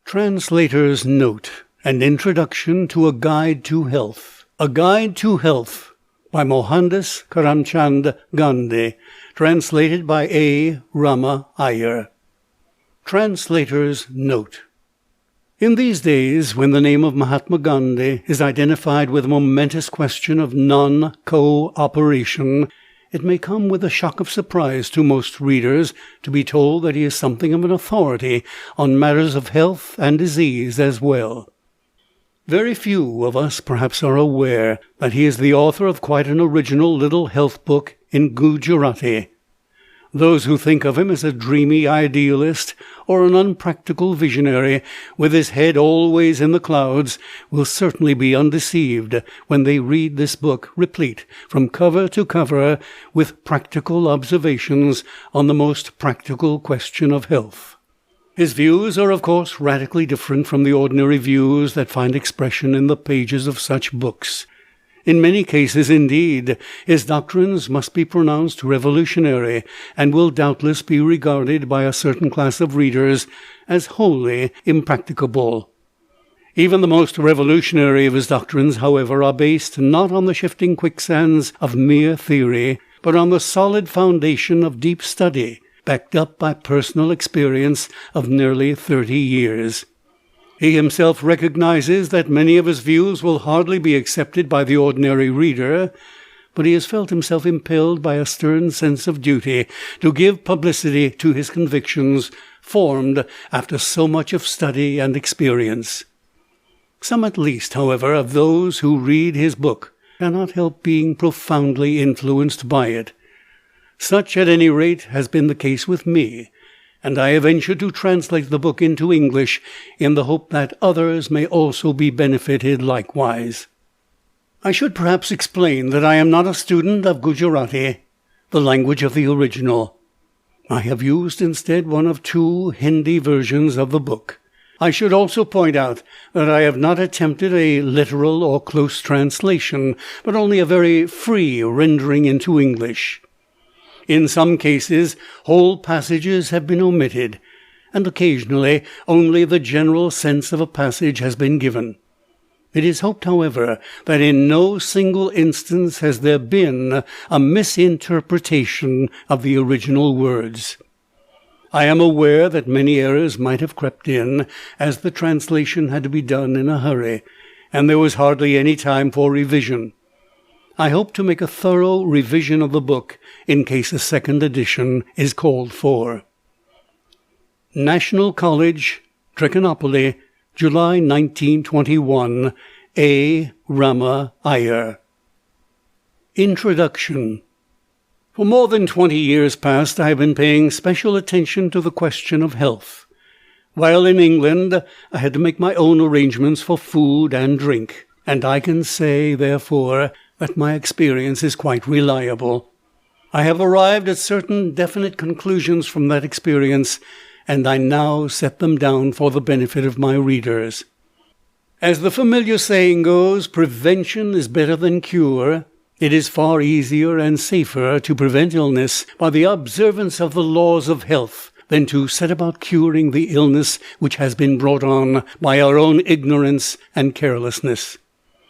Translators Note, An Introduction to a Guide to Health. A Guide to Health by Mohandas Karamchand Gandhi, translated by A. Rama, Iyer. Translator's Note. In these days, when the name of Mahatma Gandhi is identified with the momentous question of non-cooperation, it may come with a shock of surprise to most readers to be told that he is something of an authority on matters of health and disease as well. Very few of us perhaps are aware that he is the author of quite an original little health book in Gujarati. Those who think of him as a dreamy idealist or an unpractical visionary with his head always in the clouds will certainly be undeceived when they read this book replete from cover to cover with practical observations on the most practical question of health. His views are of course radically different from the ordinary views that find expression in the pages of such books. In many cases, indeed, his doctrines must be pronounced revolutionary, and will doubtless be regarded by a certain class of readers as wholly impracticable. Even the most revolutionary of his doctrines, however, are based not on the shifting quicksands of mere theory, but on the solid foundation of deep study, backed up by personal experience of nearly 30 years. He himself recognizes that many of his views will hardly be accepted by the ordinary reader, but he has felt himself impelled by a stern sense of duty to give publicity to his convictions, formed after so much of study and experience. Some at least, however, of those who read his book cannot help being profoundly influenced by it. Such, at any rate, has been the case with me, and I have ventured to translate the book into English in the hope that others may also be benefited likewise. I should perhaps explain that I am not a student of Gujarati, the language of the original. I have used instead one of two Hindi versions of the book. I should also point out that I have not attempted a literal or close translation, but only a very free rendering into English. In some cases, whole passages have been omitted, and occasionally only the general sense of a passage has been given. It is hoped, however, that in no single instance has there been a misinterpretation of the original words. I am aware that many errors might have crept in, as the translation had to be done in a hurry, and there was hardly any time for revision. I hope to make a thorough revision of the book in case a second edition is called for. National College, Trichinopoly, July 1921. A. Rama, Iyer. Introduction. For more than 20 years past, I have been paying special attention to the question of health. While in England, I had to make my own arrangements for food and drink, and I can say, therefore, that my experience is quite reliable. I have arrived at certain definite conclusions from that experience, and I now set them down for the benefit of my readers. As the familiar saying goes, prevention is better than cure. It is far easier and safer to prevent illness by the observance of the laws of health than to set about curing the illness which has been brought on by our own ignorance and carelessness.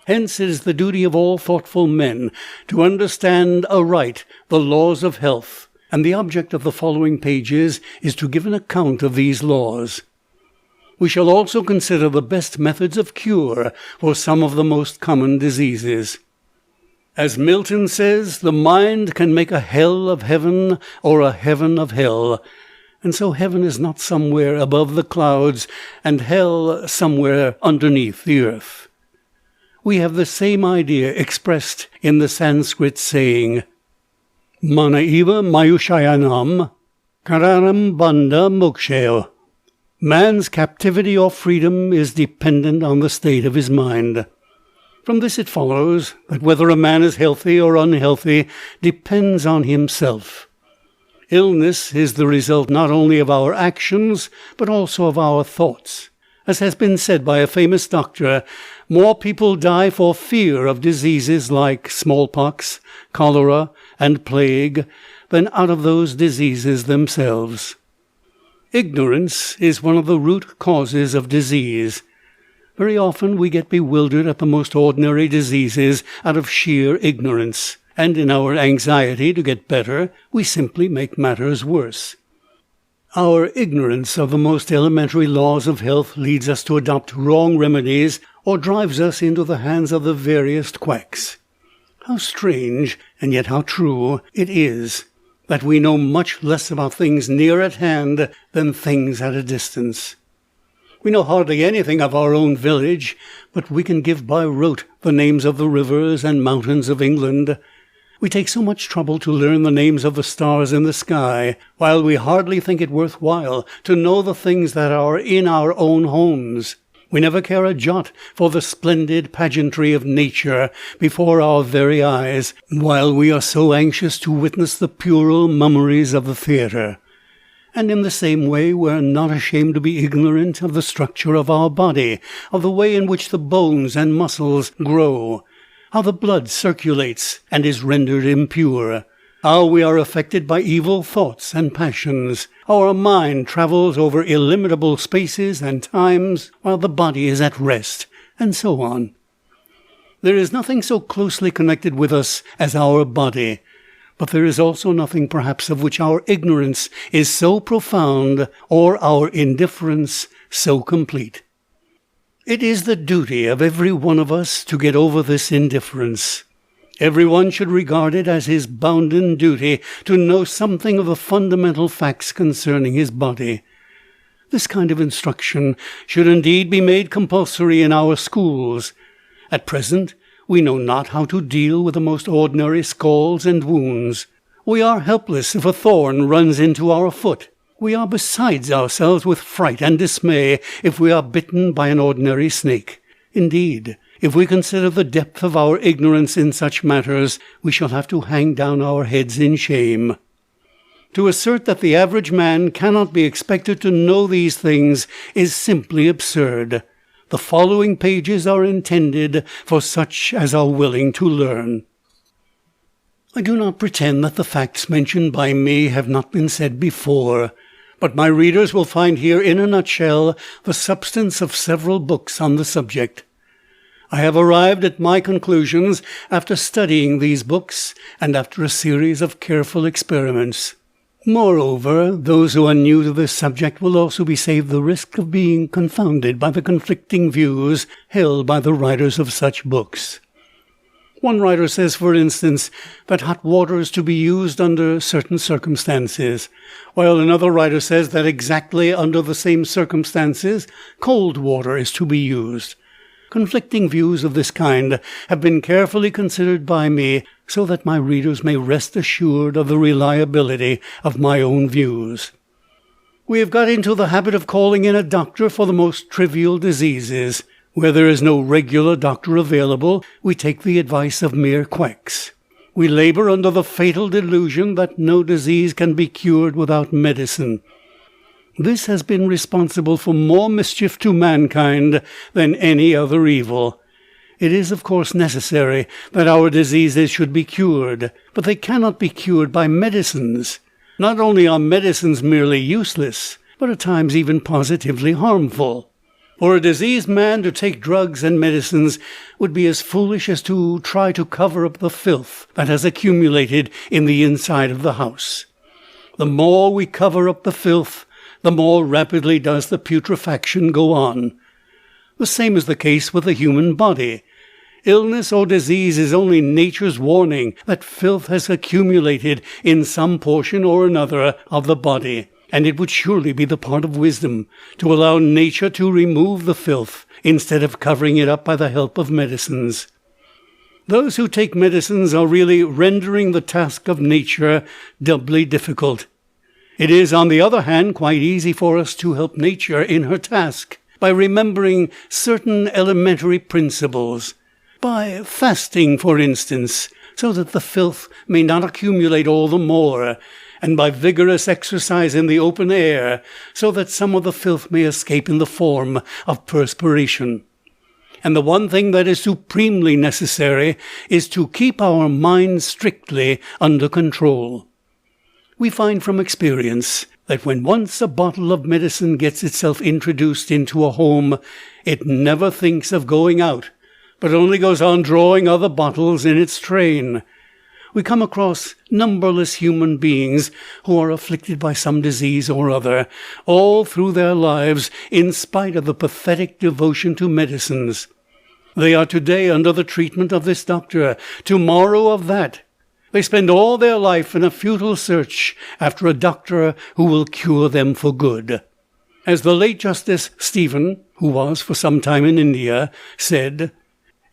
Hence it is the duty of all thoughtful men to understand aright the laws of health, and the object of the following pages is to give an account of these laws. We shall also consider the best methods of cure for some of the most common diseases. As Milton says, the mind can make a hell of heaven or a heaven of hell, and so heaven is not somewhere above the clouds and hell somewhere underneath the earth. We have the same idea expressed in the Sanskrit saying, Mana eva mayushayanam kararam bandha moksheo. Man's captivity or freedom is dependent on the state of his mind. From this it follows that whether a man is healthy or unhealthy depends on himself. Illness is the result not only of our actions, but also of our thoughts. As has been said by a famous doctor, more people die for fear of diseases like smallpox, cholera, and plague than out of those diseases themselves. Ignorance is one of the root causes of disease. Very often we get bewildered at the most ordinary diseases out of sheer ignorance, and in our anxiety to get better, we simply make matters worse. Our ignorance of the most elementary laws of health leads us to adopt wrong remedies or drives us into the hands of the veriest quacks. How strange, and yet how true, it is that we know much less about things near at hand than things at a distance. We know hardly anything of our own village, but we can give by rote the names of the rivers and mountains of England. We take so much trouble to learn the names of the stars in the sky, while we hardly think it worth while to know the things that are in our own homes. We never care a jot for the splendid pageantry of nature before our very eyes, while we are so anxious to witness the puerile mummeries of the theatre. And in the same way we are not ashamed to be ignorant of the structure of our body, of the way in which the bones and muscles grow, how the blood circulates and is rendered impure, how we are affected by evil thoughts and passions, how our mind travels over illimitable spaces and times while the body is at rest, and so on. There is nothing so closely connected with us as our body, but there is also nothing perhaps of which our ignorance is so profound or our indifference so complete. It is the duty of every one of us to get over this indifference. Every one should regard it as his bounden duty to know something of the fundamental facts concerning his body. This kind of instruction should indeed be made compulsory in our schools. At present, we know not how to deal with the most ordinary scalds and wounds. We are helpless if a thorn runs into our foot. We are beside ourselves with fright and dismay if we are bitten by an ordinary snake. Indeed, if we consider the depth of our ignorance in such matters, we shall have to hang down our heads in shame. To assert that the average man cannot be expected to know these things is simply absurd. The following pages are intended for such as are willing to learn. I do not pretend that the facts mentioned by me have not been said before, but my readers will find here in a nutshell the substance of several books on the subject. I have arrived at my conclusions after studying these books and after a series of careful experiments. Moreover, those who are new to this subject will also be saved the risk of being confounded by the conflicting views held by the writers of such books. One writer says, for instance, that hot water is to be used under certain circumstances, while another writer says that exactly under the same circumstances cold water is to be used. Conflicting views of this kind have been carefully considered by me, so that my readers may rest assured of the reliability of my own views. We have got into the habit of calling in a doctor for the most trivial diseases. Where there is no regular doctor available, we take the advice of mere quacks. We labor under the fatal delusion that no disease can be cured without medicine. This has been responsible for more mischief to mankind than any other evil. It is, of course, necessary that our diseases should be cured, but they cannot be cured by medicines. Not only are medicines merely useless, but at times even positively harmful. For a diseased man to take drugs and medicines would be as foolish as to try to cover up the filth that has accumulated in the inside of the house. The more we cover up the filth, the more rapidly does the putrefaction go on. The same is the case with the human body. Illness or disease is only nature's warning that filth has accumulated in some portion or another of the body, and it would surely be the part of wisdom to allow nature to remove the filth instead of covering it up by the help of medicines. Those who take medicines are really rendering the task of nature doubly difficult. It is, on the other hand, quite easy for us to help nature in her task by remembering certain elementary principles, by fasting, for instance, so that the filth may not accumulate all the more, and by vigorous exercise in the open air, so that some of the filth may escape in the form of perspiration. And the one thing that is supremely necessary is to keep our minds strictly under control. We find from experience that when once a bottle of medicine gets itself introduced into a home, it never thinks of going out, but only goes on drawing other bottles in its train. We come across numberless human beings who are afflicted by some disease or other, all through their lives, in spite of the pathetic devotion to medicines. They are today under the treatment of this doctor, tomorrow of that. They spend all their life in a futile search after a doctor who will cure them for good. As the late Justice Stephen, who was for some time in India, said,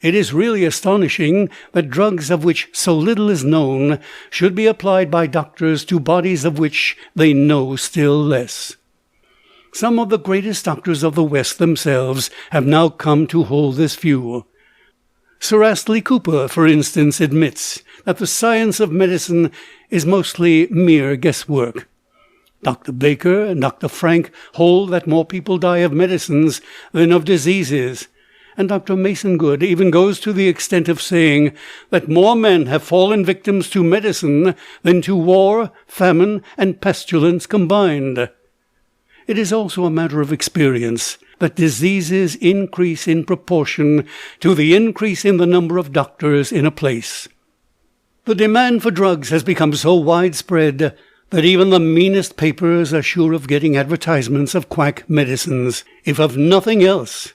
"It is really astonishing that drugs of which so little is known should be applied by doctors to bodies of which they know still less." Some of the greatest doctors of the West themselves have now come to hold this view. Sir Astley Cooper, for instance, admits that the science of medicine is mostly mere guesswork. Dr. Baker and Dr. Frank hold that more people die of medicines than of diseases, and Dr. Mason Good even goes to the extent of saying that more men have fallen victims to medicine than to war, famine, and pestilence combined. It is also a matter of experience that diseases increase in proportion to the increase in the number of doctors in a place. The demand for drugs has become so widespread that even the meanest papers are sure of getting advertisements of quack medicines, if of nothing else.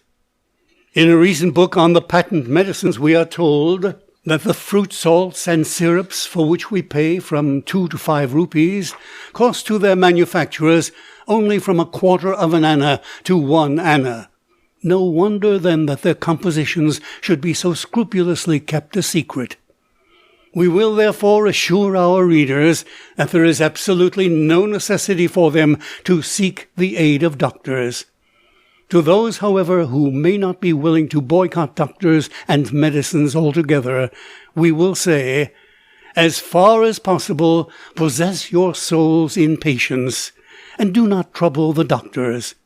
In a recent book on the patent medicines, we are told that the fruit salts and syrups for which we pay from 2 to 5 rupees cost to their manufacturers only from a quarter of an anna to 1 anna. No wonder, then, that their compositions should be so scrupulously kept a secret. We will therefore assure our readers that there is absolutely no necessity for them to seek the aid of doctors. To those, however, who may not be willing to boycott doctors and medicines altogether, we will say, as far as possible, possess your souls in patience, and do not trouble the doctors.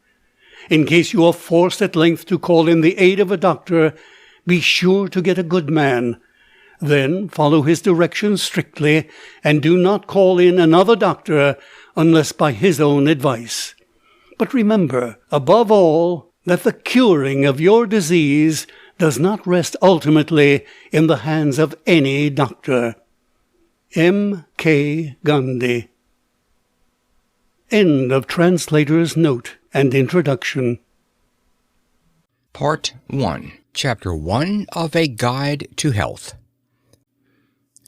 In case you are forced at length to call in the aid of a doctor, be sure to get a good man. Then follow his directions strictly, and do not call in another doctor unless by his own advice. But remember, above all, that the curing of your disease does not rest ultimately in the hands of any doctor. M. K. Gandhi. End of Translator's Note and Introduction. Part 1. Chapter 1 of A Guide to Health.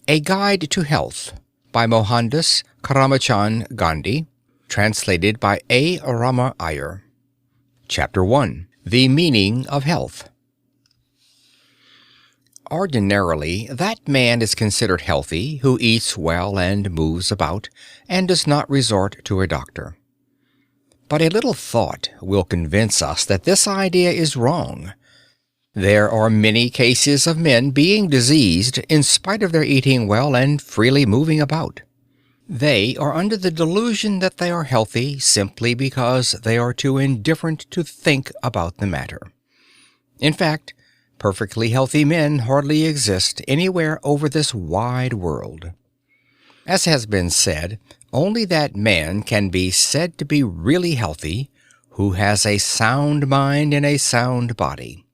A Guide to Health by Mohandas Karamchand Gandhi. Translated by A. Rama Iyer. Chapter 1. The Meaning of Health. Ordinarily, that man is considered healthy who eats well and moves about, and does not resort to a doctor. But a little thought will convince us that this idea is wrong. There are many cases of men being diseased in spite of their eating well and freely moving about. They are under the delusion that they are healthy simply because they are too indifferent to think about the matter. In fact, perfectly healthy men hardly exist anywhere over this wide world. As has been said, only that man can be said to be really healthy who has a sound mind and a sound body.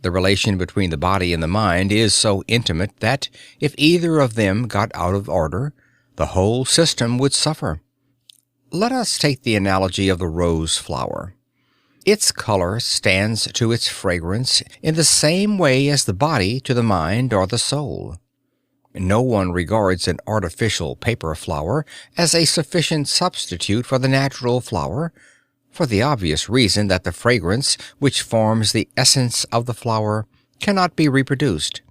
The relation between the body and the mind is so intimate that if either of them got out of order, the whole system would suffer. Let us take the analogy of the rose flower. Its color stands to its fragrance in the same way as the body to the mind or the soul. No one regards an artificial paper flower as a sufficient substitute for the natural flower, for the obvious reason that the fragrance which forms the essence of the flower cannot be reproduced.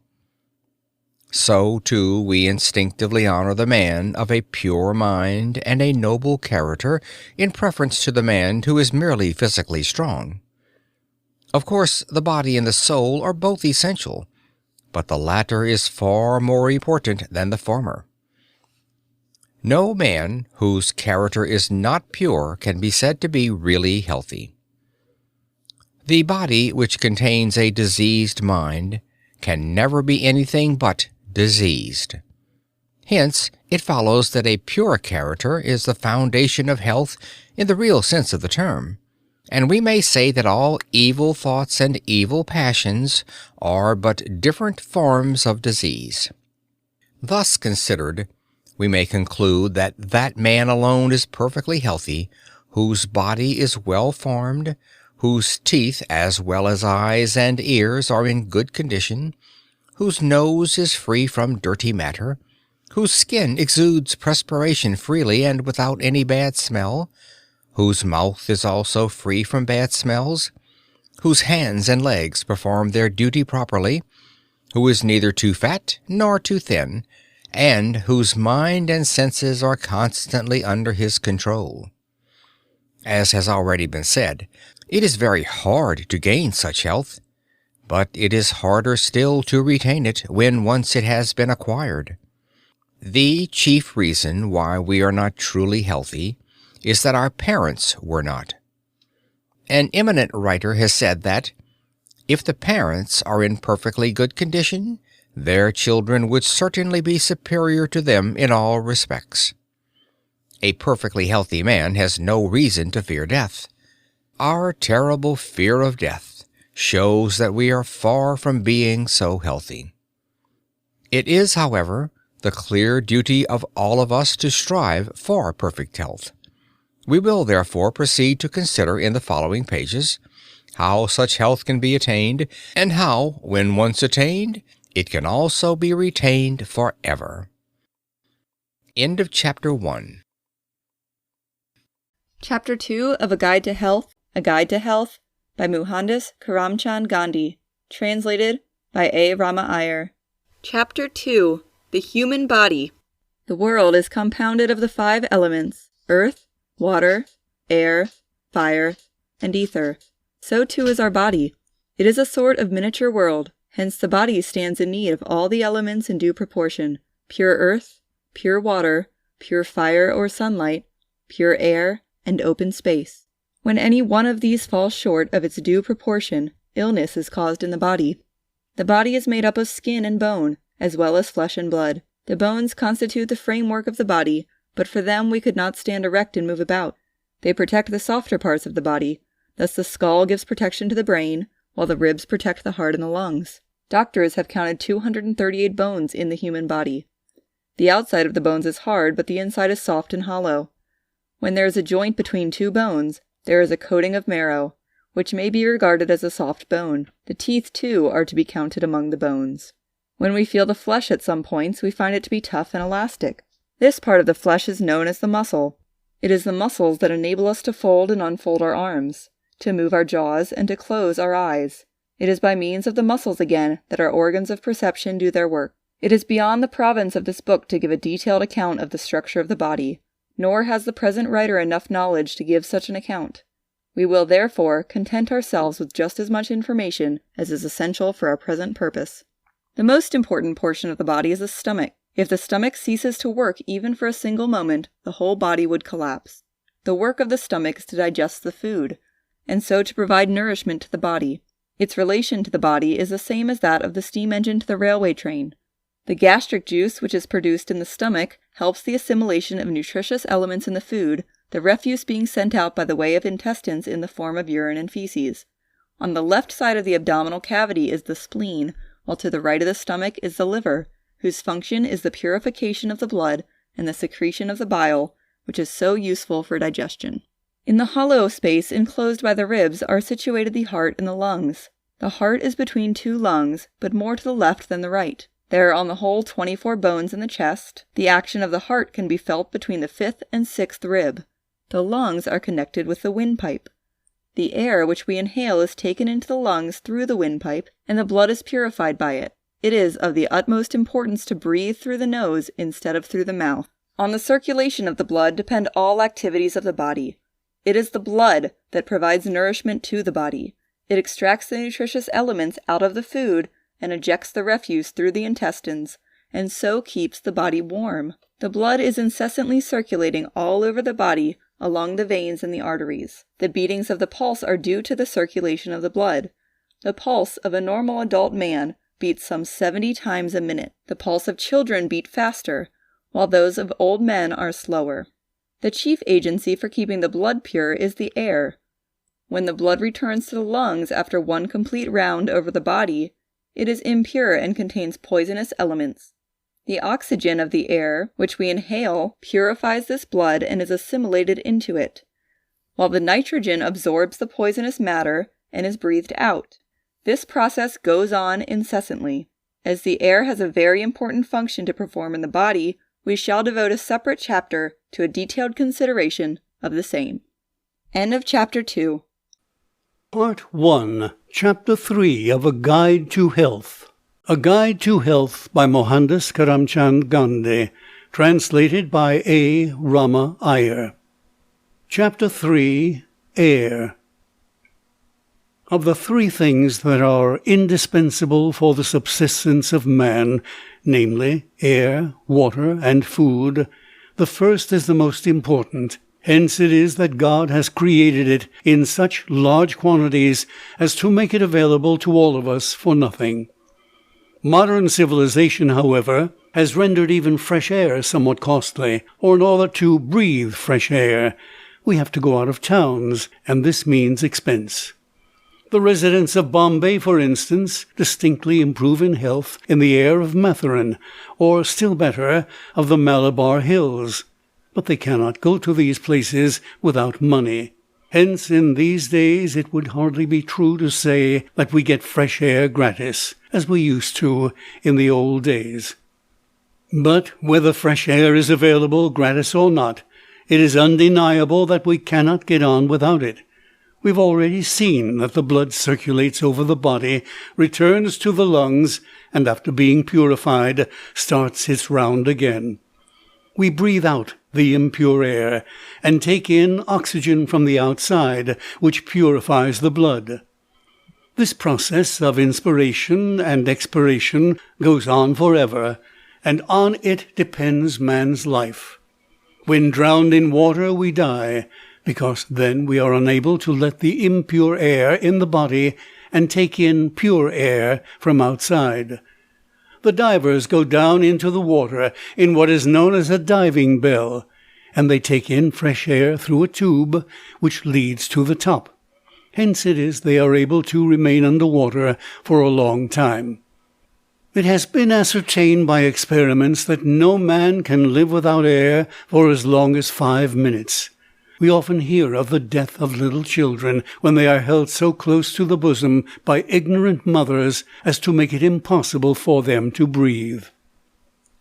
So, too, we instinctively honor the man of a pure mind and a noble character in preference to the man who is merely physically strong. Of course, the body and the soul are both essential, but the latter is far more important than the former. No man whose character is not pure can be said to be really healthy. The body which contains a diseased mind can never be anything but diseased. Hence, it follows that a pure character is the foundation of health in the real sense of the term, and we may say that all evil thoughts and evil passions are but different forms of disease. Thus considered, we may conclude that that man alone is perfectly healthy, whose body is well formed, whose teeth as well as eyes and ears are in good condition, whose nose is free from dirty matter, whose skin exudes perspiration freely and without any bad smell, whose mouth is also free from bad smells, whose hands and legs perform their duty properly, who is neither too fat nor too thin, and whose mind and senses are constantly under his control. As has already been said, it is very hard to gain such health, but it is harder still to retain it when once it has been acquired. The chief reason why we are not truly healthy is that our parents were not. An eminent writer has said that, if the parents are in perfectly good condition, their children would certainly be superior to them in all respects. A perfectly healthy man has no reason to fear death. Our terrible fear of death shows that we are far from being so healthy. It is, however, the clear duty of all of us to strive for perfect health. We will therefore proceed to consider in the following pages how such health can be attained, and how, when once attained, it can also be retained forever. End of Chapter 1. Chapter 2 of A Guide to Health, by Mohandas Karamchand Gandhi, translated by A. Rama Iyer. Chapter 2. The Human Body. The world is compounded of the 5 elements, earth, water, air, fire, and ether. So too is our body. It is a sort of miniature world, hence the body stands in need of all the elements in due proportion: pure earth, pure water, pure fire or sunlight, pure air, and open space. When any one of these falls short of its due proportion, illness is caused in the body. The body is made up of skin and bone, as well as flesh and blood. The bones constitute the framework of the body, but for them we could not stand erect and move about. They protect the softer parts of the body. Thus the skull gives protection to the brain, while the ribs protect the heart and the lungs. Doctors have counted 238 bones in the human body. The outside of the bones is hard, but the inside is soft and hollow. When there is a joint between 2 bones, there is a coating of marrow, which may be regarded as a soft bone. The teeth, too, are to be counted among the bones. When we feel the flesh at some points, we find it to be tough and elastic. This part of the flesh is known as the muscle. It is the muscles that enable us to fold and unfold our arms, to move our jaws, and to close our eyes. It is by means of the muscles again that our organs of perception do their work. It is beyond the province of this book to give a detailed account of the structure of the body, nor has the present writer enough knowledge to give such an account. We will, therefore, content ourselves with just as much information as is essential for our present purpose. The most important portion of the body is the stomach. If the stomach ceases to work even for a single moment, the whole body would collapse. The work of the stomach is to digest the food, and so to provide nourishment to the body. Its relation to the body is the same as that of the steam engine to the railway train. The gastric juice, which is produced in the stomach, helps the assimilation of nutritious elements in the food, the refuse being sent out by the way of intestines in the form of urine and feces. On the left side of the abdominal cavity is the spleen, while to the right of the stomach is the liver, whose function is the purification of the blood and the secretion of the bile, which is so useful for digestion. In the hollow space enclosed by the ribs are situated the heart and the lungs. The heart is between 2 lungs, but more to the left than the right. There are on the whole 24 bones in the chest. The action of the heart can be felt between the 5th and 6th rib. The lungs are connected with the windpipe. The air which we inhale is taken into the lungs through the windpipe, and the blood is purified by it. It is of the utmost importance to breathe through the nose instead of through the mouth. On the circulation of the blood depend all activities of the body. It is the blood that provides nourishment to the body. It extracts the nutritious elements out of the food and ejects the refuse through the intestines, and so keeps the body warm. The blood is incessantly circulating all over the body along the veins and the arteries. The beatings of the pulse are due to the circulation of the blood. The pulse of a normal adult man beats some 70 times a minute. The pulse of children beat faster, while those of old men are slower. The chief agency for keeping the blood pure is the air. When the blood returns to the lungs after one complete round over the body, it is impure and contains poisonous elements. The oxygen of the air, which we inhale, purifies this blood and is assimilated into it, while the nitrogen absorbs the poisonous matter and is breathed out. This process goes on incessantly. As the air has a very important function to perform in the body, we shall devote a separate chapter to a detailed consideration of the same. End of Chapter 2. Part 1, Chapter 3 of A Guide to Health. A Guide to Health by Mohandas Karamchand Gandhi. Translated by A. Rama, Iyer. Chapter 3, Air. Of the three things that are indispensable for the subsistence of man, namely air, water, and food, the first is the most important. Hence it is that God has created it in such large quantities as to make it available to all of us for nothing. Modern civilization, however, has rendered even fresh air somewhat costly, or in order to breathe fresh air, we have to go out of towns, and this means expense. The residents of Bombay, for instance, distinctly improve in health in the air of Mathuran, or still better, of the Malabar Hills. But they cannot go to these places without money. Hence, in these days, it would hardly be true to say that we get fresh air gratis, as we used to in the old days. But whether fresh air is available gratis or not, it is undeniable that we cannot get on without it. We've already seen that the blood circulates over the body, returns to the lungs, and after being purified, starts its round again. We breathe out the impure air, and take in oxygen from the outside, which purifies the blood. This process of inspiration and expiration goes on forever, and on it depends man's life. When drowned in water, we die, because then we are unable to let the impure air in the body and take in pure air from outside. The divers go down into the water in what is known as a diving bell, and they take in fresh air through a tube which leads to the top. Hence it is they are able to remain under water for a long time. It has been ascertained by experiments that no man can live without air for as long as 5 minutes. We often hear of the death of little children when they are held so close to the bosom by ignorant mothers as to make it impossible for them to breathe.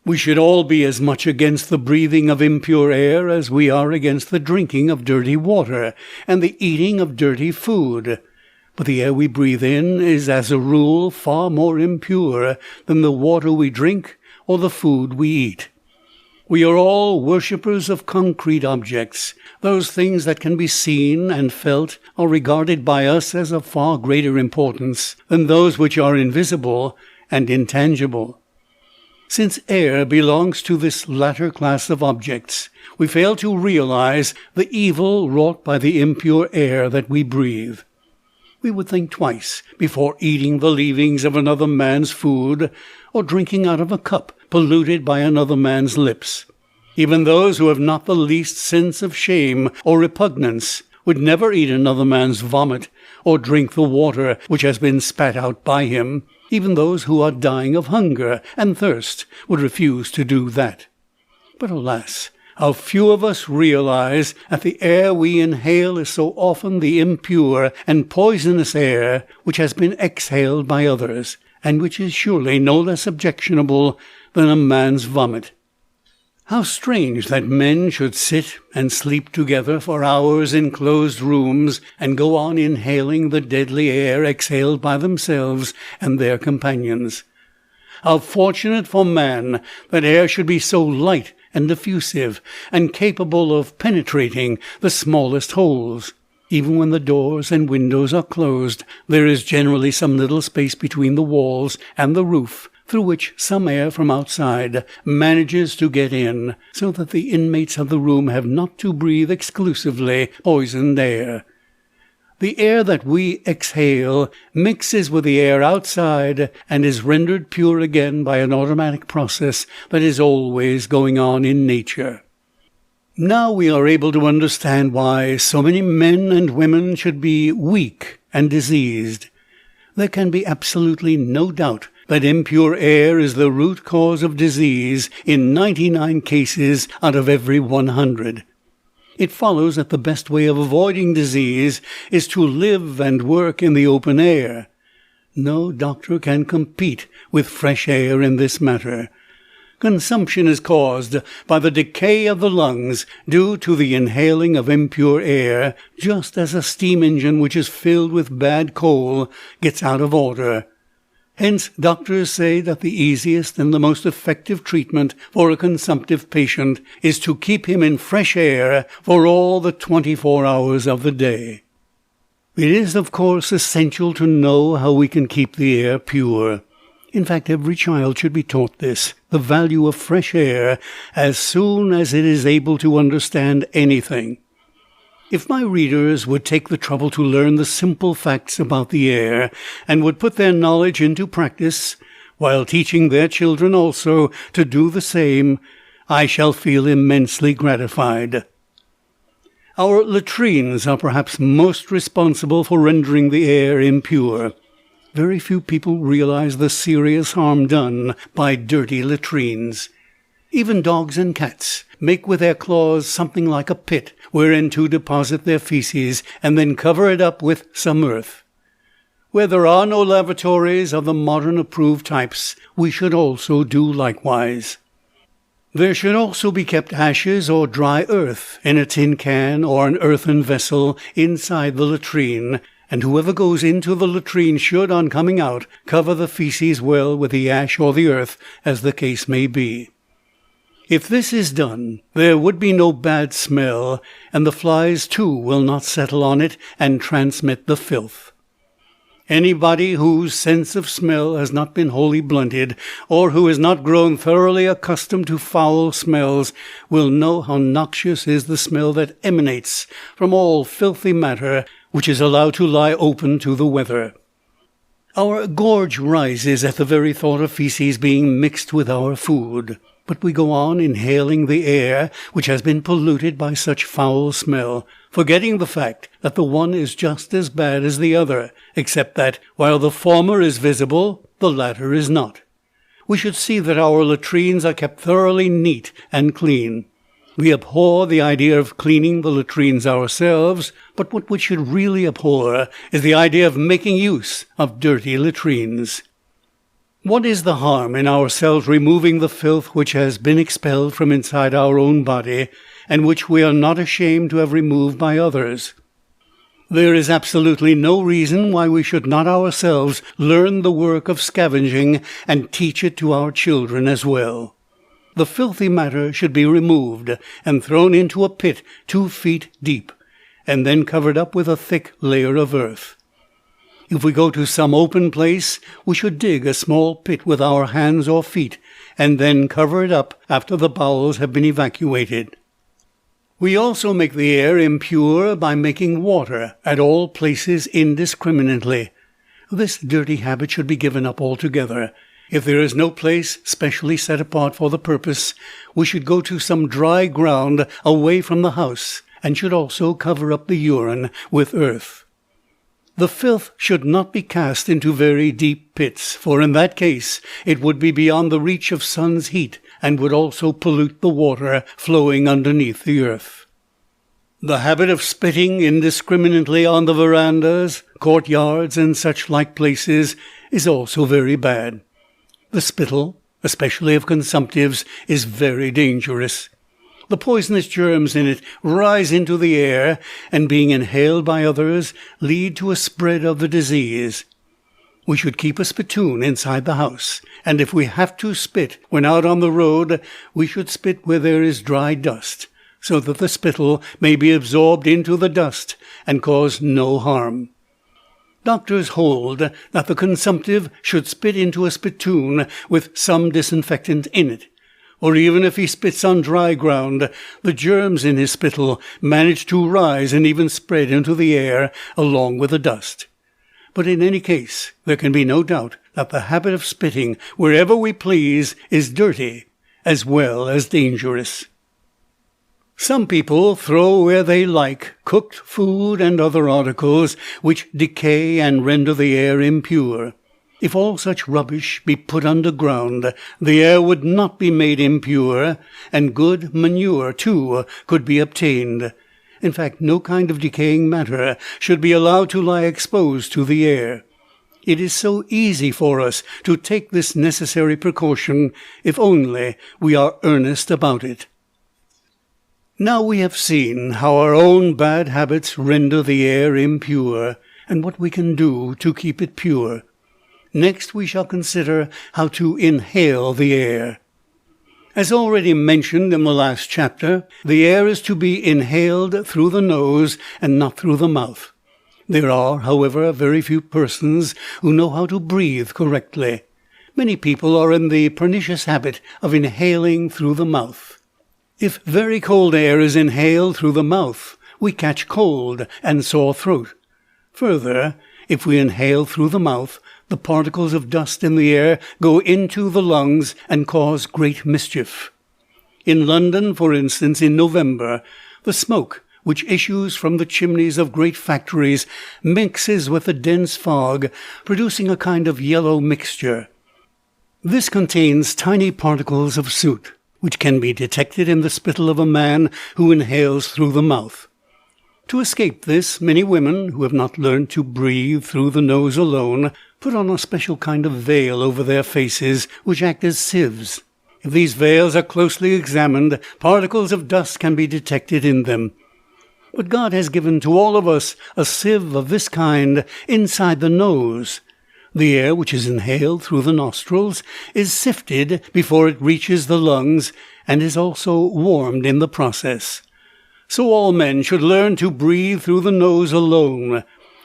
We should all be as much against the breathing of impure air as we are against the drinking of dirty water and the eating of dirty food. But the air we breathe in is, as a rule, far more impure than the water we drink or the food we eat. We are all worshippers of concrete objects. Those things that can be seen and felt are regarded by us as of far greater importance than those which are invisible and intangible. Since air belongs to this latter class of objects, we fail to realize the evil wrought by the impure air that we breathe. We would think twice before eating the leavings of another man's food, or drinking out of a cup polluted by another man's lips. Even those who have not the least sense of shame or repugnance would never eat another man's vomit, or drink the water which has been spat out by him. Even those who are dying of hunger and thirst would refuse to do that. But alas, how few of us realize that the air we inhale is so often the impure and poisonous air which has been exhaled by others, and which is surely no less objectionable than a man's vomit. How strange that men should sit and sleep together for hours in closed rooms, and go on inhaling the deadly air exhaled by themselves and their companions. How fortunate for man that air should be so light and diffusive, and capable of penetrating the smallest holes. Even when the doors and windows are closed, there is generally some little space between the walls and the roof, through which some air from outside manages to get in, so that the inmates of the room have not to breathe exclusively poisoned air. The air that we exhale mixes with the air outside and is rendered pure again by an automatic process that is always going on in nature. Now we are able to understand why so many men and women should be weak and diseased. There can be absolutely no doubt that impure air is the root cause of disease in 99 cases out of every 100. It follows that the best way of avoiding disease is to live and work in the open air. No doctor can compete with fresh air in this matter. Consumption is caused by the decay of the lungs due to the inhaling of impure air, just as a steam engine which is filled with bad coal gets out of order. Hence, doctors say that the easiest and the most effective treatment for a consumptive patient is to keep him in fresh air for all the 24 hours of the day. It is, of course, essential to know how we can keep the air pure. In fact, every child should be taught this, the value of fresh air, as soon as it is able to understand anything. If my readers would take the trouble to learn the simple facts about the air, and would put their knowledge into practice, while teaching their children also to do the same, I shall feel immensely gratified. Our latrines are perhaps most responsible for rendering the air impure. Very few people realize the serious harm done by dirty latrines. Even dogs and cats make with their claws something like a pit wherein to deposit their feces, and then cover it up with some earth. Where there are no lavatories of the modern approved types, we should also do likewise. There should also be kept ashes or dry earth in a tin can or an earthen vessel inside the latrine, and whoever goes into the latrine should, on coming out, cover the feces well with the ash or the earth, as the case may be. If this is done, there would be no bad smell, and the flies, too, will not settle on it and transmit the filth. Anybody whose sense of smell has not been wholly blunted, or who has not grown thoroughly accustomed to foul smells, will know how noxious is the smell that emanates from all filthy matter which is allowed to lie open to the weather. Our gorge rises at the very thought of feces being mixed with our food, but we go on inhaling the air which has been polluted by such foul smell, forgetting the fact that the one is just as bad as the other, except that, while the former is visible, the latter is not. We should see that our latrines are kept thoroughly neat and clean. We abhor the idea of cleaning the latrines ourselves, but what we should really abhor is the idea of making use of dirty latrines. What is the harm in ourselves removing the filth which has been expelled from inside our own body, and which we are not ashamed to have removed by others? There is absolutely no reason why we should not ourselves learn the work of scavenging and teach it to our children as well. The filthy matter should be removed and thrown into a pit 2 feet deep, and then covered up with a thick layer of earth. If we go to some open place, we should dig a small pit with our hands or feet, and then cover it up after the bowels have been evacuated. We also make the air impure by making water at all places indiscriminately. This dirty habit should be given up altogether. If there is no place specially set apart for the purpose, we should go to some dry ground away from the house, and should also cover up the urine with earth. The filth should not be cast into very deep pits, for in that case it would be beyond the reach of sun's heat, and would also pollute the water flowing underneath the earth. The habit of spitting indiscriminately on the verandas, courtyards, and such like places is also very bad. The spittle, especially of consumptives, is very dangerous. The poisonous germs in it rise into the air, and being inhaled by others, lead to a spread of the disease. We should keep a spittoon inside the house, and if we have to spit when out on the road, we should spit where there is dry dust, so that the spittle may be absorbed into the dust and cause no harm. Doctors hold that the consumptive should spit into a spittoon with some disinfectant in it, or even if he spits on dry ground, the germs in his spittle manage to rise and even spread into the air along with the dust. But in any case, there can be no doubt that the habit of spitting wherever we please is dirty as well as dangerous. Some people throw where they like cooked food and other articles which decay and render the air impure. If all such rubbish be put underground, the air would not be made impure, and good manure, too, could be obtained. In fact, no kind of decaying matter should be allowed to lie exposed to the air. It is so easy for us to take this necessary precaution, if only we are earnest about it. Now we have seen how our own bad habits render the air impure, and what we can do to keep it pure. Next, we shall consider how to inhale the air. As already mentioned in the last chapter, the air is to be inhaled through the nose and not through the mouth. There are, however, very few persons who know how to breathe correctly. Many people are in the pernicious habit of inhaling through the mouth. If very cold air is inhaled through the mouth, we catch cold and sore throat. Further, if we inhale through the mouth, the particles of dust in the air go into the lungs and cause great mischief. In London, for instance, in November, the smoke which issues from the chimneys of great factories mixes with the dense fog, producing a kind of yellow mixture. This contains tiny particles of soot, which can be detected in the spittle of a man who inhales through the mouth. To escape this, many women, who have not learned to breathe through the nose alone, put on a special kind of veil over their faces, which act as sieves. If these veils are closely examined, particles of dust can be detected in them. But God has given to all of us a sieve of this kind inside the nose. The air which is inhaled through the nostrils is sifted before it reaches the lungs, and is also warmed in the process. So all men should learn to breathe through the nose alone,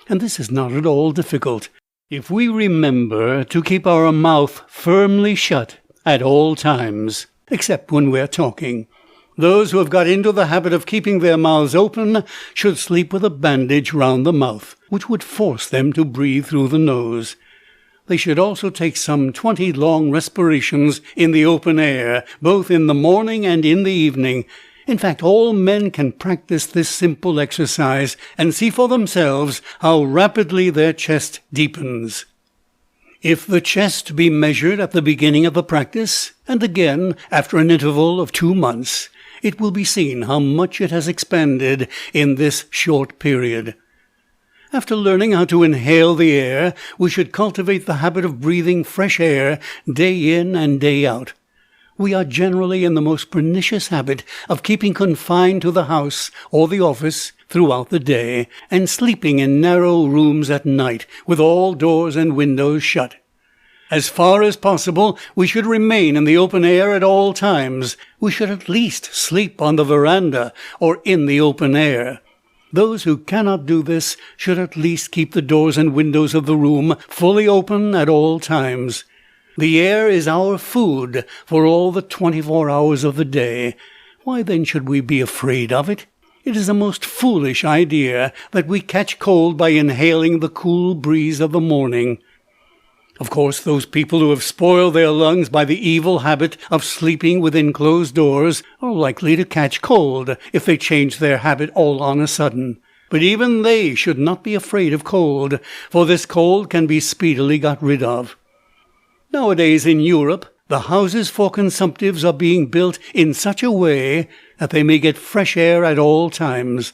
and this is not at all difficult, if we remember to keep our mouth firmly shut at all times, except when we are talking. Those who have got into the habit of keeping their mouths open should sleep with a bandage round the mouth, which would force them to breathe through the nose. They should also take some 20 long respirations in the open air, both in the morning and in the evening. In fact, all men can practice this simple exercise and see for themselves how rapidly their chest deepens. If the chest be measured at the beginning of the practice, and again after an interval of 2 months, it will be seen how much it has expanded in this short period. After learning how to inhale the air, we should cultivate the habit of breathing fresh air day in and day out. We are generally in the most pernicious habit of keeping confined to the house or the office throughout the day, and sleeping in narrow rooms at night, with all doors and windows shut. As far as possible, we should remain in the open air at all times. We should at least sleep on the veranda or in the open air. Those who cannot do this should at least keep the doors and windows of the room fully open at all times. The air is our food for all the 24 hours of the day. Why then should we be afraid of it? It is a most foolish idea that we catch cold by inhaling the cool breeze of the morning. Of course, those people who have spoiled their lungs by the evil habit of sleeping within closed doors are likely to catch cold if they change their habit all on a sudden. But even they should not be afraid of cold, for this cold can be speedily got rid of. Nowadays in Europe, the houses for consumptives are being built in such a way that they may get fresh air at all times.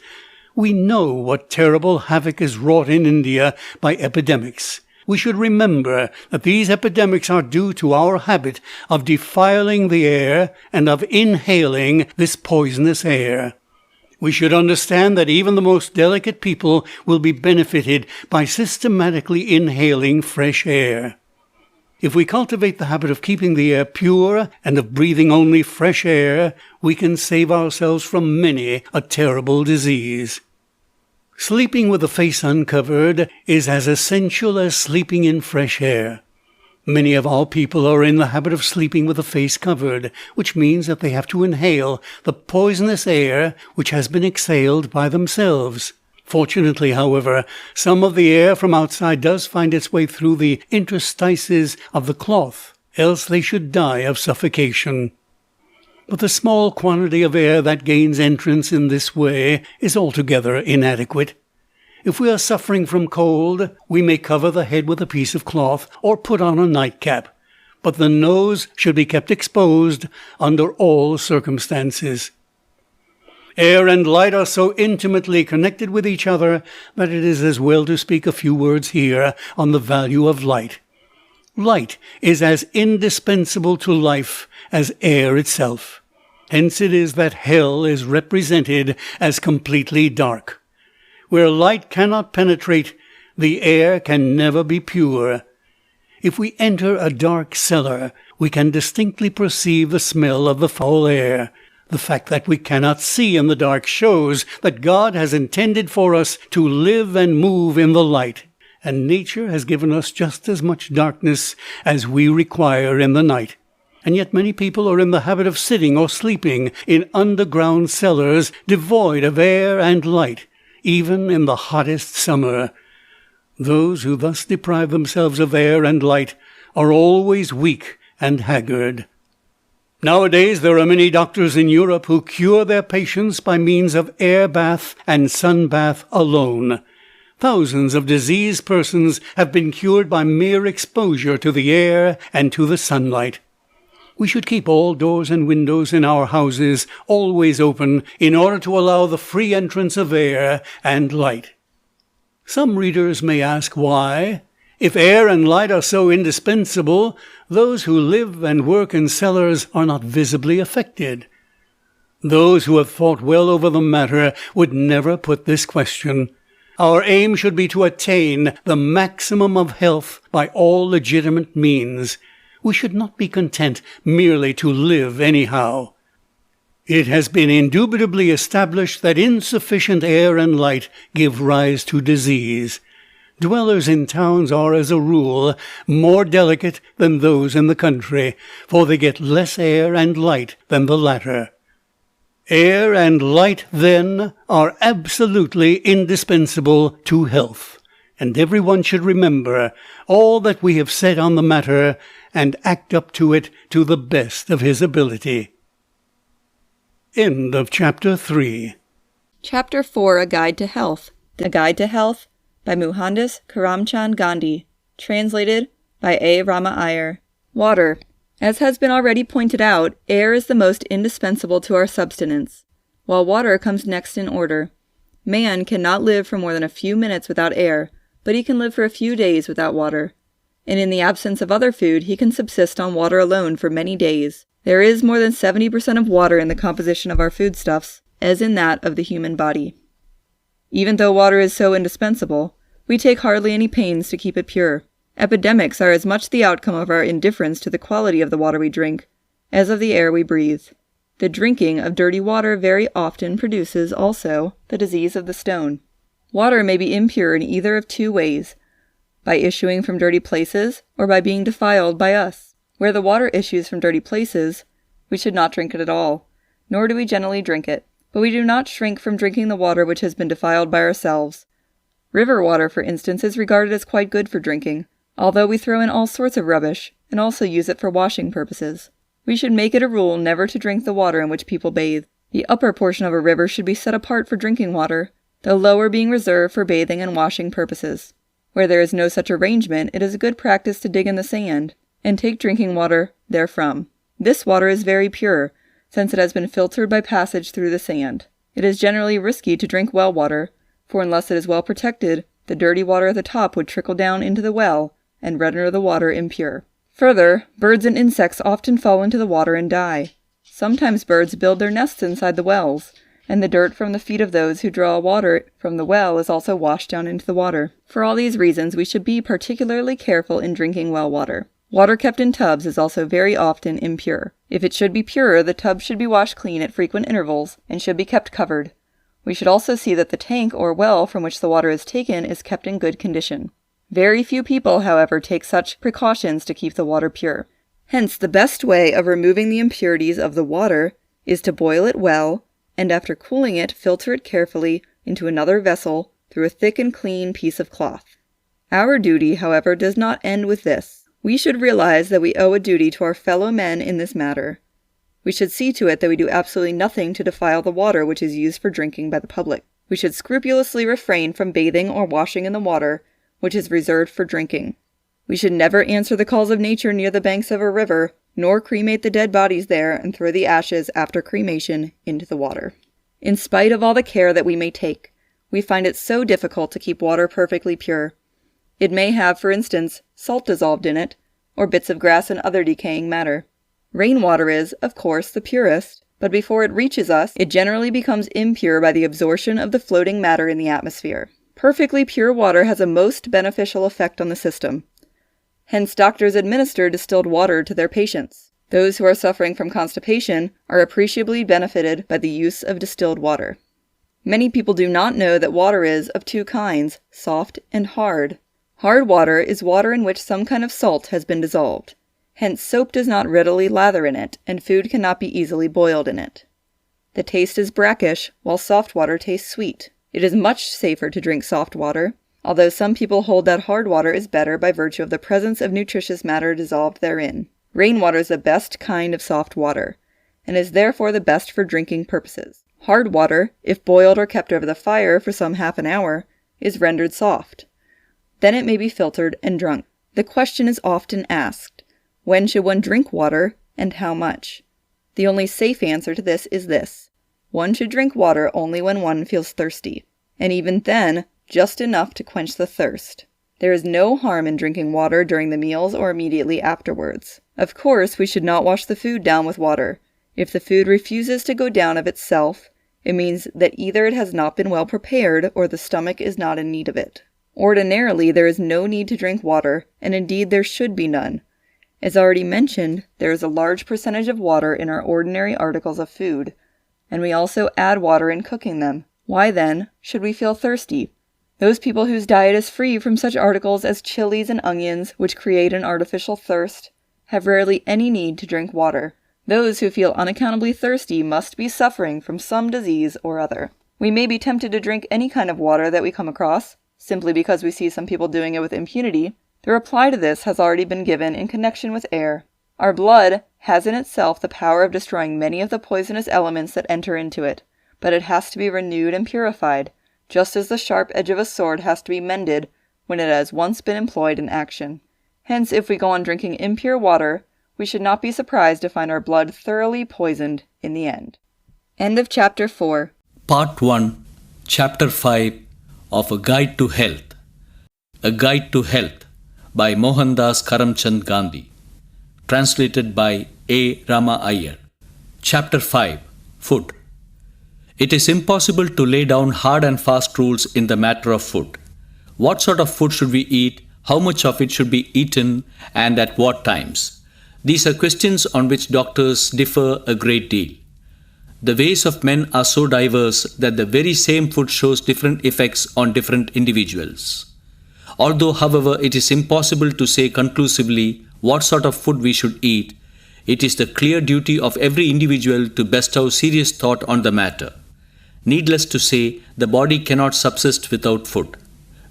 We know what terrible havoc is wrought in India by epidemics. We should remember that these epidemics are due to our habit of defiling the air and of inhaling this poisonous air. We should understand that even the most delicate people will be benefited by systematically inhaling fresh air. If we cultivate the habit of keeping the air pure and of breathing only fresh air, we can save ourselves from many a terrible disease. Sleeping with the face uncovered is as essential as sleeping in fresh air. Many of our people are in the habit of sleeping with the face covered, which means that they have to inhale the poisonous air which has been exhaled by themselves. Fortunately, however, some of the air from outside does find its way through the interstices of the cloth, else they should die of suffocation. But the small quantity of air that gains entrance in this way is altogether inadequate. If we are suffering from cold, we may cover the head with a piece of cloth or put on a nightcap, but the nose should be kept exposed under all circumstances. Air and light are so intimately connected with each other that it is as well to speak a few words here on the value of light. Light is as indispensable to life as air itself. Hence it is that hell is represented as completely dark. Where light cannot penetrate, the air can never be pure. If we enter a dark cellar, we can distinctly perceive the smell of the foul air. The fact that we cannot see in the dark shows that God has intended for us to live and move in the light, and nature has given us just as much darkness as we require in the night. And yet many people are in the habit of sitting or sleeping in underground cellars devoid of air and light, even in the hottest summer. Those who thus deprive themselves of air and light are always weak and haggard. Nowadays there are many doctors in Europe who cure their patients by means of air bath and sun bath alone. Thousands of diseased persons have been cured by mere exposure to the air and to the sunlight. We should keep all doors and windows in our houses always open in order to allow the free entrance of air and light. Some readers may ask why, if air and light are so indispensable, those who live and work in cellars are not visibly affected. Those who have thought well over the matter would never put this question. Our aim should be to attain the maximum of health by all legitimate means. We should not be content merely to live anyhow. It has been indubitably established that insufficient air and light give rise to disease. Dwellers in towns are, as a rule, more delicate than those in the country, for they get less air and light than the latter. Air and light, then, are absolutely indispensable to health, and everyone should remember all that we have said on the matter and act up to it to the best of his ability. End of Chapter 3. Chapter 4, A Guide to Health. A Guide to Health by Mohandas Karamchand Gandhi. Translated by A. Rama Iyer. Water. As has been already pointed out, air is the most indispensable to our subsistence, while water comes next in order. Man cannot live for more than a few minutes without air, but he can live for a few days without water. And in the absence of other food, he can subsist on water alone for many days. There is more than 70% of water in the composition of our foodstuffs, as in that of the human body. Even though water is so indispensable, we take hardly any pains to keep it pure. Epidemics are as much the outcome of our indifference to the quality of the water we drink, as of the air we breathe. The drinking of dirty water very often produces, also, the disease of the stone. Water may be impure in either of two ways, by issuing from dirty places, or by being defiled by us. Where the water issues from dirty places, we should not drink it at all, nor do we generally drink it. But we do not shrink from drinking the water which has been defiled by ourselves. River water, for instance, is regarded as quite good for drinking, although we throw in all sorts of rubbish, and also use it for washing purposes. We should make it a rule never to drink the water in which people bathe. The upper portion of a river should be set apart for drinking water, the lower being reserved for bathing and washing purposes. Where there is no such arrangement, it is a good practice to dig in the sand, and take drinking water therefrom. This water is very pure, since it has been filtered by passage through the sand. It is generally risky to drink well water, for unless it is well protected, the dirty water at the top would trickle down into the well, and render the water impure. Further, birds and insects often fall into the water and die. Sometimes birds build their nests inside the wells, and the dirt from the feet of those who draw water from the well is also washed down into the water. For all these reasons, we should be particularly careful in drinking well water. Water kept in tubs is also very often impure. If it should be pure, the tub should be washed clean at frequent intervals, and should be kept covered. We should also see that the tank or well from which the water is taken is kept in good condition. Very few people, however, take such precautions to keep the water pure. Hence, the best way of removing the impurities of the water is to boil it well, and after cooling it, filter it carefully into another vessel through a thick and clean piece of cloth. Our duty, however, does not end with this. We should realize that we owe a duty to our fellow men in this matter. We should see to it that we do absolutely nothing to defile the water which is used for drinking by the public. We should scrupulously refrain from bathing or washing in the water which is reserved for drinking. We should never answer the calls of nature near the banks of a river, nor cremate the dead bodies there and throw the ashes after cremation into the water. In spite of all the care that we may take, we find it so difficult to keep water perfectly pure. It may have, for instance, salt dissolved in it, or bits of grass and other decaying matter. Rainwater is, of course, the purest, but before it reaches us, it generally becomes impure by the absorption of the floating matter in the atmosphere. Perfectly pure water has a most beneficial effect on the system. Hence, doctors administer distilled water to their patients. Those who are suffering from constipation are appreciably benefited by the use of distilled water. Many people do not know that water is of two kinds, soft and hard. Hard water is water in which some kind of salt has been dissolved. Hence, soap does not readily lather in it, and food cannot be easily boiled in it. The taste is brackish, while soft water tastes sweet. It is much safer to drink soft water, although some people hold that hard water is better by virtue of the presence of nutritious matter dissolved therein. Rainwater is the best kind of soft water, and is therefore the best for drinking purposes. Hard water, if boiled or kept over the fire for some half an hour, is rendered soft. Then it may be filtered and drunk. The question is often asked, when should one drink water, and how much? The only safe answer to this is this: one should drink water only when one feels thirsty, and even then, just enough to quench the thirst. There is no harm in drinking water during the meals or immediately afterwards. Of course, we should not wash the food down with water. If the food refuses to go down of itself, it means that either it has not been well prepared or the stomach is not in need of it. Ordinarily, there is no need to drink water, and indeed there should be none. As already mentioned, there is a large percentage of water in our ordinary articles of food, and we also add water in cooking them. Why then should we feel thirsty? Those people whose diet is free from such articles as chilies and onions, which create an artificial thirst, have rarely any need to drink water. Those who feel unaccountably thirsty must be suffering from some disease or other. We may be tempted to drink any kind of water that we come across, simply because we see some people doing it with impunity. The reply to this has already been given in connection with air. Our blood has in itself the power of destroying many of the poisonous elements that enter into it, but it has to be renewed and purified, just as the sharp edge of a sword has to be mended when it has once been employed in action. Hence, if we go on drinking impure water, we should not be surprised to find our blood thoroughly poisoned in the end. End of Chapter 4. Part 1, Chapter 5 of A Guide to Health. A Guide to Health by Mohandas Karamchand Gandhi. Translated by A. Rama Iyer. Chapter 5, Food. It is impossible to lay down hard and fast rules in the matter of food. What sort of food should we eat, how much of it should be eaten, and at what times? These are questions on which doctors differ a great deal. The ways of men are so diverse that the very same food shows different effects on different individuals. Although, however, it is impossible to say conclusively what sort of food we should eat, it is the clear duty of every individual to bestow serious thought on the matter. Needless to say, the body cannot subsist without food.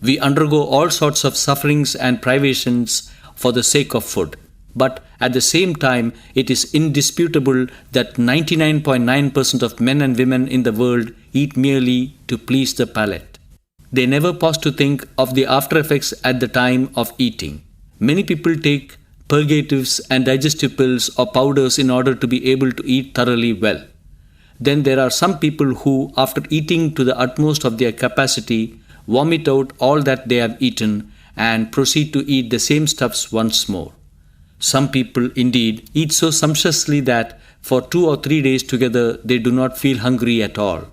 We undergo all sorts of sufferings and privations for the sake of food. But at the same time, it is indisputable that 99.9% of men and women in the world eat merely to please the palate. They never pause to think of the after effects at the time of eating. Many people take purgatives and digestive pills or powders in order to be able to eat thoroughly well. Then there are some people who, after eating to the utmost of their capacity, vomit out all that they have eaten and proceed to eat the same stuffs once more. Some people, indeed, eat so sumptuously that for 2 or 3 days together they do not feel hungry at all.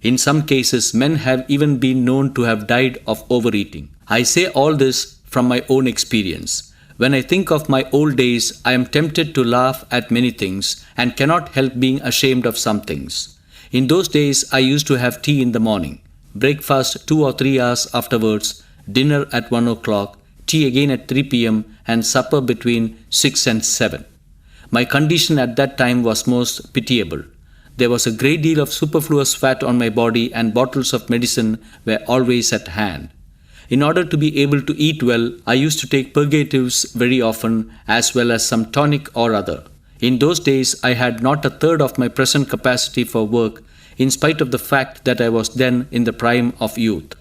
In some cases, men have even been known to have died of overeating. I say all this from my own experience. When I think of my old days, I am tempted to laugh at many things and cannot help being ashamed of some things. In those days, I used to have tea in the morning, breakfast 2 or 3 hours afterwards, dinner at 1 o'clock, tea again at 3 p.m., and supper between 6 and 7. My condition at that time was most pitiable. There was a great deal of superfluous fat on my body, and bottles of medicine were always at hand. In order to be able to eat well, I used to take purgatives very often, as well as some tonic or other. In those days, I had not a third of my present capacity for work, in spite of the fact that I was then in the prime of youth.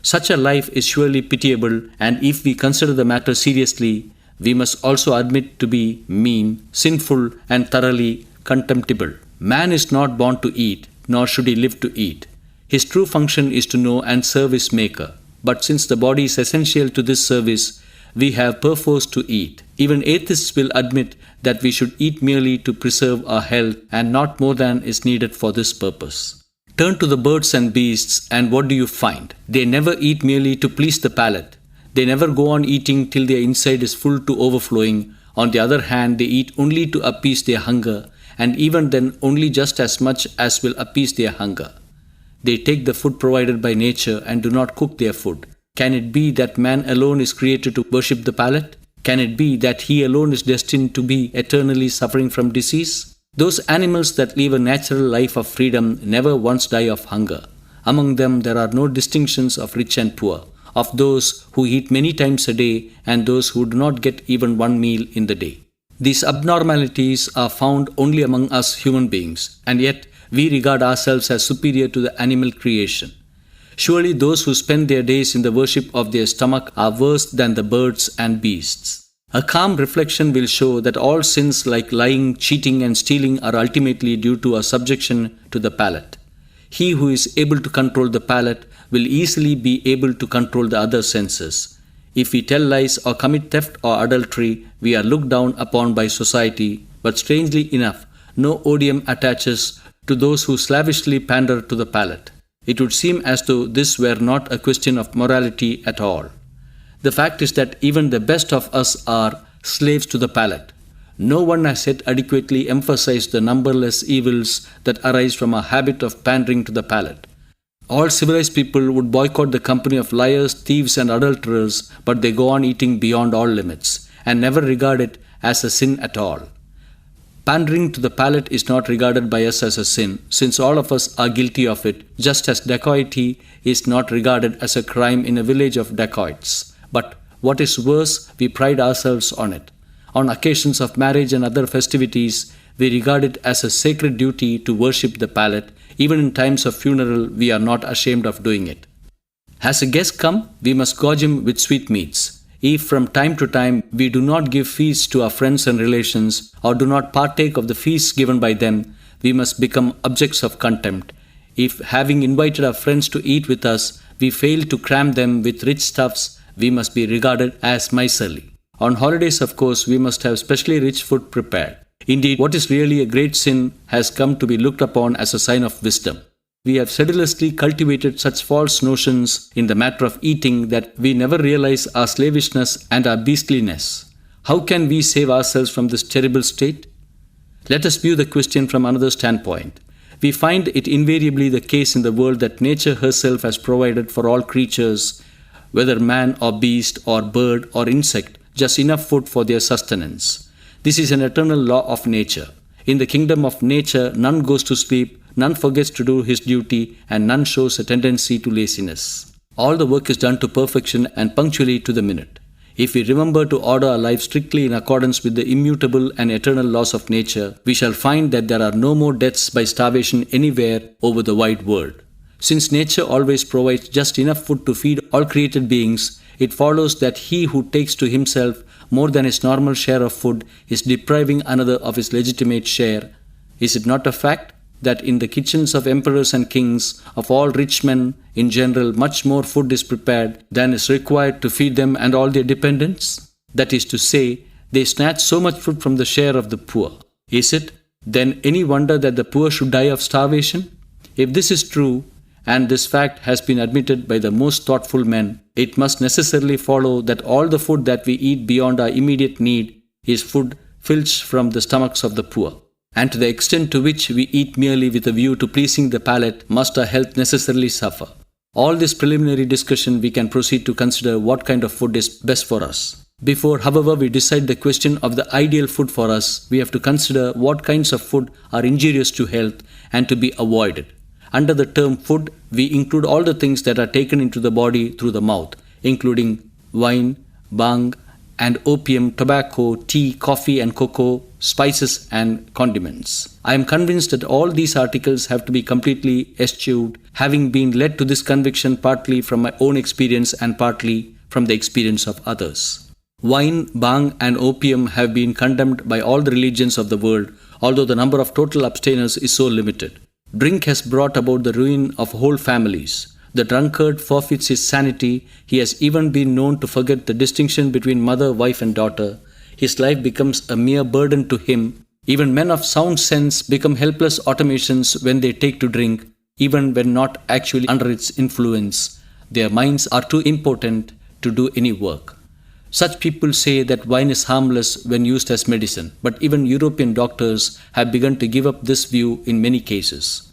Such a life is surely pitiable, and if we consider the matter seriously, we must also admit to be mean, sinful, and thoroughly contemptible. Man is not born to eat, nor should he live to eat. His true function is to know and serve his Maker. But since the body is essential to this service, we have perforce to eat. Even atheists will admit that we should eat merely to preserve our health and not more than is needed for this purpose. Turn to the birds and beasts, and what do you find? They never eat merely to please the palate. They never go on eating till their inside is full to overflowing. On the other hand, they eat only to appease their hunger, and even then only just as much as will appease their hunger. They take the food provided by nature and do not cook their food. Can it be that man alone is created to worship the palate? Can it be that he alone is destined to be eternally suffering from disease? Those animals that live a natural life of freedom never once die of hunger. Among them there are no distinctions of rich and poor, of those who eat many times a day and those who do not get even one meal in the day. These abnormalities are found only among us human beings, and yet we regard ourselves as superior to the animal creation. Surely those who spend their days in the worship of their stomach are worse than the birds and beasts. A calm reflection will show that all sins like lying, cheating, and stealing are ultimately due to a subjection to the palate. He who is able to control the palate will easily be able to control the other senses. If we tell lies or commit theft or adultery, we are looked down upon by society, but strangely enough, no odium attaches to those who slavishly pander to the palate. It would seem as though this were not a question of morality at all. The fact is that even the best of us are slaves to the palate. No one has yet adequately emphasized the numberless evils that arise from a habit of pandering to the palate. All civilized people would boycott the company of liars, thieves, and adulterers, but they go on eating beyond all limits and never regard it as a sin at all. Pandering to the palate is not regarded by us as a sin, since all of us are guilty of it, just as dacoity is not regarded as a crime in a village of dacoits. But what is worse, we pride ourselves on it. On occasions of marriage and other festivities, we regard it as a sacred duty to worship the palate. Even in times of funeral, we are not ashamed of doing it. Has a guest come, we must gorge him with sweetmeats. If from time to time we do not give feasts to our friends and relations, or do not partake of the feasts given by them, we must become objects of contempt. If, having invited our friends to eat with us, we fail to cram them with rich stuffs, we must be regarded as miserly. On holidays, of course, we must have specially rich food prepared. Indeed, what is really a great sin has come to be looked upon as a sign of wisdom. We have sedulously cultivated such false notions in the matter of eating that we never realize our slavishness and our beastliness. How can we save ourselves from this terrible state? Let us view the question from another standpoint. We find it invariably the case in the world that nature herself has provided for all creatures, whether man or beast or bird or insect, just enough food for their sustenance. This is an eternal law of nature. In the kingdom of nature, none goes to sleep, none forgets to do his duty, and none shows a tendency to laziness. All the work is done to perfection and punctually to the minute. If we remember to order our life strictly in accordance with the immutable and eternal laws of nature, we shall find that there are no more deaths by starvation anywhere over the wide world. Since nature always provides just enough food to feed all created beings, it follows that he who takes to himself more than his normal share of food is depriving another of his legitimate share. Is it not a fact that in the kitchens of emperors and kings, of all rich men in general, much more food is prepared than is required to feed them and all their dependents? That is to say, they snatch so much food from the share of the poor. Is it, then, any wonder that the poor should die of starvation? If this is true, and this fact has been admitted by the most thoughtful men, it must necessarily follow that all the food that we eat beyond our immediate need is food filched from the stomachs of the poor. And to the extent to which we eat merely with a view to pleasing the palate, must our health necessarily suffer. All this preliminary discussion, we can proceed to consider what kind of food is best for us. Before, however, we decide the question of the ideal food for us, we have to consider what kinds of food are injurious to health and to be avoided. Under the term food, we include all the things that are taken into the body through the mouth, including wine, bhang, and opium, tobacco, tea, coffee and cocoa, spices and condiments. I am convinced that all these articles have to be completely eschewed, having been led to this conviction partly from my own experience and partly from the experience of others. Wine, bhang and opium have been condemned by all the religions of the world, although the number of total abstainers is so limited. Drink has brought about the ruin of whole families. The drunkard forfeits his sanity. He has even been known to forget the distinction between mother, wife and daughter. His life becomes a mere burden to him. Even men of sound sense become helpless automations when they take to drink, even when not actually under its influence. Their minds are too impotent to do any work. Such people say that wine is harmless when used as medicine, but even European doctors have begun to give up this view in many cases.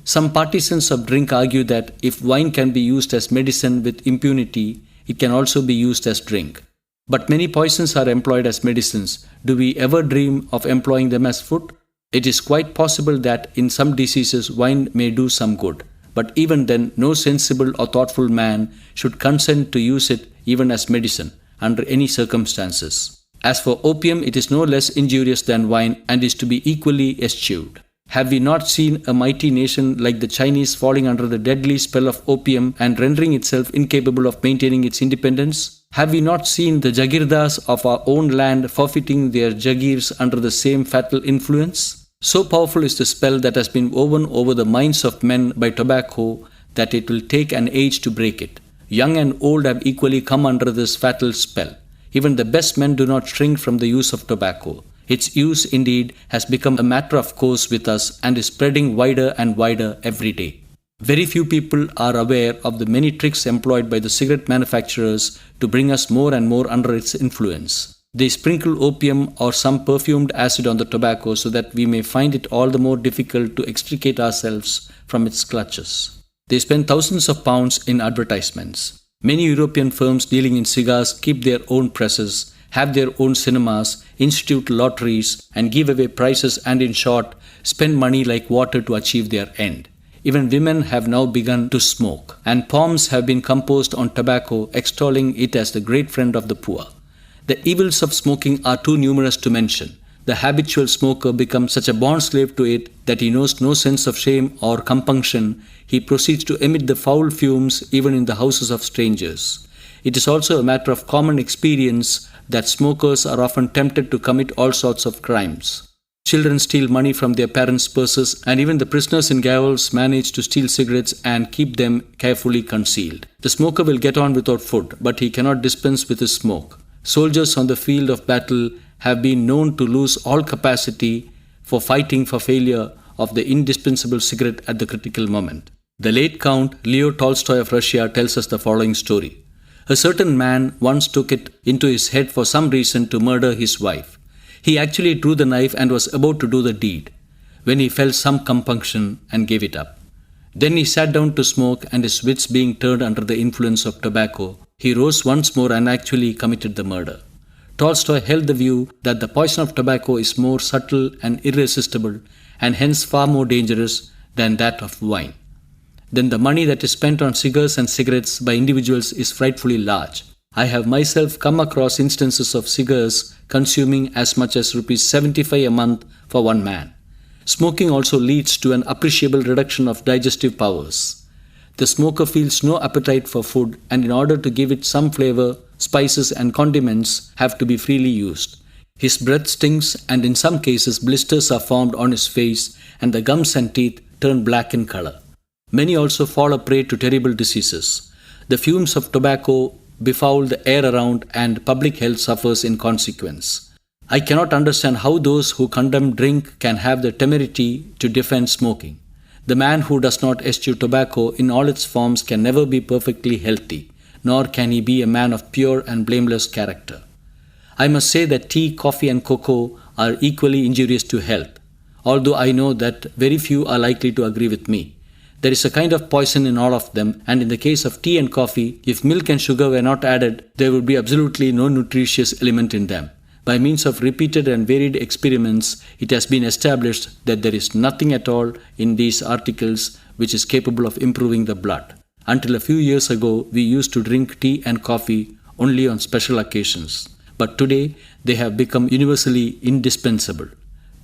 Some partisans of drink argue that if wine can be used as medicine with impunity, it can also be used as drink. But many poisons are employed as medicines. Do we ever dream of employing them as food? It is quite possible that in some diseases wine may do some good. But even then, no sensible or thoughtful man should consent to use it even as medicine under any circumstances. As for opium, it is no less injurious than wine and is to be equally eschewed. Have we not seen a mighty nation like the Chinese falling under the deadly spell of opium and rendering itself incapable of maintaining its independence? Have we not seen the Jagirdars of our own land forfeiting their Jagirs under the same fatal influence? So powerful is the spell that has been woven over the minds of men by tobacco that it will take an age to break it. Young and old have equally come under this fatal spell. Even the best men do not shrink from the use of tobacco. Its use, indeed, has become a matter of course with us and is spreading wider and wider every day. Very few people are aware of the many tricks employed by the cigarette manufacturers to bring us more and more under its influence. They sprinkle opium or some perfumed acid on the tobacco so that we may find it all the more difficult to extricate ourselves from its clutches. They spend thousands of pounds in advertisements. Many European firms dealing in cigars keep their own presses, have their own cinemas, institute lotteries, and give away prizes and, in short, spend money like water to achieve their end. Even women have now begun to smoke, and poems have been composed on tobacco extolling it as the great friend of the poor. The evils of smoking are too numerous to mention. The habitual smoker becomes such a bond slave to it that he knows no sense of shame or compunction. He proceeds to emit the foul fumes even in the houses of strangers. It is also a matter of common experience that smokers are often tempted to commit all sorts of crimes. Children steal money from their parents' purses, and even the prisoners in gaols manage to steal cigarettes and keep them carefully concealed. The smoker will get on without food, but he cannot dispense with his smoke. Soldiers on the field of battle have been known to lose all capacity for fighting for failure of the indispensable cigarette at the critical moment. The late Count Leo Tolstoy of Russia tells us the following story. A certain man once took it into his head for some reason to murder his wife. He actually drew the knife and was about to do the deed, when he felt some compunction and gave it up. Then he sat down to smoke, and his wits being turned under the influence of tobacco, he rose once more and actually committed the murder. Tolstoy held the view that the poison of tobacco is more subtle and irresistible, and hence far more dangerous than that of wine. Then the money that is spent on cigars and cigarettes by individuals is frightfully large. I have myself come across instances of cigars consuming as much as ₹75 a month for one man. Smoking also leads to an appreciable reduction of digestive powers. The smoker feels no appetite for food, and in order to give it some flavor, spices and condiments have to be freely used. His breath stinks, and in some cases blisters are formed on his face, and the gums and teeth turn black in color. Many also fall a prey to terrible diseases. The fumes of tobacco befoul the air around, and public health suffers in consequence. I cannot understand how those who condemn drink can have the temerity to defend smoking. The man who does not eschew tobacco in all its forms can never be perfectly healthy, nor can he be a man of pure and blameless character. I must say that tea, coffee and cocoa are equally injurious to health, although I know that very few are likely to agree with me. There is a kind of poison in all of them, and in the case of tea and coffee, if milk and sugar were not added, there would be absolutely no nutritious element in them. By means of repeated and varied experiments, it has been established that there is nothing at all in these articles which is capable of improving the blood. Until a few years ago, we used to drink tea and coffee only on special occasions. But today, they have become universally indispensable.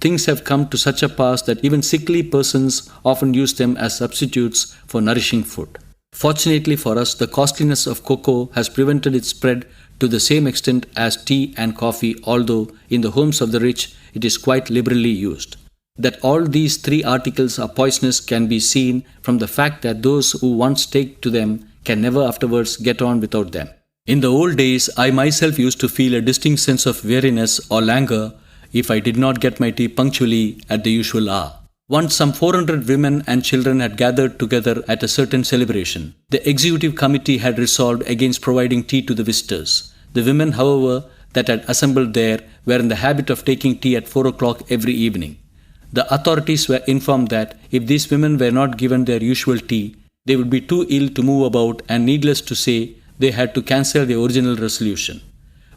Things have come to such a pass that even sickly persons often use them as substitutes for nourishing food. Fortunately for us, the costliness of cocoa has prevented its spread to the same extent as tea and coffee, although in the homes of the rich it is quite liberally used. That all these three articles are poisonous can be seen from the fact that those who once take to them can never afterwards get on without them. In the old days, I myself used to feel a distinct sense of weariness or languor if I did not get my tea punctually at the usual hour. Once some 400 women and children had gathered together at a certain celebration. The executive committee had resolved against providing tea to the visitors. The women, however, that had assembled there were in the habit of taking tea at 4 o'clock every evening. The authorities were informed that if these women were not given their usual tea, they would be too ill to move about, and needless to say, they had to cancel the original resolution.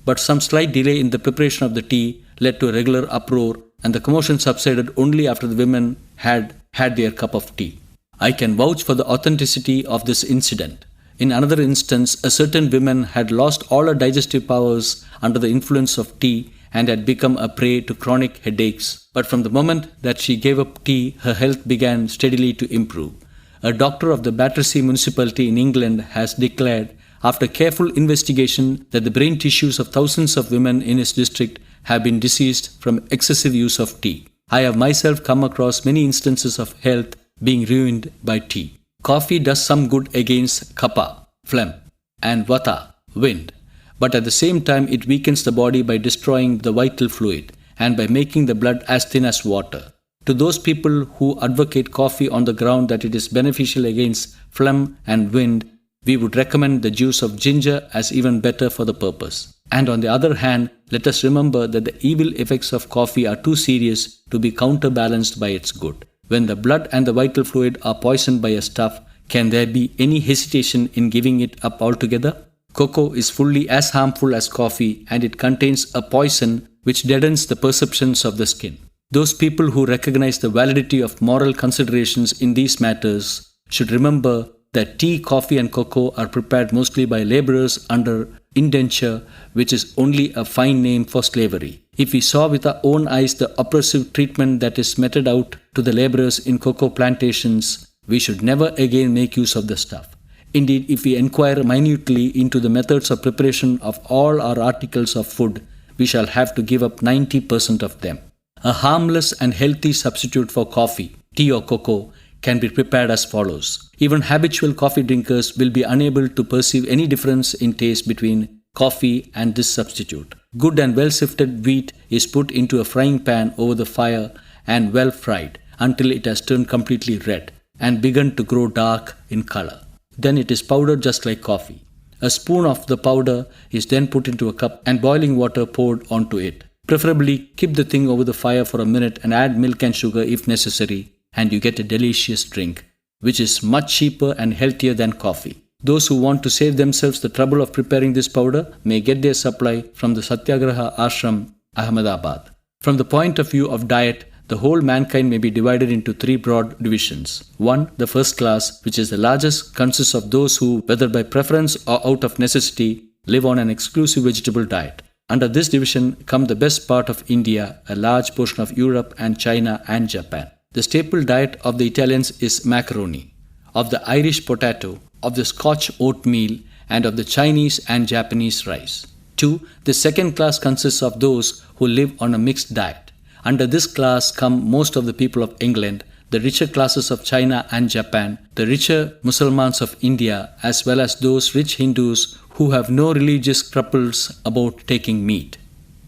But some slight delay in the preparation of the tea led to a regular uproar, and the commotion subsided only after the women had had their cup of tea. I can vouch for the authenticity of this incident. In another instance, a certain woman had lost all her digestive powers under the influence of tea and had become a prey to chronic headaches. But from the moment that she gave up tea, her health began steadily to improve. A doctor of the Battersea municipality in England has declared, after careful investigation, that the brain tissues of thousands of women in his district have been diseased from excessive use of tea. I have myself come across many instances of health being ruined by tea. Coffee does some good against kapha, phlegm, and vata, wind, but at the same time it weakens the body by destroying the vital fluid and by making the blood as thin as water. To those people who advocate coffee on the ground that it is beneficial against phlegm and wind, we would recommend the juice of ginger as even better for the purpose. And on the other hand, let us remember that the evil effects of coffee are too serious to be counterbalanced by its good. When the blood and the vital fluid are poisoned by a stuff, can there be any hesitation in giving it up altogether? Cocoa is fully as harmful as coffee, and it contains a poison which deadens the perceptions of the skin. Those people who recognize the validity of moral considerations in these matters should remember that tea, coffee and cocoa are prepared mostly by laborers under indenture, which is only a fine name for slavery. If we saw with our own eyes the oppressive treatment that is meted out to the laborers in cocoa plantations, we should never again make use of the stuff. Indeed, if we inquire minutely into the methods of preparation of all our articles of food, we shall have to give up 90% of them. A harmless and healthy substitute for coffee, tea or cocoa can be prepared as follows. Even habitual coffee drinkers will be unable to perceive any difference in taste between coffee and this substitute. Good and well sifted wheat is put into a frying pan over the fire and well fried until it has turned completely red and begun to grow dark in color. Then it is powdered just like coffee. A spoon of the powder is then put into a cup and boiling water poured onto it. Preferably keep the thing over the fire for a minute and add milk and sugar if necessary, and you get a delicious drink, which is much cheaper and healthier than coffee. Those who want to save themselves the trouble of preparing this powder may get their supply from the Satyagraha Ashram, Ahmedabad. From the point of view of diet, the whole mankind may be divided into three broad divisions. 1. The first class, which is the largest, consists of those who, whether by preference or out of necessity, live on an exclusive vegetable diet. Under this division come the best part of India, a large portion of Europe and China and Japan. The staple diet of the Italians is macaroni, of the Irish potato, of the Scotch oatmeal, and of the Chinese and Japanese rice. 2. The second class consists of those who live on a mixed diet. Under this class come most of the people of England, the richer classes of China and Japan, the richer Mussulmans of India, as well as those rich Hindus who have no religious scruples about taking meat.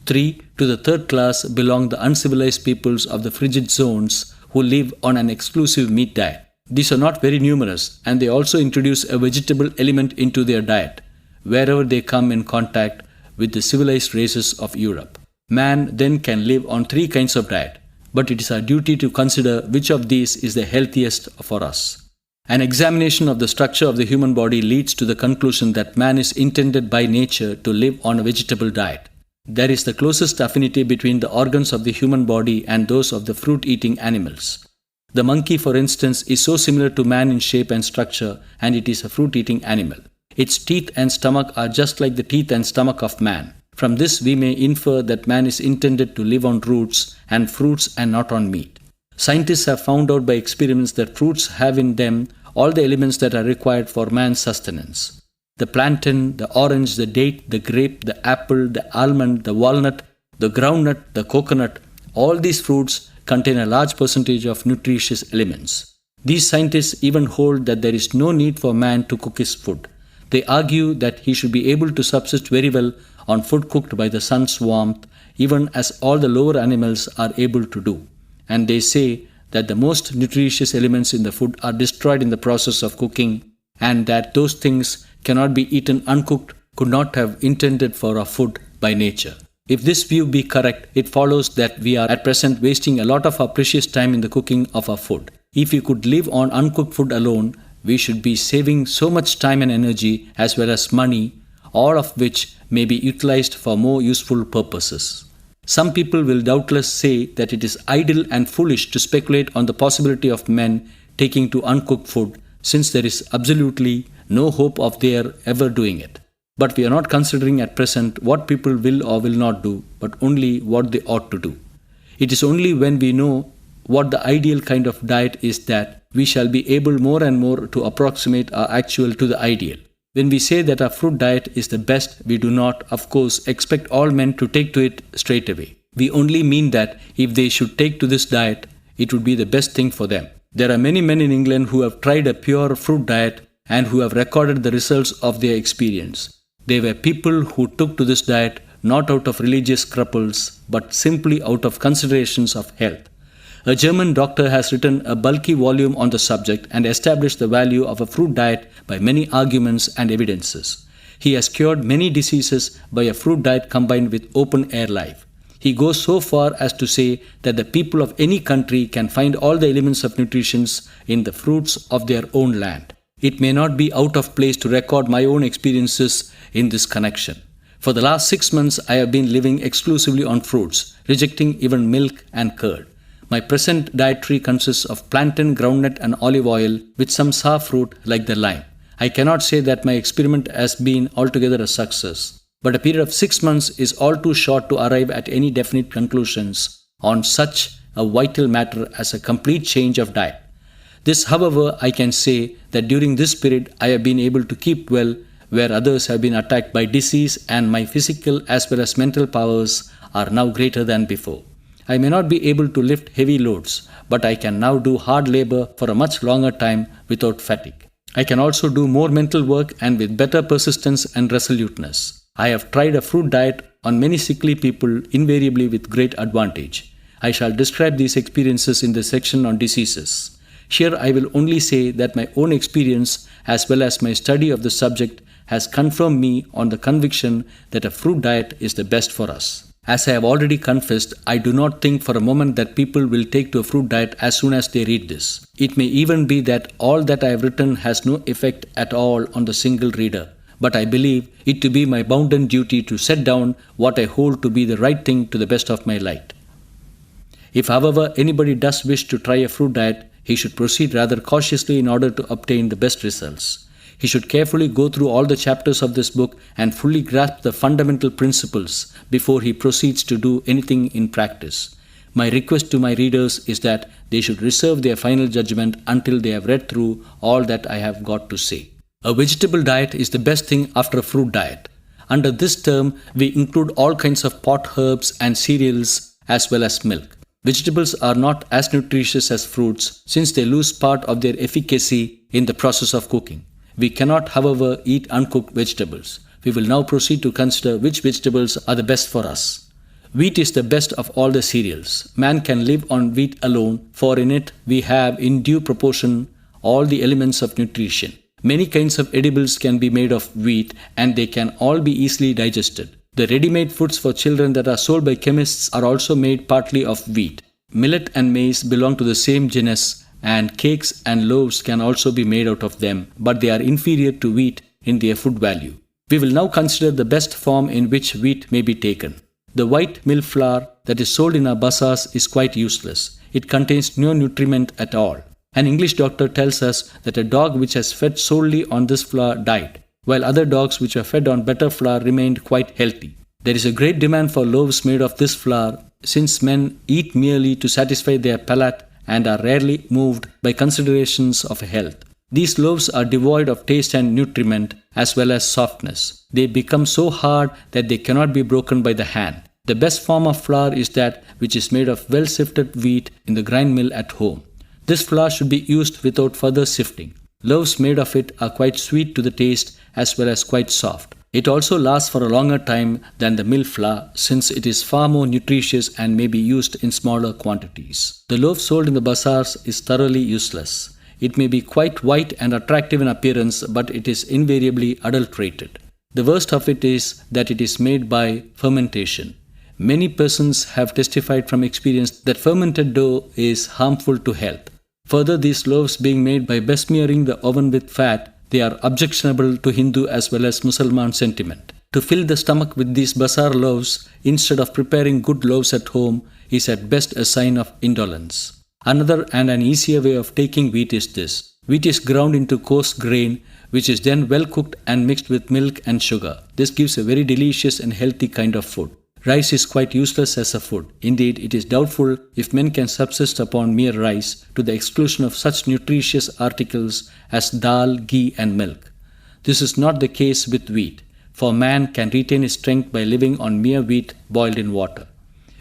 3. To the third class belong the uncivilized peoples of the frigid zones who live on an exclusive meat diet. These are not very numerous, and they also introduce a vegetable element into their diet wherever they come in contact with the civilized races of Europe. Man then can live on three kinds of diet, but it is our duty to consider which of these is the healthiest for us. An examination of the structure of the human body leads to the conclusion that man is intended by nature to live on a vegetable diet. There is the closest affinity between the organs of the human body and those of the fruit-eating animals. The monkey, for instance, is so similar to man in shape and structure, and it is a fruit-eating animal. Its teeth and stomach are just like the teeth and stomach of man. From this we may infer that man is intended to live on roots and fruits and not on meat. Scientists have found out by experiments that fruits have in them all the elements that are required for man's sustenance. The plantain, the orange, the date, the grape, the apple, the almond, the walnut, the groundnut, the coconut, all these fruits contain a large percentage of nutritious elements. These scientists even hold that there is no need for man to cook his food. They argue that he should be able to subsist very well on food cooked by the sun's warmth, even as all the lower animals are able to do. And they say that the most nutritious elements in the food are destroyed in the process of cooking, and that those things cannot be eaten uncooked, could not have intended for our food by nature. If this view be correct, it follows that we are at present wasting a lot of our precious time in the cooking of our food. If we could live on uncooked food alone, we should be saving so much time and energy as well as money, all of which may be utilized for more useful purposes. Some people will doubtless say that it is idle and foolish to speculate on the possibility of men taking to uncooked food, since there is absolutely no hope of their ever doing it. But we are not considering at present what people will or will not do, but only what they ought to do. It is only when we know what the ideal kind of diet is that we shall be able more and more to approximate our actual to the ideal. When we say that our fruit diet is the best, we do not, of course, expect all men to take to it straight away. We only mean that if they should take to this diet, it would be the best thing for them. There are many men in England who have tried a pure fruit diet and who have recorded the results of their experience. They were people who took to this diet not out of religious scruples, but simply out of considerations of health. A German doctor has written a bulky volume on the subject and established the value of a fruit diet by many arguments and evidences. He has cured many diseases by a fruit diet combined with open-air life. He goes so far as to say that the people of any country can find all the elements of nutrition in the fruits of their own land. It may not be out of place to record my own experiences in this connection. For the last 6 months, I have been living exclusively on fruits, rejecting even milk and curd. My present dietary consists of plantain, groundnut and olive oil with some sour fruit like the lime. I cannot say that my experiment has been altogether a success, but a period of 6 months is all too short to arrive at any definite conclusions on such a vital matter as a complete change of diet. This, however, I can say that during this period I have been able to keep well where others have been attacked by disease, and my physical as well as mental powers are now greater than before. I may not be able to lift heavy loads, but I can now do hard labor for a much longer time without fatigue. I can also do more mental work and with better persistence and resoluteness. I have tried a fruit diet on many sickly people, invariably with great advantage. I shall describe these experiences in the section on diseases. Here I will only say that my own experience as well as my study of the subject has confirmed me on the conviction that a fruit diet is the best for us. As I have already confessed, I do not think for a moment that people will take to a fruit diet as soon as they read this. It may even be that all that I have written has no effect at all on the single reader, but I believe it to be my bounden duty to set down what I hold to be the right thing to the best of my light. If, however, anybody does wish to try a fruit diet, he should proceed rather cautiously in order to obtain the best results. He should carefully go through all the chapters of this book and fully grasp the fundamental principles before he proceeds to do anything in practice. My request to my readers is that they should reserve their final judgment until they have read through all that I have got to say. A vegetable diet is the best thing after a fruit diet. Under this term, we include all kinds of pot herbs and cereals as well as milk. Vegetables are not as nutritious as fruits since they lose part of their efficacy in the process of cooking. We cannot, however, eat uncooked vegetables. We will now proceed to consider which vegetables are the best for us. Wheat is the best of all the cereals. Man can live on wheat alone, for in it we have in due proportion all the elements of nutrition. Many kinds of edibles can be made of wheat, and they can all be easily digested. The ready-made foods for children that are sold by chemists are also made partly of wheat. Millet and maize belong to the same genus and cakes and loaves can also be made out of them, but they are inferior to wheat in their food value. We will now consider the best form in which wheat may be taken. The white mill flour that is sold in our bazaars is quite useless. It contains no nutriment at all. An English doctor tells us that a dog which has fed solely on this flour died, while other dogs which were fed on better flour remained quite healthy. There is a great demand for loaves made of this flour, since men eat merely to satisfy their palate and are rarely moved by considerations of health. These loaves are devoid of taste and nutriment as well as softness. They become so hard that they cannot be broken by the hand. The best form of flour is that which is made of well-sifted wheat in the grind mill at home. This flour should be used without further sifting. Loaves made of it are quite sweet to the taste as well as quite soft. It also lasts for a longer time than the mill flour, since it is far more nutritious and may be used in smaller quantities. The loaf sold in the bazaars is thoroughly useless. It may be quite white and attractive in appearance, but it is invariably adulterated. The worst of it is that it is made by fermentation. Many persons have testified from experience that fermented dough is harmful to health. Further, these loaves being made by besmearing the oven with fat, they are objectionable to Hindu as well as Muslim sentiment. To fill the stomach with these bazaar loaves instead of preparing good loaves at home is at best a sign of indolence. Another and an easier way of taking wheat is this. Wheat is ground into coarse grain, which is then well cooked and mixed with milk and sugar. This gives a very delicious and healthy kind of food. Rice is quite useless as a food. Indeed, it is doubtful if men can subsist upon mere rice, to the exclusion of such nutritious articles as dal, ghee and milk. This is not the case with wheat, for man can retain his strength by living on mere wheat boiled in water.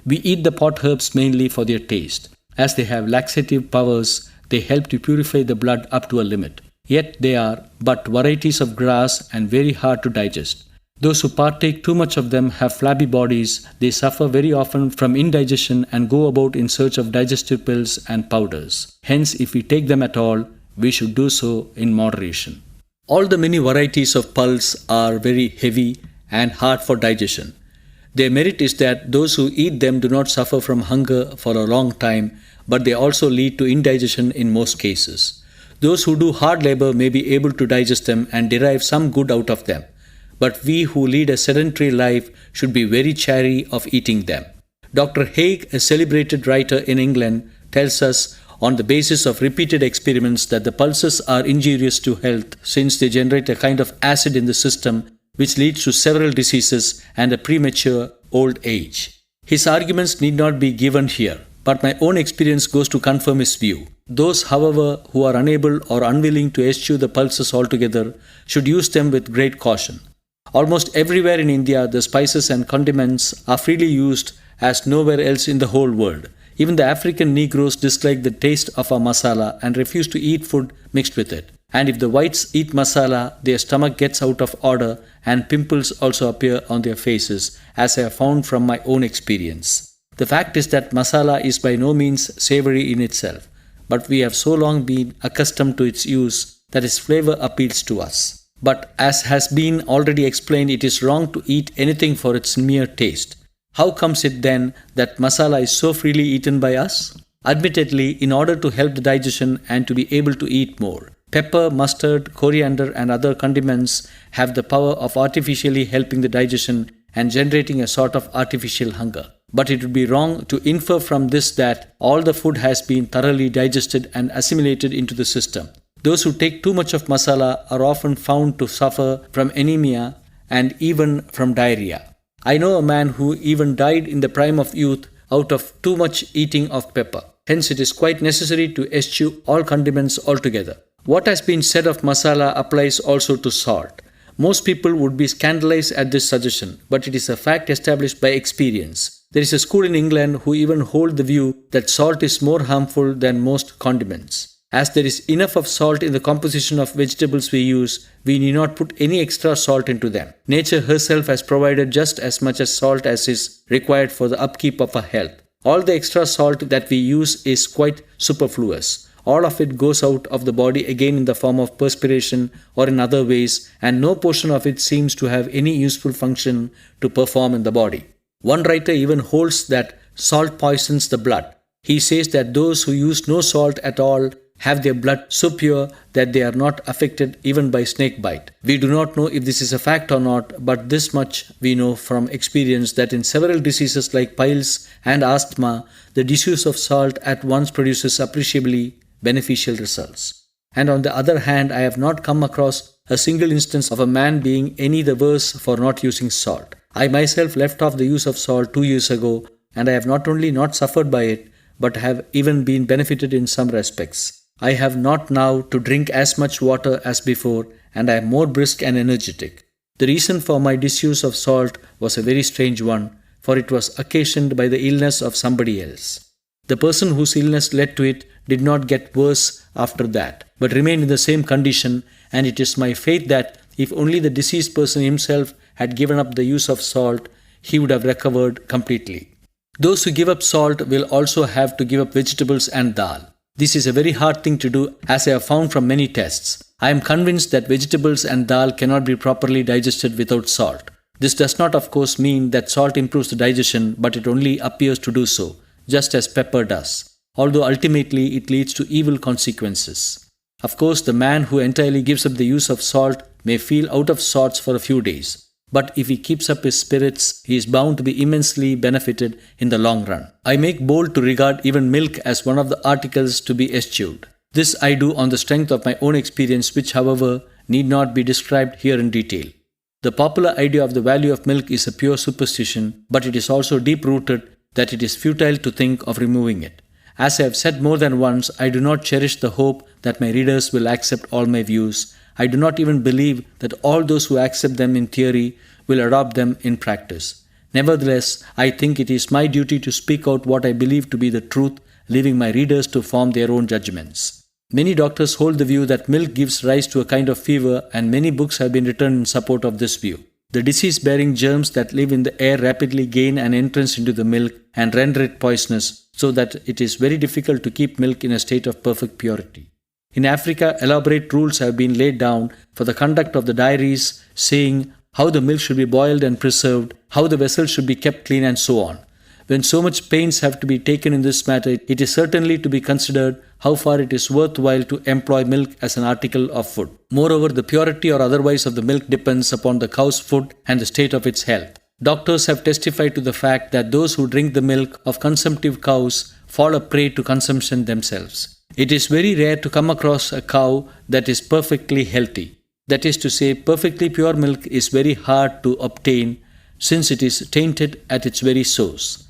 We eat the pot herbs mainly for their taste. As they have laxative powers, they help to purify the blood up to a limit. Yet they are but varieties of grass and very hard to digest. Those who partake too much of them have flabby bodies. They suffer very often from indigestion and go about in search of digestive pills and powders. Hence, if we take them at all, we should do so in moderation. All the many varieties of pulse are very heavy and hard for digestion. Their merit is that those who eat them do not suffer from hunger for a long time, but they also lead to indigestion in most cases. Those who do hard labor may be able to digest them and derive some good out of them. But we who lead a sedentary life should be very chary of eating them. Dr. Haig, a celebrated writer in England, tells us on the basis of repeated experiments that the pulses are injurious to health, since they generate a kind of acid in the system which leads to several diseases and a premature old age. His arguments need not be given here, but my own experience goes to confirm his view. Those, however, who are unable or unwilling to eschew the pulses altogether should use them with great caution. Almost everywhere in India, the spices and condiments are freely used as nowhere else in the whole world. Even the African Negroes dislike the taste of our masala and refuse to eat food mixed with it. And if the whites eat masala, their stomach gets out of order and pimples also appear on their faces, as I have found from my own experience. The fact is that masala is by no means savory in itself, but we have so long been accustomed to its use that its flavor appeals to us. But as has been already explained, it is wrong to eat anything for its mere taste. How comes it then that masala is so freely eaten by us? Admittedly, in order to help the digestion and to be able to eat more. Pepper, mustard, coriander and other condiments have the power of artificially helping the digestion and generating a sort of artificial hunger. But it would be wrong to infer from this that all the food has been thoroughly digested and assimilated into the system. Those who take too much of masala are often found to suffer from anemia and even from diarrhea. I know a man who even died in the prime of youth out of too much eating of pepper. Hence it is quite necessary to eschew all condiments altogether. What has been said of masala applies also to salt. Most people would be scandalized at this suggestion, but it is a fact established by experience. There is a school in England who even hold the view that salt is more harmful than most condiments. As there is enough of salt in the composition of vegetables we use, we need not put any extra salt into them. Nature herself has provided just as much as salt as is required for the upkeep of our health. All the extra salt that we use is quite superfluous. All of it goes out of the body again in the form of perspiration or in other ways, and no portion of it seems to have any useful function to perform in the body. One writer even holds that salt poisons the blood. He says that those who use no salt at all have their blood so pure that they are not affected even by snake bite. We do not know if this is a fact or not, but this much we know from experience that in several diseases like piles and asthma, the disuse of salt at once produces appreciably beneficial results. And on the other hand, I have not come across a single instance of a man being any the worse for not using salt. I myself left off the use of salt 2 years ago, and I have not only not suffered by it, but have even been benefited in some respects. I have not now to drink as much water as before, and I am more brisk and energetic. The reason for my disuse of salt was a very strange one, for it was occasioned by the illness of somebody else. The person whose illness led to it did not get worse after that, but remained in the same condition, and it is my faith that if only the deceased person himself had given up the use of salt, he would have recovered completely. Those who give up salt will also have to give up vegetables and dal. This is a very hard thing to do, as I have found from many tests. I am convinced that vegetables and dal cannot be properly digested without salt. This does not of course mean that salt improves the digestion, but it only appears to do so, just as pepper does, although ultimately it leads to evil consequences. Of course, the man who entirely gives up the use of salt may feel out of sorts for a few days, but if he keeps up his spirits, he is bound to be immensely benefited in the long run. I make bold to regard even milk as one of the articles to be eschewed. This I do on the strength of my own experience, which, however, need not be described here in detail. The popular idea of the value of milk is a pure superstition, but it is also deep-rooted that it is futile to think of removing it. As I have said more than once, I do not cherish the hope that my readers will accept all my views. I do not even believe that all those who accept them in theory will adopt them in practice. Nevertheless, I think it is my duty to speak out what I believe to be the truth, leaving my readers to form their own judgments. Many doctors hold the view that milk gives rise to a kind of fever, and many books have been written in support of this view. The disease-bearing germs that live in the air rapidly gain an entrance into the milk and render it poisonous, so that it is very difficult to keep milk in a state of perfect purity. In Africa, elaborate rules have been laid down for the conduct of the dairies, saying how the milk should be boiled and preserved, how the vessels should be kept clean, and so on. When so much pains have to be taken in this matter, it is certainly to be considered how far it is worthwhile to employ milk as an article of food. Moreover, the purity or otherwise of the milk depends upon the cow's food and the state of its health. Doctors have testified to the fact that those who drink the milk of consumptive cows fall a prey to consumption themselves. It is very rare to come across a cow that is perfectly healthy. That is to say, perfectly pure milk is very hard to obtain since it is tainted at its very source.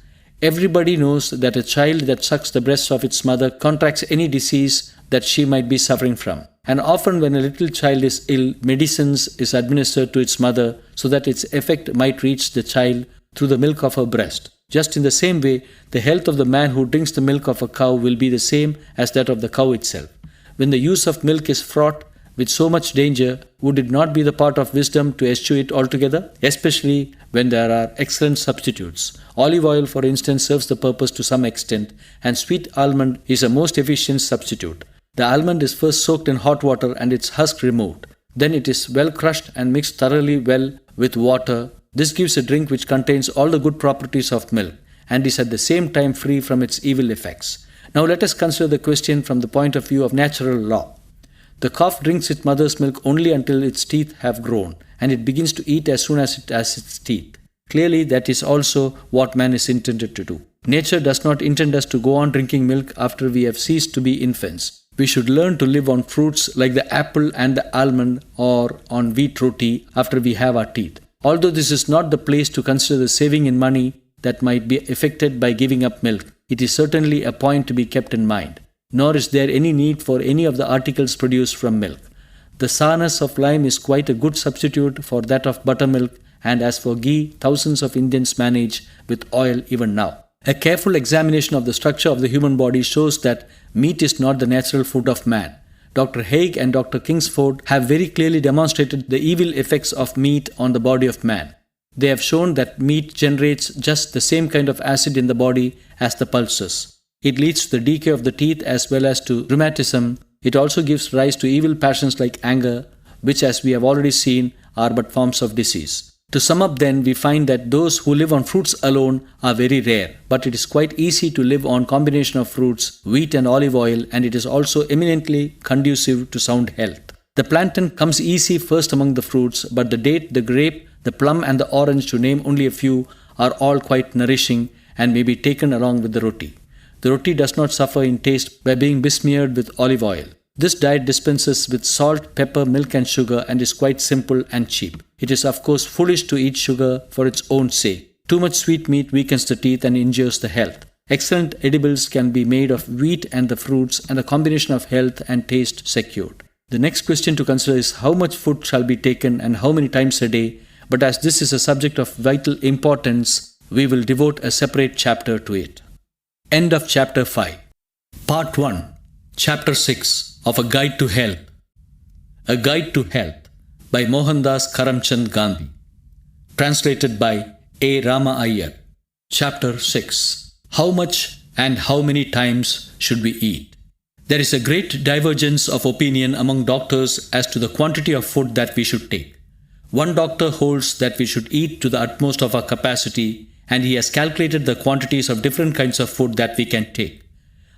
Everybody knows that a child that sucks the breast of its mother contracts any disease that she might be suffering from. And often when a little child is ill, medicines is administered to its mother so that its effect might reach the child through the milk of her breast. Just in the same way, the health of the man who drinks the milk of a cow will be the same as that of the cow itself. When the use of milk is fraught with so much danger, would it not be the part of wisdom to eschew it altogether? Especially when there are excellent substitutes. Olive oil, for instance, serves the purpose to some extent, and sweet almond is a most efficient substitute. The almond is first soaked in hot water and its husk removed. Then it is well crushed and mixed thoroughly well with water. This gives a drink which contains all the good properties of milk and is at the same time free from its evil effects. Now let us consider the question from the point of view of natural law. The calf drinks its mother's milk only until its teeth have grown, and it begins to eat as soon as it has its teeth. Clearly, that is also what man is intended to do. Nature does not intend us to go on drinking milk after we have ceased to be infants. We should learn to live on fruits like the apple and the almond, or on wheat roti after we have our teeth. Although this is not the place to consider the saving in money that might be effected by giving up milk, it is certainly a point to be kept in mind. Nor is there any need for any of the articles produced from milk. The sourness of lime is quite a good substitute for that of buttermilk, and as for ghee, thousands of Indians manage with oil even now. A careful examination of the structure of the human body shows that meat is not the natural food of man. Dr. Haig and Dr. Kingsford have very clearly demonstrated the evil effects of meat on the body of man. They have shown that meat generates just the same kind of acid in the body as the pulses. It leads to the decay of the teeth as well as to rheumatism. It also gives rise to evil passions like anger, which, as we have already seen, are but forms of disease. To sum up then, we find that those who live on fruits alone are very rare, but it is quite easy to live on combination of fruits, wheat and olive oil, and it is also eminently conducive to sound health. The plantain comes easy first among the fruits, but the date, the grape, the plum and the orange, to name only a few, are all quite nourishing and may be taken along with the roti. The roti does not suffer in taste by being besmeared with olive oil. This diet dispenses with salt, pepper, milk and sugar and is quite simple and cheap. It is of course foolish to eat sugar for its own sake. Too much sweet meat weakens the teeth and injures the health. Excellent edibles can be made of wheat and the fruits, and a combination of health and taste secured. The next question to consider is how much food shall be taken and how many times a day, but as this is a subject of vital importance, we will devote a separate chapter to it. End of Chapter 5. Part 1. Chapter 6 of A Guide to Health. A Guide to Health by Mohandas Karamchand Gandhi. Translated by A. Rama Iyer. Chapter 6. How much and how many times should we eat? There is a great divergence of opinion among doctors as to the quantity of food that we should take. One doctor holds that we should eat to the utmost of our capacity, and he has calculated the quantities of different kinds of food that we can take.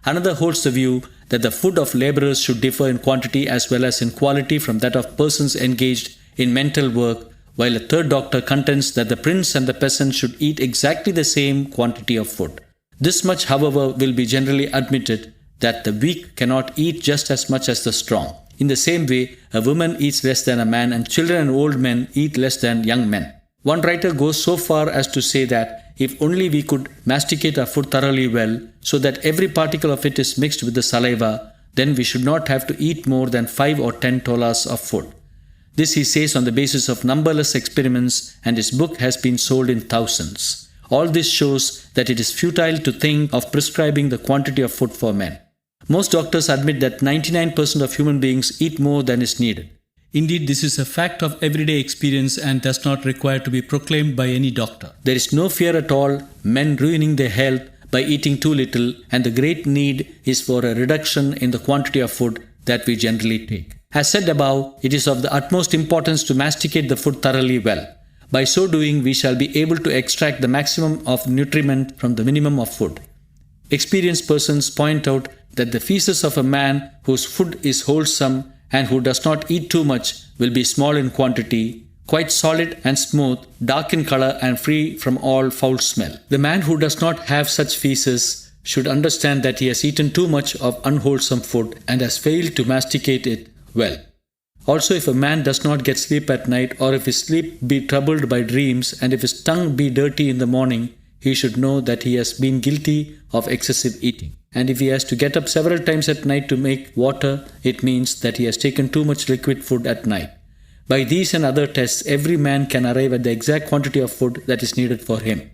Another holds the view that the food of laborers should differ in quantity as well as in quality from that of persons engaged in mental work, while a third doctor contends that the prince and the peasant should eat exactly the same quantity of food. This much, however, will be generally admitted, that the weak cannot eat just as much as the strong. In the same way, a woman eats less than a man, and children and old men eat less than young men. One writer goes so far as to say that if only we could masticate our food thoroughly well, so that every particle of it is mixed with the saliva, then we should not have to eat more than 5 or 10 tolas of food. This he says on the basis of numberless experiments, and his book has been sold in thousands. All this shows that it is futile to think of prescribing the quantity of food for men. Most doctors admit that 99% of human beings eat more than is needed. Indeed, this is a fact of everyday experience and does not require to be proclaimed by any doctor. There is no fear at all men ruining their health by eating too little, and the great need is for a reduction in the quantity of food that we generally take. As said above, it is of the utmost importance to masticate the food thoroughly well. By so doing, we shall be able to extract the maximum of nutriment from the minimum of food. Experienced persons point out that the feces of a man whose food is wholesome and who does not eat too much will be small in quantity, quite solid and smooth, dark in color and free from all foul smell. The man who does not have such feces should understand that he has eaten too much of unwholesome food and has failed to masticate it well. Also, if a man does not get sleep at night, or if his sleep be troubled by dreams, and if his tongue be dirty in the morning, he should know that he has been guilty of excessive eating. And if he has to get up several times at night to make water, it means that he has taken too much liquid food at night. By these and other tests, every man can arrive at the exact quantity of food that is needed for him.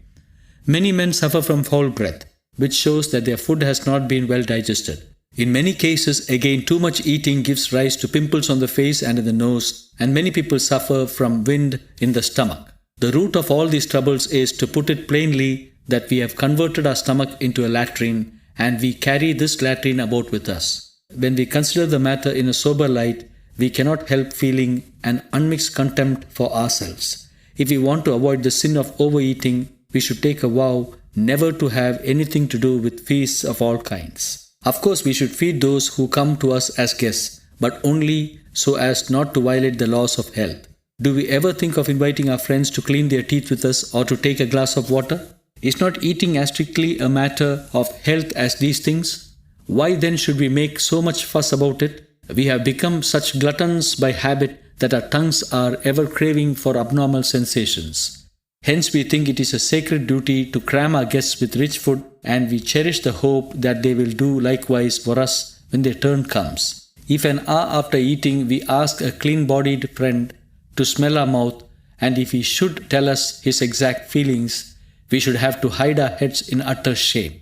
Many men suffer from foul breath, which shows that their food has not been well digested. In many cases, again, too much eating gives rise to pimples on the face and in the nose, and many people suffer from wind in the stomach. The root of all these troubles is, to put it plainly, that we have converted our stomach into a latrine, and we carry this latrine about with us. When we consider the matter in a sober light, we cannot help feeling an unmixed contempt for ourselves. If we want to avoid the sin of overeating, we should take a vow never to have anything to do with feasts of all kinds. Of course, we should feed those who come to us as guests, but only so as not to violate the laws of health. Do we ever think of inviting our friends to clean their teeth with us or to take a glass of water? Is not eating as strictly a matter of health as these things? Why then should we make so much fuss about it? We have become such gluttons by habit that our tongues are ever craving for abnormal sensations. Hence we think it is a sacred duty to cram our guests with rich food, and we cherish the hope that they will do likewise for us when their turn comes. If an hour after eating we ask a clean-bodied friend to smell our mouth, and if he should tell us his exact feelings, we should have to hide our heads in utter shame.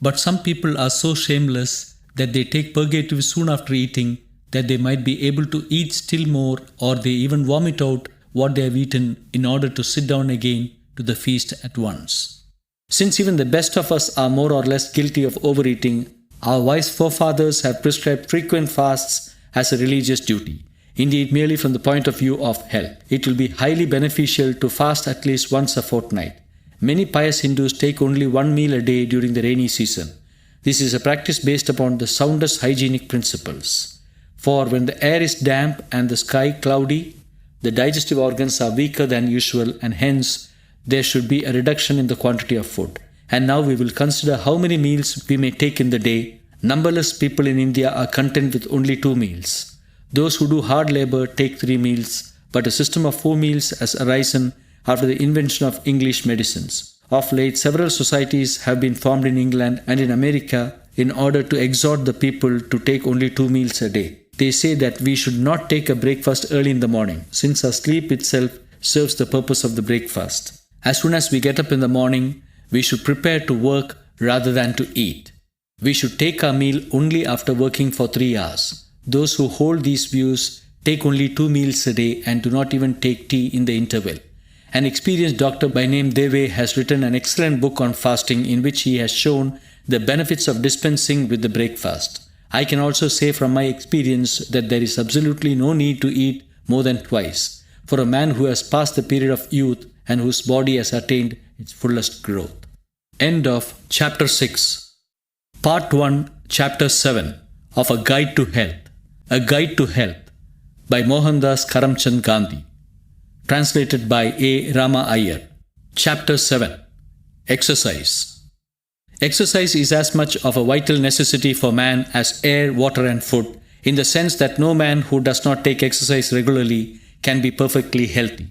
But some people are so shameless that they take purgatives soon after eating, that they might be able to eat still more, or they even vomit out what they have eaten in order to sit down again to the feast at once. Since even the best of us are more or less guilty of overeating, our wise forefathers have prescribed frequent fasts as a religious duty. Indeed, merely from the point of view of health, it will be highly beneficial to fast at least once a fortnight. Many pious Hindus take only one meal a day during the rainy season. This is a practice based upon the soundest hygienic principles. For when the air is damp and the sky cloudy, the digestive organs are weaker than usual, and hence there should be a reduction in the quantity of food. And now we will consider how many meals we may take in the day. Numberless people in India are content with only 2 meals. Those who do hard labor take 3 meals, but a system of 4 meals has arisen after the invention of English medicines. Of late, several societies have been formed in England and in America in order to exhort the people to take only 2 meals a day. They say that we should not take a breakfast early in the morning, since our sleep itself serves the purpose of the breakfast. As soon as we get up in the morning, we should prepare to work rather than to eat. We should take our meal only after working for 3 hours. Those who hold these views take only 2 meals a day and do not even take tea in the interval. An experienced doctor by name Deve has written an excellent book on fasting in which he has shown the benefits of dispensing with the breakfast. I can also say from my experience that there is absolutely no need to eat more than twice for a man who has passed the period of youth and whose body has attained its fullest growth. End of Chapter 6. Part 1, Chapter 7 of A Guide to Health. A Guide to Health by Mohandas Karamchand Gandhi. Translated by A. Rama Iyer. Chapter 7. Exercise. Exercise is as much of a vital necessity for man as air, water and food, in the sense that no man who does not take exercise regularly can be perfectly healthy.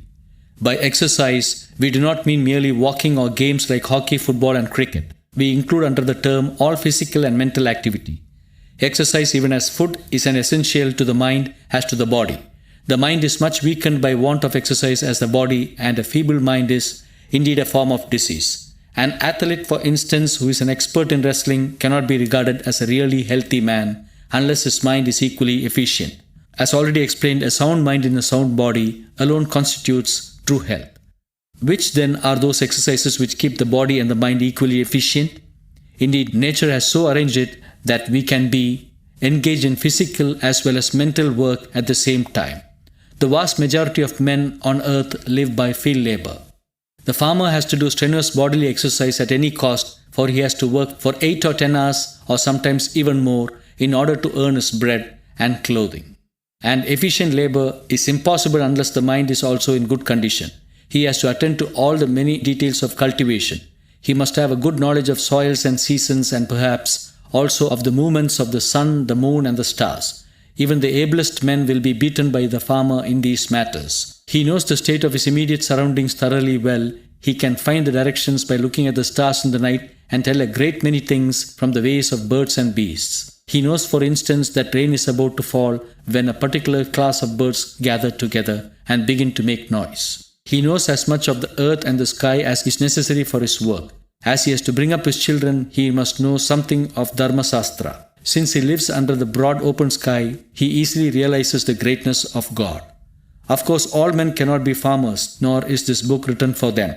By exercise, we do not mean merely walking or games like hockey, football and cricket. We include under the term all physical and mental activity. Exercise, even as food, is an essential to the mind as to the body. The mind is much weakened by want of exercise as the body, and a feeble mind is indeed a form of disease. An athlete, for instance, who is an expert in wrestling cannot be regarded as a really healthy man unless his mind is equally efficient. As already explained, a sound mind in a sound body alone constitutes true health. Which then are those exercises which keep the body and the mind equally efficient? Indeed, nature has so arranged it that we can be engaged in physical as well as mental work at the same time. The vast majority of men on earth live by field labor. The farmer has to do strenuous bodily exercise at any cost, for he has to work for 8 or 10 hours or sometimes even more in order to earn his bread and clothing. And efficient labor is impossible unless the mind is also in good condition. He has to attend to all the many details of cultivation. He must have a good knowledge of soils and seasons and perhaps also of the movements of the sun, the moon and the stars. Even the ablest men will be beaten by the farmer in these matters. He knows the state of his immediate surroundings thoroughly well. He can find the directions by looking at the stars in the night and tell a great many things from the ways of birds and beasts. He knows, for instance, that rain is about to fall when a particular class of birds gather together and begin to make noise. He knows as much of the earth and the sky as is necessary for his work. As he has to bring up his children, he must know something of Dharma Sastra. Since he lives under the broad open sky, he easily realizes the greatness of God. Of course, all men cannot be farmers, nor is this book written for them.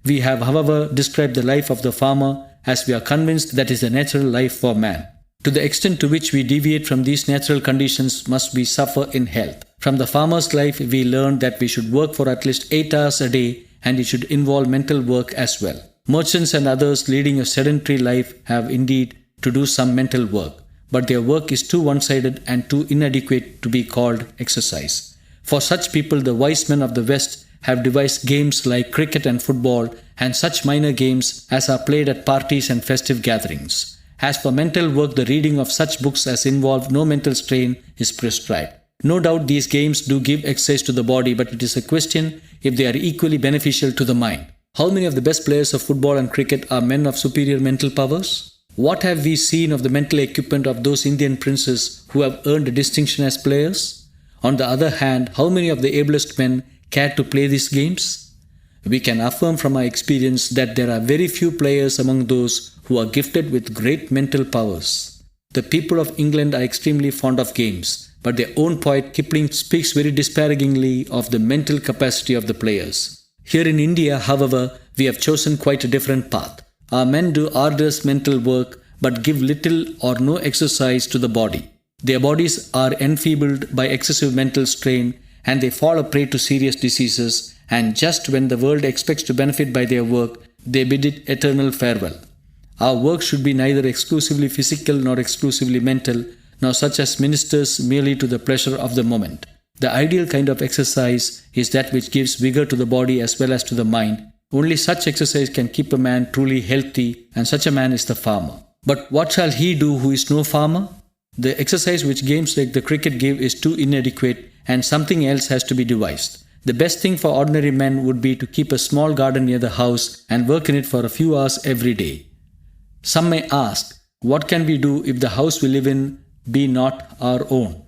We have, however, described the life of the farmer as we are convinced that is the natural life for man. To the extent to which we deviate from these natural conditions must we suffer in health. From the farmer's life, we learn that we should work for at least 8 hours a day, and it should involve mental work as well. Merchants and others leading a sedentary life have indeed to do some mental work, but their work is too one-sided and too inadequate to be called exercise. For such people, the wise men of the West have devised games like cricket and football and such minor games as are played at parties and festive gatherings. As for mental work, the reading of such books as involve no mental strain is prescribed. No doubt these games do give exercise to the body, but it is a question if they are equally beneficial to the mind. How many of the best players of football and cricket are men of superior mental powers? What have we seen of the mental equipment of those Indian princes who have earned a distinction as players? On the other hand, how many of the ablest men care to play these games? We can affirm from our experience that there are very few players among those who are gifted with great mental powers. The people of England are extremely fond of games, but their own poet Kipling speaks very disparagingly of the mental capacity of the players. Here in India, however, we have chosen quite a different path. Our men do arduous mental work but give little or no exercise to the body. Their bodies are enfeebled by excessive mental strain, and they fall a prey to serious diseases, and just when the world expects to benefit by their work, they bid it eternal farewell. Our work should be neither exclusively physical nor exclusively mental, nor such as ministers merely to the pleasure of the moment. The ideal kind of exercise is that which gives vigor to the body as well as to the mind. Only such exercise can keep a man truly healthy, and such a man is the farmer. But what shall he do who is no farmer? The exercise which games like the cricket give is too inadequate, and something else has to be devised. The best thing for ordinary men would be to keep a small garden near the house and work in it for a few hours every day. Some may ask, what can we do if the house we live in be not our own?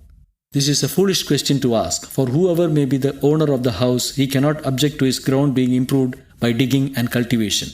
This is a foolish question to ask, for whoever may be the owner of the house, he cannot object to his ground being improved by digging and cultivation.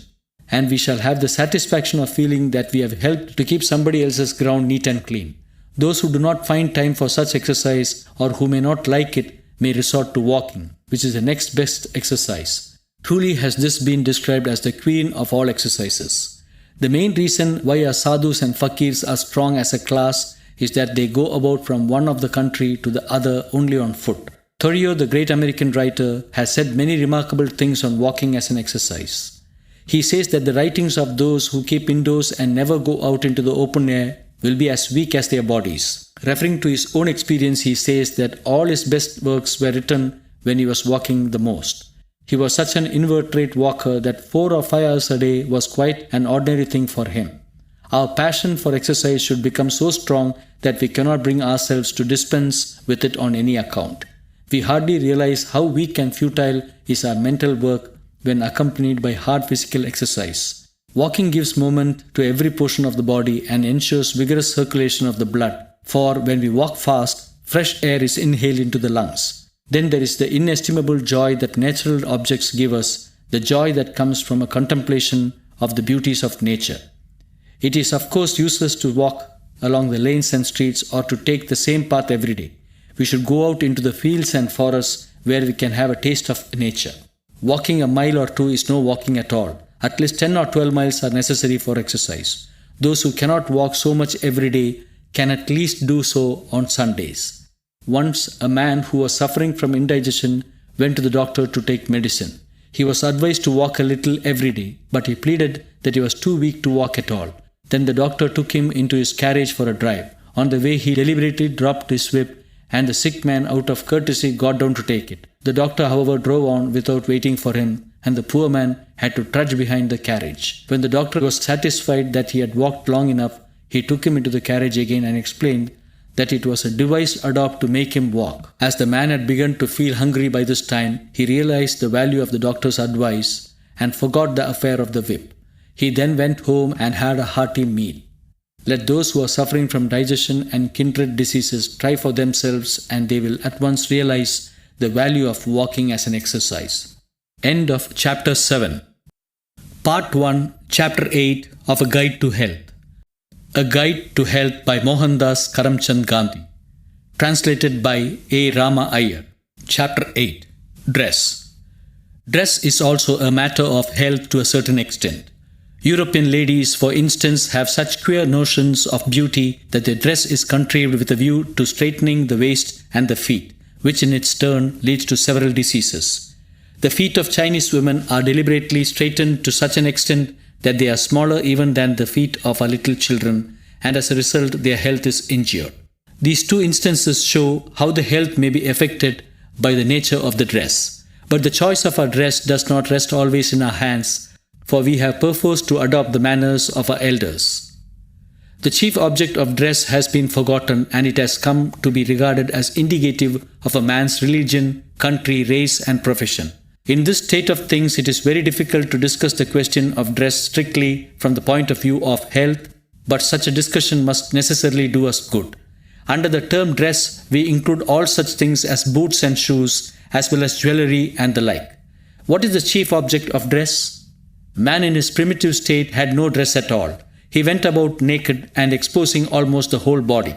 And we shall have the satisfaction of feeling that we have helped to keep somebody else's ground neat and clean. Those who do not find time for such exercise, or who may not like it, may resort to walking, which is the next best exercise. Truly has this been described as the queen of all exercises. The main reason why our sadhus and fakirs are strong as a class is that they go about from one of the country to the other only on foot. Thoreau, the great American writer, has said many remarkable things on walking as an exercise. He says that the writings of those who keep indoors and never go out into the open air will be as weak as their bodies. Referring to his own experience, he says that all his best works were written when he was walking the most. He was such an inveterate walker that 4 or 5 hours a day was quite an ordinary thing for him. Our passion for exercise should become so strong that we cannot bring ourselves to dispense with it on any account. We hardly realize how weak and futile is our mental work when accompanied by hard physical exercise. Walking gives movement to every portion of the body and ensures vigorous circulation of the blood, for when we walk fast, fresh air is inhaled into the lungs. Then there is the inestimable joy that natural objects give us, the joy that comes from a contemplation of the beauties of nature. It is of course useless to walk along the lanes and streets or to take the same path every day. We should go out into the fields and forests where we can have a taste of nature. Walking a mile or two is no walking at all. At least 10 or 12 miles are necessary for exercise. Those who cannot walk so much every day can at least do so on Sundays. Once a man who was suffering from indigestion went to the doctor to take medicine. He was advised to walk a little every day, but he pleaded that he was too weak to walk at all. Then the doctor took him into his carriage for a drive. On the way he deliberately dropped his whip, and the sick man out of courtesy got down to take it. The doctor, however, drove on without waiting for him, and the poor man had to trudge behind the carriage. When the doctor was satisfied that he had walked long enough, he took him into the carriage again and explained that it was a device adopted to make him walk. As the man had begun to feel hungry by this time, he realized the value of the doctor's advice and forgot the affair of the whip. He then went home and had a hearty meal. Let those who are suffering from digestion and kindred diseases try for themselves, and they will at once realize the value of walking as an exercise. End of Chapter 7. Part 1, Chapter 8 of A Guide to Health. A Guide to Health by Mohandas Karamchand Gandhi. Translated by A. Rama Iyer. Chapter 8. Dress. Dress is also a matter of health to a certain extent. European ladies, for instance, have such queer notions of beauty that their dress is contrived with a view to straightening the waist and the feet, which in its turn leads to several diseases. The feet of Chinese women are deliberately straightened to such an extent that they are smaller even than the feet of our little children, and as a result their health is injured. These two instances show how the health may be affected by the nature of the dress. But the choice of our dress does not rest always in our hands, for we have perforce to adopt the manners of our elders. The chief object of dress has been forgotten, and it has come to be regarded as indicative of a man's religion, country, race, and profession. In this state of things, it is very difficult to discuss the question of dress strictly from the point of view of health, but such a discussion must necessarily do us good. Under the term dress, we include all such things as boots and shoes, as well as jewelry and the like. What is the chief object of dress? Man in his primitive state had no dress at all. He went about naked and exposing almost the whole body.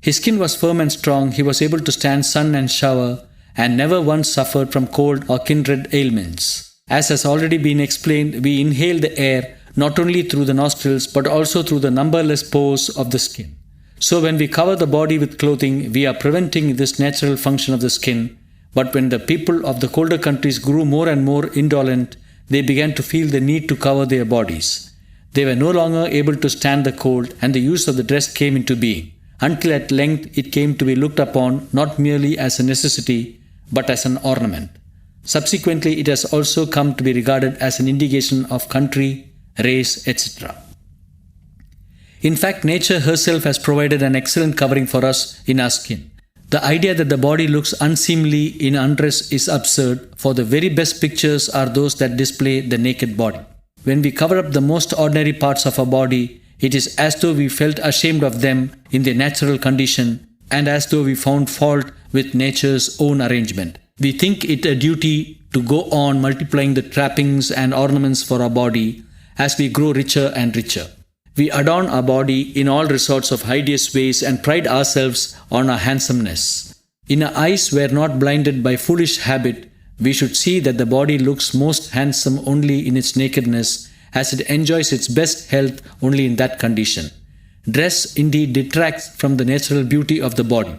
His skin was firm and strong, he was able to stand sun and shower, and never once suffered from cold or kindred ailments. As has already been explained, we inhale the air not only through the nostrils but also through the numberless pores of the skin. So when we cover the body with clothing, we are preventing this natural function of the skin. But when the people of the colder countries grew more and more indolent, they began to feel the need to cover their bodies. They were no longer able to stand the cold, and the use of the dress came into being, until at length it came to be looked upon not merely as a necessity, but as an ornament. Subsequently, it has also come to be regarded as an indication of country, race, etc. In fact, nature herself has provided an excellent covering for us in our skin. The idea that the body looks unseemly in undress is absurd, for the very best pictures are those that display the naked body. When we cover up the most ordinary parts of our body, it is as though we felt ashamed of them in their natural condition, and as though we found fault with nature's own arrangement. We think it a duty to go on multiplying the trappings and ornaments for our body as we grow richer and richer. We adorn our body in all resorts of hideous ways and pride ourselves on our handsomeness. In our eyes were not blinded by foolish habit, we should see that the body looks most handsome only in its nakedness, as it enjoys its best health only in that condition. Dress indeed detracts from the natural beauty of the body.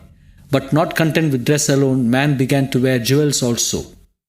But not content with dress alone, man began to wear jewels also.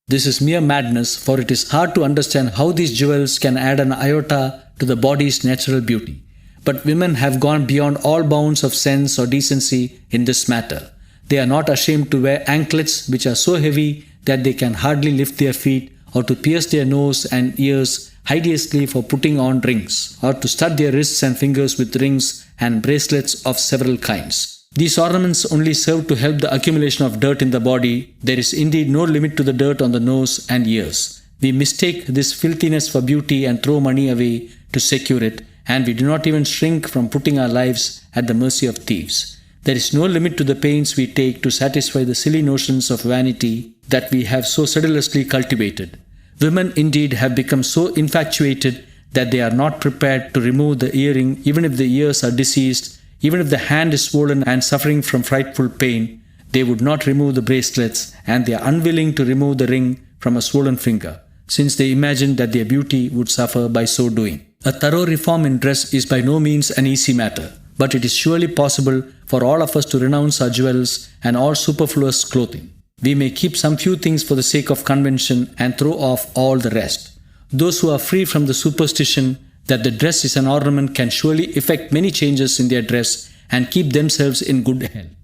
This is mere madness, for it is hard to understand how these jewels can add an iota to the body's natural beauty. But women have gone beyond all bounds of sense or decency in this matter. They are not ashamed to wear anklets which are so heavy that they can hardly lift their feet, or to pierce their nose and ears hideously for putting on rings, or to stud their wrists and fingers with rings and bracelets of several kinds. These ornaments only serve to help the accumulation of dirt in the body. There is indeed no limit to the dirt on the nose and ears. We mistake this filthiness for beauty and throw money away to secure it, and we do not even shrink from putting our lives at the mercy of thieves. There is no limit to the pains we take to satisfy the silly notions of vanity that we have so sedulously cultivated. Women indeed have become so infatuated that they are not prepared to remove the earring even if the ears are diseased. Even if the hand is swollen and suffering from frightful pain, they would not remove the bracelets, and they are unwilling to remove the ring from a swollen finger, since they imagine that their beauty would suffer by so doing. A thorough reform in dress is by no means an easy matter, but it is surely possible for all of us to renounce our jewels and all superfluous clothing. We may keep some few things for the sake of convention and throw off all the rest. Those who are free from the superstition that the dress is an ornament can surely effect many changes in their dress and keep themselves in good health.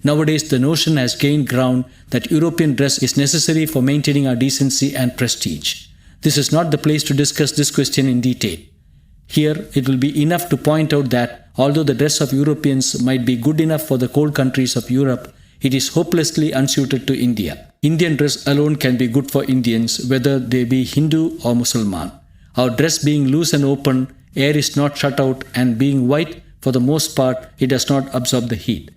Nowadays, the notion has gained ground that European dress is necessary for maintaining our decency and prestige. This is not the place to discuss this question in detail. Here, it will be enough to point out that although the dress of Europeans might be good enough for the cold countries of Europe, it is hopelessly unsuited to India. Indian dress alone can be good for Indians, whether they be Hindu or Mussulman. Our dress being loose and open, air is not shut out, and being white, for the most part, it does not absorb the heat.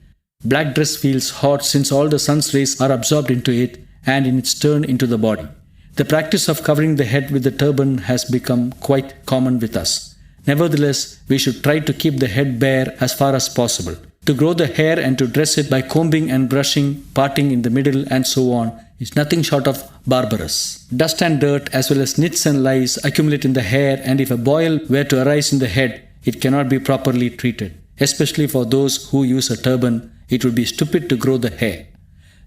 Black dress feels hot since all the sun's rays are absorbed into it and in its turn into the body. The practice of covering the head with the turban has become quite common with us. Nevertheless, we should try to keep the head bare as far as possible. To grow the hair and to dress it by combing and brushing, parting in the middle and so on is nothing short of barbarous. Dust and dirt as well as nits and lice accumulate in the hair, and if a boil were to arise in the head, it cannot be properly treated. Especially for those who use a turban, it would be stupid to grow the hair.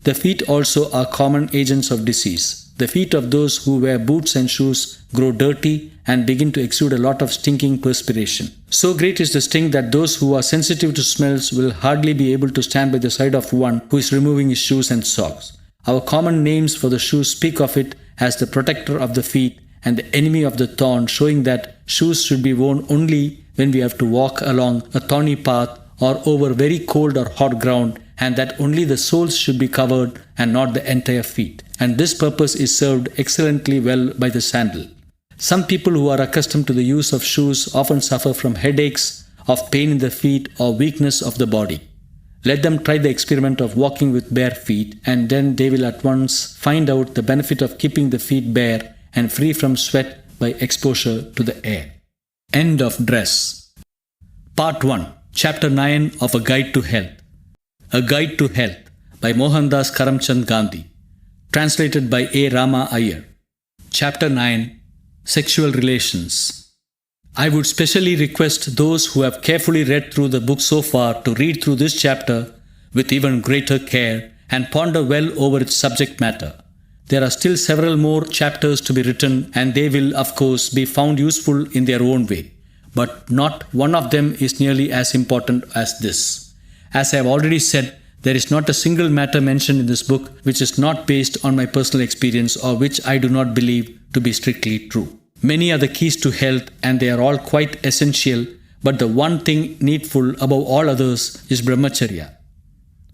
The feet also are common agents of disease. The feet of those who wear boots and shoes grow dirty and begin to exude a lot of stinking perspiration. So great is the stink that those who are sensitive to smells will hardly be able to stand by the side of one who is removing his shoes and socks. Our common names for the shoes speak of it as the protector of the feet and the enemy of the thorn, showing that shoes should be worn only when we have to walk along a thorny path or over very cold or hot ground, and that only the soles should be covered and not the entire feet. And this purpose is served excellently well by the sandal. Some people who are accustomed to the use of shoes often suffer from headaches, of pain in the feet, or weakness of the body. Let them try the experiment of walking with bare feet, and then they will at once find out the benefit of keeping the feet bare and free from sweat by exposure to the air. End of dress. Part 1, Chapter 9 of A Guide to Health. A Guide to Health by Mohandas Karamchand Gandhi. Translated by A. Rama Iyer. Chapter 9, Sexual Relations. I would specially request those who have carefully read through the book so far to read through this chapter with even greater care and ponder well over its subject matter. There are still several more chapters to be written, and they will, of course, be found useful in their own way. But not one of them is nearly as important as this. As I have already said, there is not a single matter mentioned in this book which is not based on my personal experience or which I do not believe to be strictly true. Many are the keys to health, and they are all quite essential, but the one thing needful above all others is brahmacharya.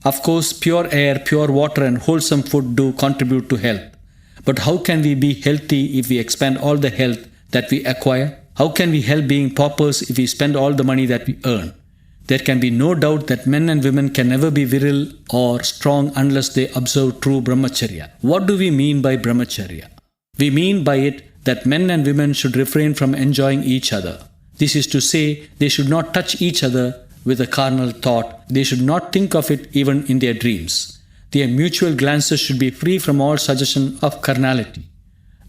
Of course, pure air, pure water and wholesome food do contribute to health. But how can we be healthy if we expend all the health that we acquire? How can we help being paupers if we spend all the money that we earn? There can be no doubt that men and women can never be virile or strong unless they observe true brahmacharya. What do we mean by brahmacharya? We mean by it that men and women should refrain from enjoying each other. This is to say, they should not touch each other with a carnal thought. They should not think of it even in their dreams. Their mutual glances should be free from all suggestion of carnality.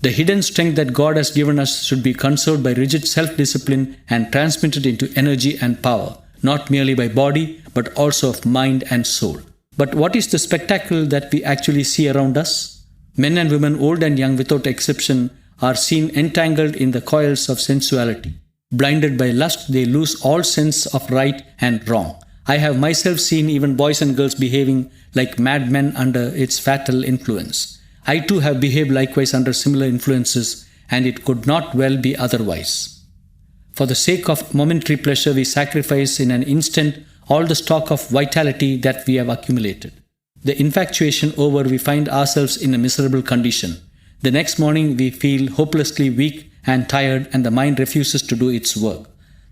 The hidden strength that God has given us should be conserved by rigid self-discipline and transmitted into energy and power, not merely by body, but also of mind and soul. But what is the spectacle that we actually see around us? Men and women, old and young without exception, are seen entangled in the coils of sensuality. Blinded by lust, they lose all sense of right and wrong. I have myself seen even boys and girls behaving like madmen under its fatal influence. I too have behaved likewise under similar influences, and it could not well be otherwise. For the sake of momentary pleasure, we sacrifice in an instant all the stock of vitality that we have accumulated. The infatuation over, we find ourselves in a miserable condition. The next morning we feel hopelessly weak and tired, and the mind refuses to do its work.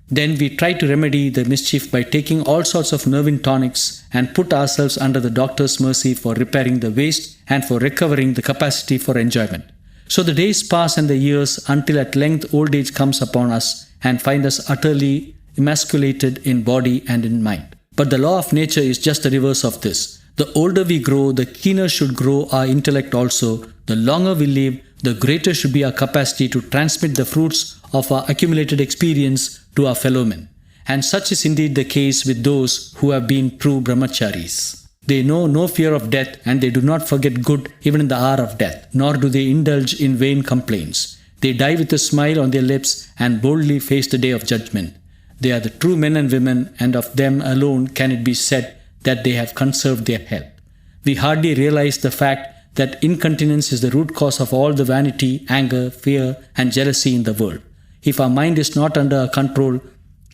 Then we try to remedy the mischief by taking all sorts of nervine tonics and put ourselves under the doctor's mercy for repairing the waste and for recovering the capacity for enjoyment. So the days pass and the years, until at length old age comes upon us and finds us utterly emasculated in body and in mind. But the law of nature is just the reverse of this. The older we grow, the keener should grow our intellect also. The longer we live, the greater should be our capacity to transmit the fruits of our accumulated experience to our fellow men. And such is indeed the case with those who have been true brahmacharis. They know no fear of death, and they do not forget good even in the hour of death, nor do they indulge in vain complaints. They die with a smile on their lips and boldly face the day of judgment. They are the true men and women, and of them alone can it be said that they have conserved their health. We hardly realize the fact that incontinence is the root cause of all the vanity, anger, fear, and jealousy in the world. If our mind is not under our control,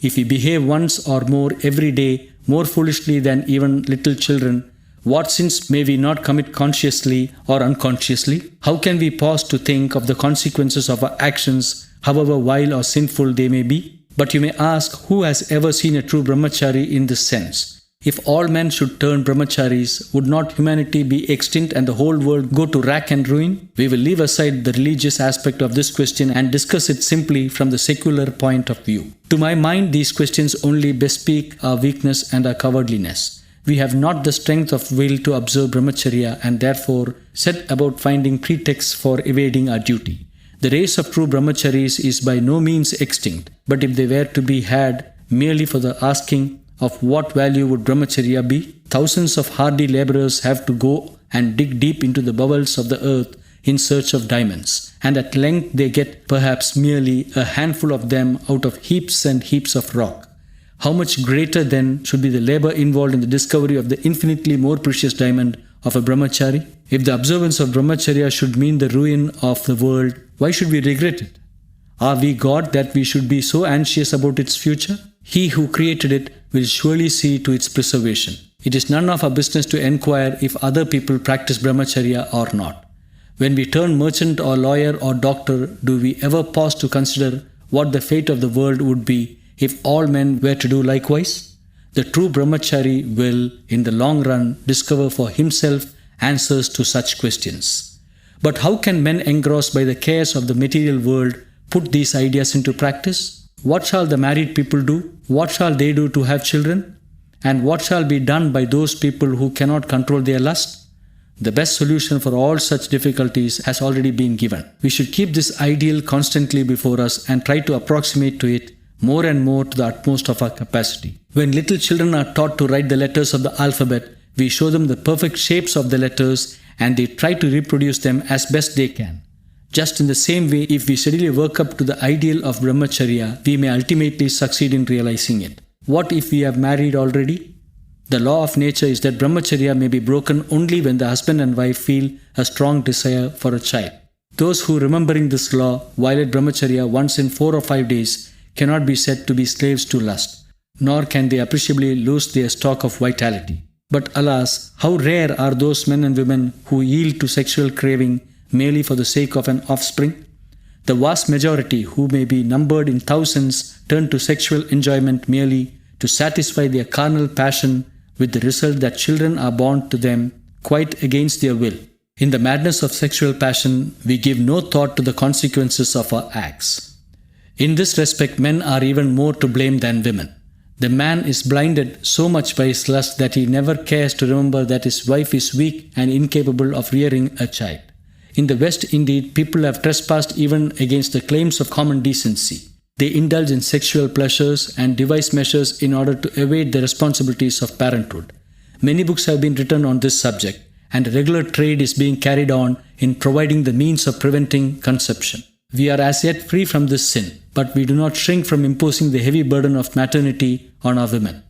if we behave once or more every day more foolishly than even little children, what sins may we not commit consciously or unconsciously? How can we pause to think of the consequences of our actions, however vile or sinful they may be? But you may ask, who has ever seen a true brahmachari in this sense? If all men should turn brahmacharis, would not humanity be extinct and the whole world go to rack and ruin? We will leave aside the religious aspect of this question and discuss it simply from the secular point of view. To my mind, these questions only bespeak our weakness and our cowardliness. We have not the strength of will to observe brahmacharya, and therefore set about finding pretexts for evading our duty. The race of true brahmacharis is by no means extinct, but if they were to be had merely for the asking, of what value would brahmacharya be? Thousands of hardy laborers have to go and dig deep into the bowels of the earth in search of diamonds, and at length they get perhaps merely a handful of them out of heaps and heaps of rock. How much greater then should be the labor involved in the discovery of the infinitely more precious diamond of a brahmachari? If the observance of brahmacharya should mean the ruin of the world, why should we regret it? Are we God that we should be so anxious about its future? He who created it will surely see to its preservation. It is none of our business to enquire if other people practice brahmacharya or not. When we turn merchant or lawyer or doctor, do we ever pause to consider what the fate of the world would be if all men were to do likewise? The true brahmachari will, in the long run, discover for himself answers to such questions. But how can men engrossed by the cares of the material world put these ideas into practice? What shall the married people do? What shall they do to have children? And what shall be done by those people who cannot control their lust? The best solution for all such difficulties has already been given. We should keep this ideal constantly before us and try to approximate to it more and more to the utmost of our capacity. When little children are taught to write the letters of the alphabet, we show them the perfect shapes of the letters and they try to reproduce them as best they can. Just in the same way, if we steadily work up to the ideal of brahmacharya, we may ultimately succeed in realizing it. What if we have married already? The law of nature is that brahmacharya may be broken only when the husband and wife feel a strong desire for a child. Those who, remembering this law, violate brahmacharya once in 4 or 5 days cannot be said to be slaves to lust, nor can they appreciably lose their stock of vitality. But alas, how rare are those men and women who yield to sexual craving merely for the sake of an offspring? The vast majority, who may be numbered in thousands, turn to sexual enjoyment merely to satisfy their carnal passion, with the result that children are born to them quite against their will. In the madness of sexual passion, we give no thought to the consequences of our acts. In this respect, men are even more to blame than women. The man is blinded so much by his lust that he never cares to remember that his wife is weak and incapable of rearing a child. In the West, indeed, people have trespassed even against the claims of common decency. They indulge in sexual pleasures and devise measures in order to evade the responsibilities of parenthood. Many books have been written on this subject, and a regular trade is being carried on in providing the means of preventing conception. We are as yet free from this sin, but we do not shrink from imposing the heavy burden of maternity on our women.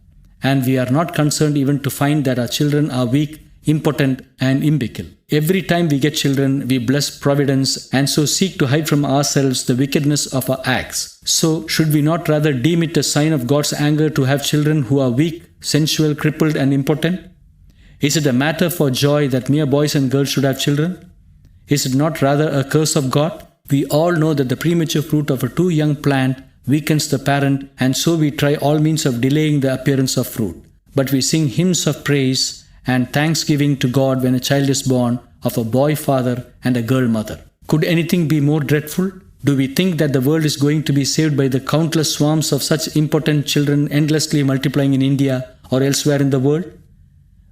And we are not concerned even to find that our children are weak, impotent, and imbecile. Every time we get children, we bless Providence and so seek to hide from ourselves the wickedness of our acts. So, should we not rather deem it a sign of God's anger to have children who are weak, sensual, crippled, and impotent? Is it a matter for joy that mere boys and girls should have children? Is it not rather a curse of God? We all know that the premature fruit of a too young plant weakens the parent, and so we try all means of delaying the appearance of fruit. But we sing hymns of praise and thanksgiving to God when a child is born of a boy father and a girl mother. Could anything be more dreadful? Do we think that the world is going to be saved by the countless swarms of such impotent children endlessly multiplying in India or elsewhere in the world?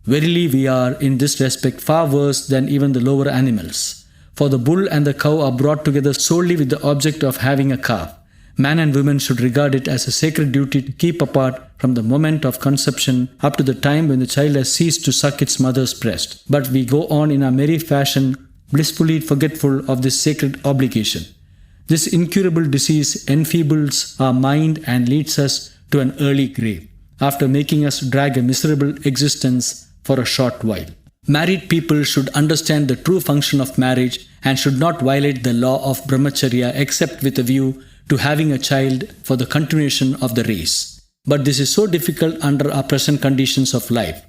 Verily, we are in this respect far worse than even the lower animals. For the bull and the cow are brought together solely with the object of having a calf. Man and woman should regard it as a sacred duty to keep apart from the moment of conception up to the time when the child has ceased to suck its mother's breast. But we go on in our merry fashion, blissfully forgetful of this sacred obligation. This incurable disease enfeebles our mind and leads us to an early grave, after making us drag a miserable existence for a short while. Married people should understand the true function of marriage and should not violate the law of brahmacharya except with a view to having a child for the continuation of the race. But this is so difficult under our present conditions of life.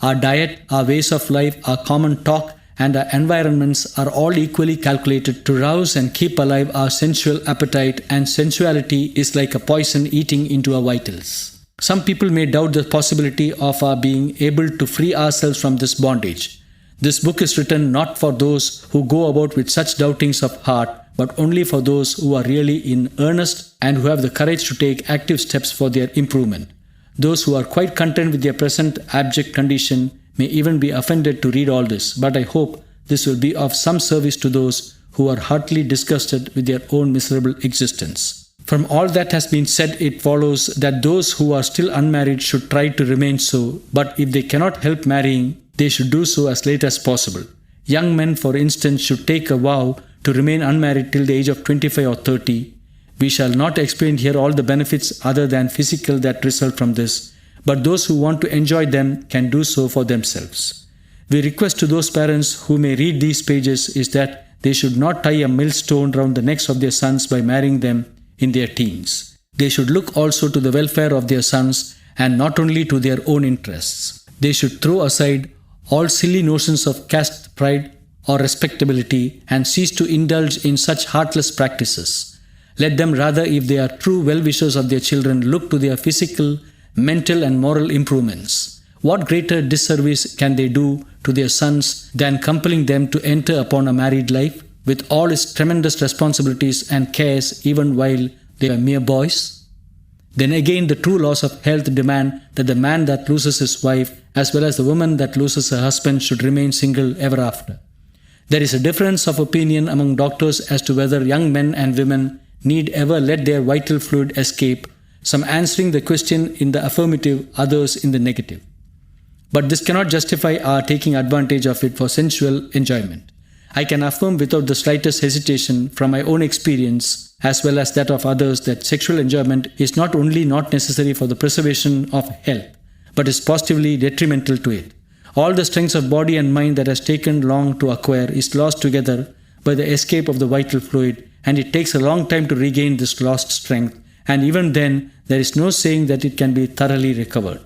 Our diet, our ways of life, our common talk, and our environments are all equally calculated to rouse and keep alive our sensual appetite, and sensuality is like a poison eating into our vitals. Some people may doubt the possibility of our being able to free ourselves from this bondage. This book is written not for those who go about with such doubtings of heart, but only for those who are really in earnest and who have the courage to take active steps for their improvement. Those who are quite content with their present abject condition may even be offended to read all this, but I hope this will be of some service to those who are heartily disgusted with their own miserable existence. From all that has been said, it follows that those who are still unmarried should try to remain so, but if they cannot help marrying, they should do so as late as possible. Young men, for instance, should take a vow to remain unmarried till the age of 25 or 30. We shall not explain here all the benefits other than physical that result from this, but those who want to enjoy them can do so for themselves. We request to those parents who may read these pages is that they should not tie a millstone round the necks of their sons by marrying them in their teens. They should look also to the welfare of their sons and not only to their own interests. They should throw aside all silly notions of caste pride or respectability and cease to indulge in such heartless practices. Let them rather, if they are true well-wishers of their children, look to their physical, mental and moral improvements. What greater disservice can they do to their sons than compelling them to enter upon a married life with all its tremendous responsibilities and cares even while they are mere boys? Then again, the true laws of health demand that the man that loses his wife, as well as the woman that loses her husband, should remain single ever after. There is a difference of opinion among doctors as to whether young men and women need ever let their vital fluid escape, some answering the question in the affirmative, others in the negative. But this cannot justify our taking advantage of it for sensual enjoyment. I can affirm without the slightest hesitation from my own experience as well as that of others that sexual enjoyment is not only not necessary for the preservation of health, but is positively detrimental to it. All the strength of body and mind that has taken long to acquire is lost together by the escape of the vital fluid, and it takes a long time to regain this lost strength, and even then there is no saying that it can be thoroughly recovered.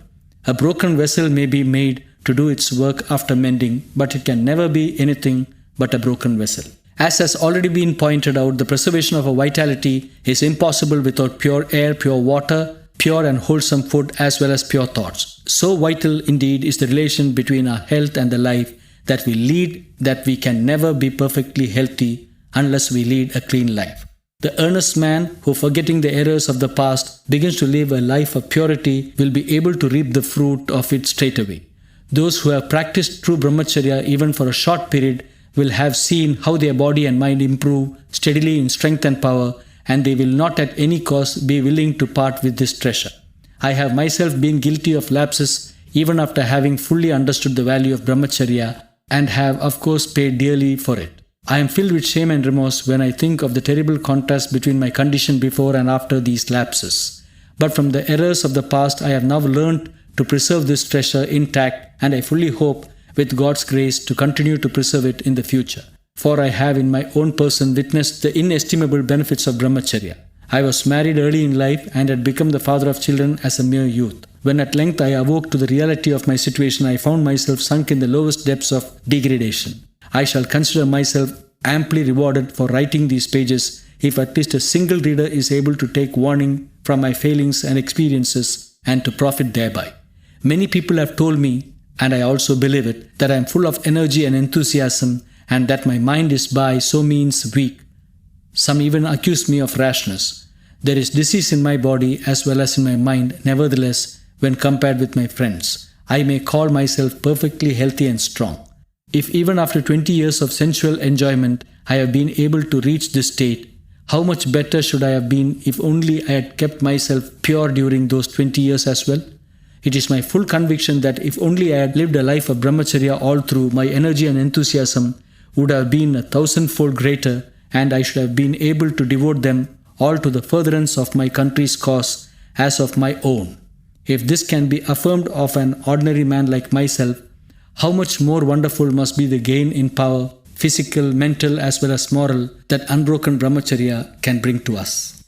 A broken vessel may be made to do its work after mending, but it can never be anything but a broken vessel. As has already been pointed out, the preservation of a vitality is impossible without pure air, pure water, pure and wholesome food, as well as pure thoughts. So vital indeed is the relation between our health and the life that we lead that we can never be perfectly healthy unless we lead a clean life. The earnest man who, forgetting the errors of the past, begins to live a life of purity will be able to reap the fruit of it straightaway. Those who have practiced true brahmacharya even for a short period will have seen how their body and mind improve steadily in strength and power, and they will not at any cost be willing to part with this treasure. I have myself been guilty of lapses even after having fully understood the value of brahmacharya, and have of course paid dearly for it. I am filled with shame and remorse when I think of the terrible contrast between my condition before and after these lapses. But from the errors of the past I have now learned to preserve this treasure intact, and I fully hope with God's grace to continue to preserve it in the future. For I have in my own person witnessed the inestimable benefits of brahmacharya. I was married early in life and had become the father of children as a mere youth. When at length I awoke to the reality of my situation, I found myself sunk in the lowest depths of degradation. I shall consider myself amply rewarded for writing these pages if at least a single reader is able to take warning from my failings and experiences and to profit thereby. Many people have told me, and I also believe it, that I am full of energy and enthusiasm, and that my mind is by so means weak. Some even accuse me of rashness. There is disease in my body as well as in my mind, nevertheless, when compared with my friends, I may call myself perfectly healthy and strong. If even after 20 years of sensual enjoyment I have been able to reach this state, how much better should I have been if only I had kept myself pure during those 20 years as well? It is my full conviction that if only I had lived a life of brahmacharya all through, my energy and enthusiasm would have been 1,000-fold greater, and I should have been able to devote them all to the furtherance of my country's cause as of my own. If this can be affirmed of an ordinary man like myself, how much more wonderful must be the gain in power, physical, mental as well as moral, that unbroken brahmacharya can bring to us.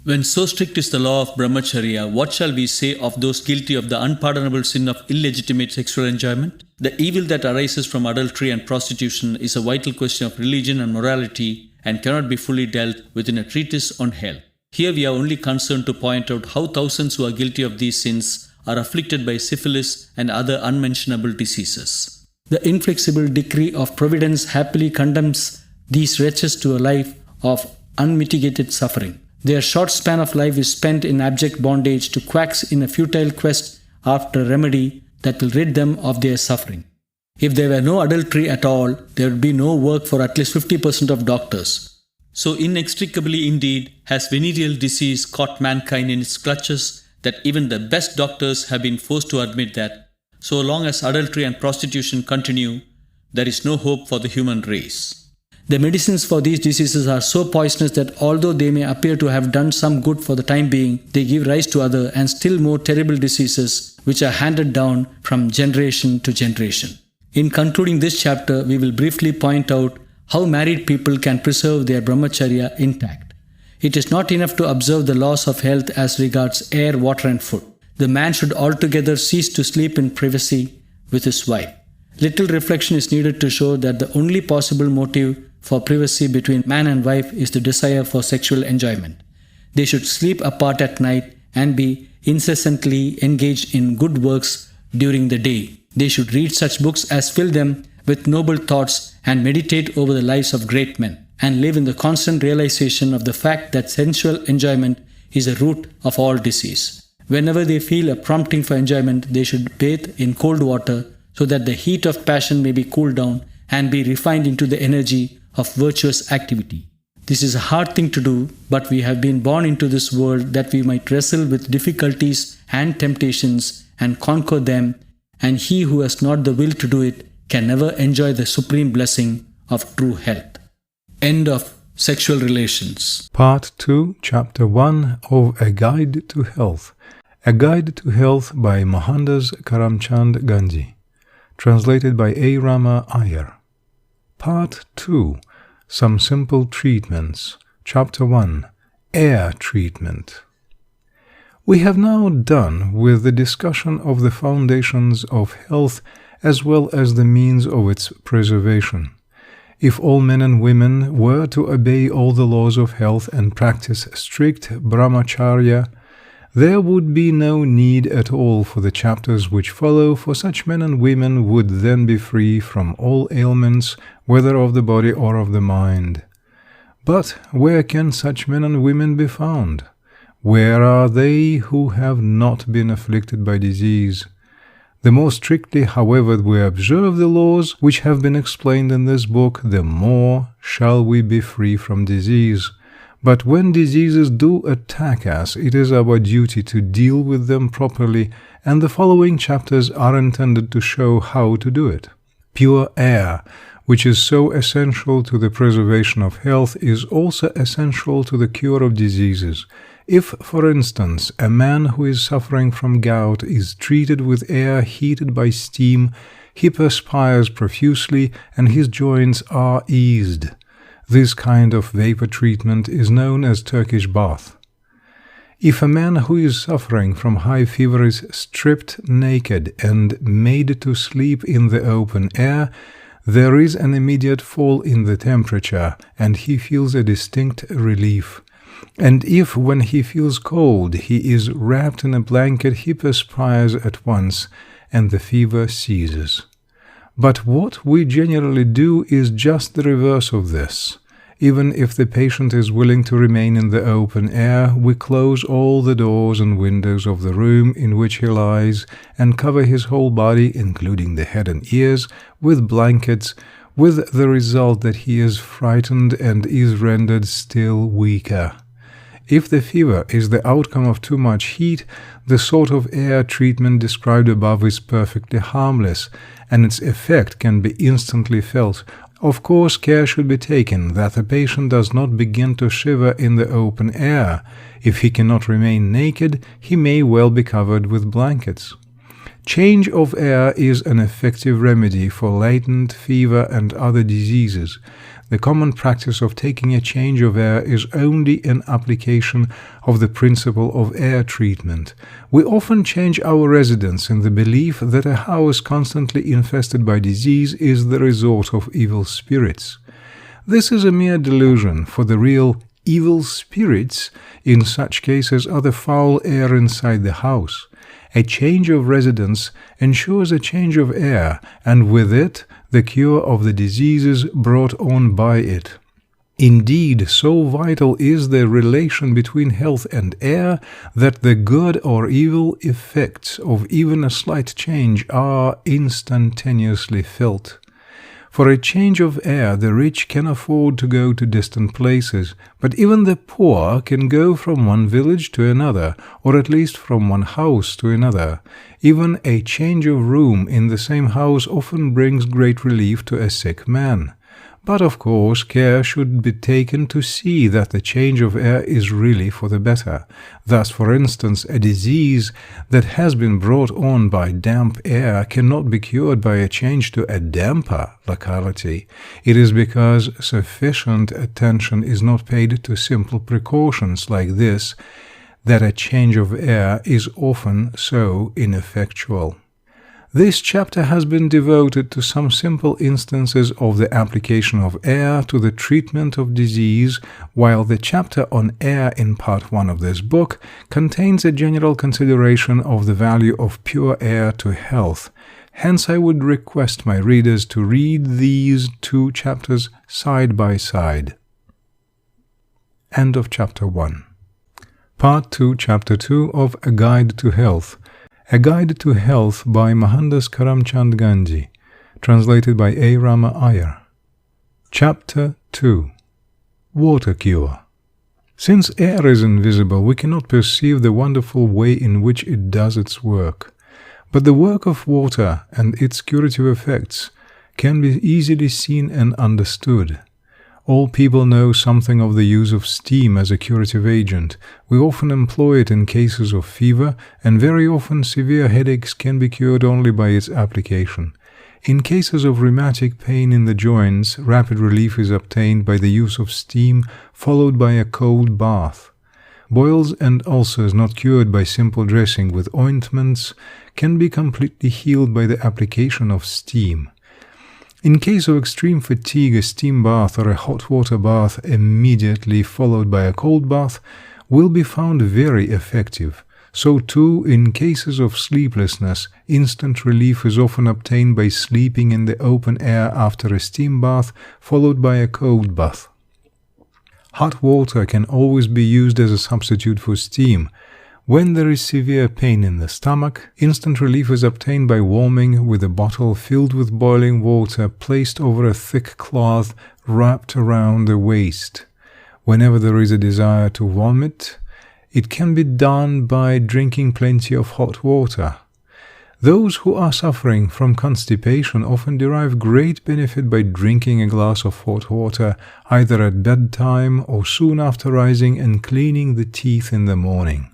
When so strict is the law of brahmacharya, what shall we say of those guilty of the unpardonable sin of illegitimate sexual enjoyment? The evil that arises from adultery and prostitution is a vital question of religion and morality and cannot be fully dealt with in a treatise on health. Here we are only concerned to point out how thousands who are guilty of these sins are afflicted by syphilis and other unmentionable diseases. The inflexible decree of providence happily condemns these wretches to a life of unmitigated suffering. Their short span of life is spent in abject bondage to quacks in a futile quest after a remedy that will rid them of their suffering. If there were no adultery at all, there would be no work for at least 50% of doctors. So inextricably indeed has venereal disease caught mankind in its clutches that even the best doctors have been forced to admit that so long as adultery and prostitution continue, there is no hope for the human race. The medicines for these diseases are so poisonous that although they may appear to have done some good for the time being, they give rise to other and still more terrible diseases which are handed down from generation to generation. In concluding this chapter, we will briefly point out how married people can preserve their brahmacharya intact. It is not enough to observe the laws of health as regards air, water and food. The man should altogether cease to sleep in privacy with his wife. Little reflection is needed to show that the only possible motive for privacy between man and wife is the desire for sexual enjoyment. They should sleep apart at night and be incessantly engaged in good works during the day. They should read such books as fill them with noble thoughts and meditate over the lives of great men, and live in the constant realization of the fact that sensual enjoyment is the root of all disease. Whenever they feel a prompting for enjoyment, they should bathe in cold water so that the heat of passion may be cooled down and be refined into the energy of virtuous activity. This is a hard thing to do, but we have been born into this world that we might wrestle with difficulties and temptations and conquer them, and he who has not the will to do it can never enjoy the supreme blessing of true health. End of Sexual Relations. Part 2, Chapter 1 of A Guide to Health. A Guide to Health by Mohandas Karamchand Gandhi. Translated by A. Rama, Iyer. Part 2, Some Simple Treatments. Chapter 1, Air Treatment. We have now done with the discussion of the foundations of health as well as the means of its preservation. If all men and women were to obey all the laws of health and practice strict brahmacharya, there would be no need at all for the chapters which follow, for such men and women would then be free from all ailments, whether of the body or of the mind. But where can such men and women be found? Where are they who have not been afflicted by disease? The more strictly, however, we observe the laws which have been explained in this book, the more shall we be free from disease. But when diseases do attack us, it is our duty to deal with them properly, and the following chapters are intended to show how to do it. Pure air, which is so essential to the preservation of health, is also essential to the cure of diseases. If, for instance, a man who is suffering from gout is treated with air heated by steam, he perspires profusely and his joints are eased. This kind of vapor treatment is known as Turkish bath. If a man who is suffering from high fever is stripped naked and made to sleep in the open air, there is an immediate fall in the temperature, and he feels a distinct relief. And if, when he feels cold, he is wrapped in a blanket, he perspires at once, and the fever ceases. But what we generally do is just the reverse of this. Even if the patient is willing to remain in the open air, we close all the doors and windows of the room in which he lies, and cover his whole body, including the head and ears, with blankets, with the result that he is frightened and is rendered still weaker. If the fever is the outcome of too much heat, the sort of air treatment described above is perfectly harmless, and its effect can be instantly felt. Of course, care should be taken that the patient does not begin to shiver in the open air. If he cannot remain naked, he may well be covered with blankets. Change of air is an effective remedy for latent fever and other diseases. The common practice of taking a change of air is only an application of the principle of air treatment. We often change our residence in the belief that a house constantly infested by disease is the resort of evil spirits. This is a mere delusion, for the real evil spirits in such cases are the foul air inside the house. A change of residence ensures a change of air, and with it the cure of the diseases brought on by it. Indeed, so vital is the relation between health and air that the good or evil effects of even a slight change are instantaneously felt. For a change of air, the rich can afford to go to distant places, but even the poor can go from one village to another, or at least from one house to another. Even a change of room in the same house often brings great relief to a sick man. But of course, care should be taken to see that the change of air is really for the better. Thus, for instance, a disease that has been brought on by damp air cannot be cured by a change to a damper locality. It is because sufficient attention is not paid to simple precautions like this that a change of air is often so ineffectual. This chapter has been devoted to some simple instances of the application of air to the treatment of disease, while the chapter on air in part 1 of this book contains a general consideration of the value of pure air to health. Hence, I would request my readers to read these two chapters side by side. End of chapter 1. Part 2, Chapter 2 of A Guide to Health. A Guide to Health by Mohandas Karamchand Gandhi. Translated by A. Rama Iyer. Chapter 2. Water Cure. Since air is invisible, we cannot perceive the wonderful way in which it does its work. But the work of water and its curative effects can be easily seen and understood. All people know something of the use of steam as a curative agent. We often employ it in cases of fever, and very often severe headaches can be cured only by its application. In cases of rheumatic pain in the joints, rapid relief is obtained by the use of steam, followed by a cold bath. Boils and ulcers not cured by simple dressing with ointments can be completely healed by the application of steam. In case of extreme fatigue, a steam bath or a hot water bath immediately followed by a cold bath will be found very effective. So too, in cases of sleeplessness, instant relief is often obtained by sleeping in the open air after a steam bath, followed by a cold bath. Hot water can always be used as a substitute for steam. When there is severe pain in the stomach, instant relief is obtained by warming with a bottle filled with boiling water placed over a thick cloth wrapped around the waist. Whenever there is a desire to vomit, it can be done by drinking plenty of hot water. Those who are suffering from constipation often derive great benefit by drinking a glass of hot water either at bedtime or soon after rising and cleaning the teeth in the morning.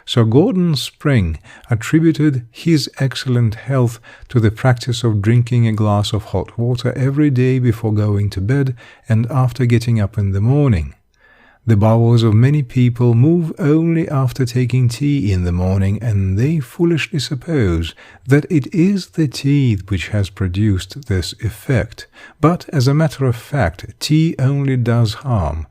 Sir Gordon Spring attributed his excellent health to the practice of drinking a glass of hot water every day before going to bed and after getting up in the morning. The bowels of many people move only after taking tea in the morning, and they foolishly suppose that it is the tea which has produced this effect. But, as a matter of fact, tea only does harm,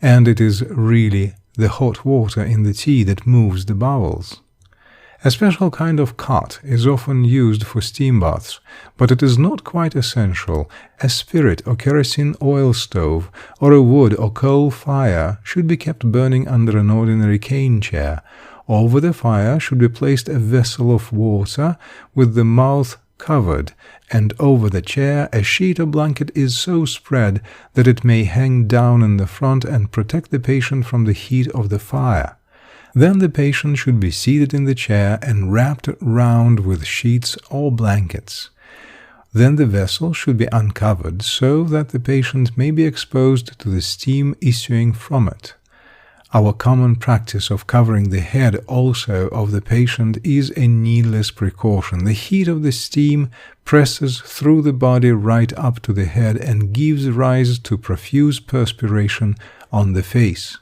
and it is really the hot water in the tea that moves the bowels. A special kind of cot is often used for steam baths, but it is not quite essential. A spirit or kerosene oil stove or a wood or coal fire should be kept burning under an ordinary cane chair. Over the fire should be placed a vessel of water with the mouth covered, and over the chair a sheet or blanket is so spread that it may hang down in the front and protect the patient from the heat of the fire. Then the patient should be seated in the chair and wrapped round with sheets or blankets. Then the vessel should be uncovered so that the patient may be exposed to the steam issuing from it. Our common practice of covering the head also of the patient is a needless precaution. The heat of the steam presses through the body right up to the head and gives rise to profuse perspiration on the face.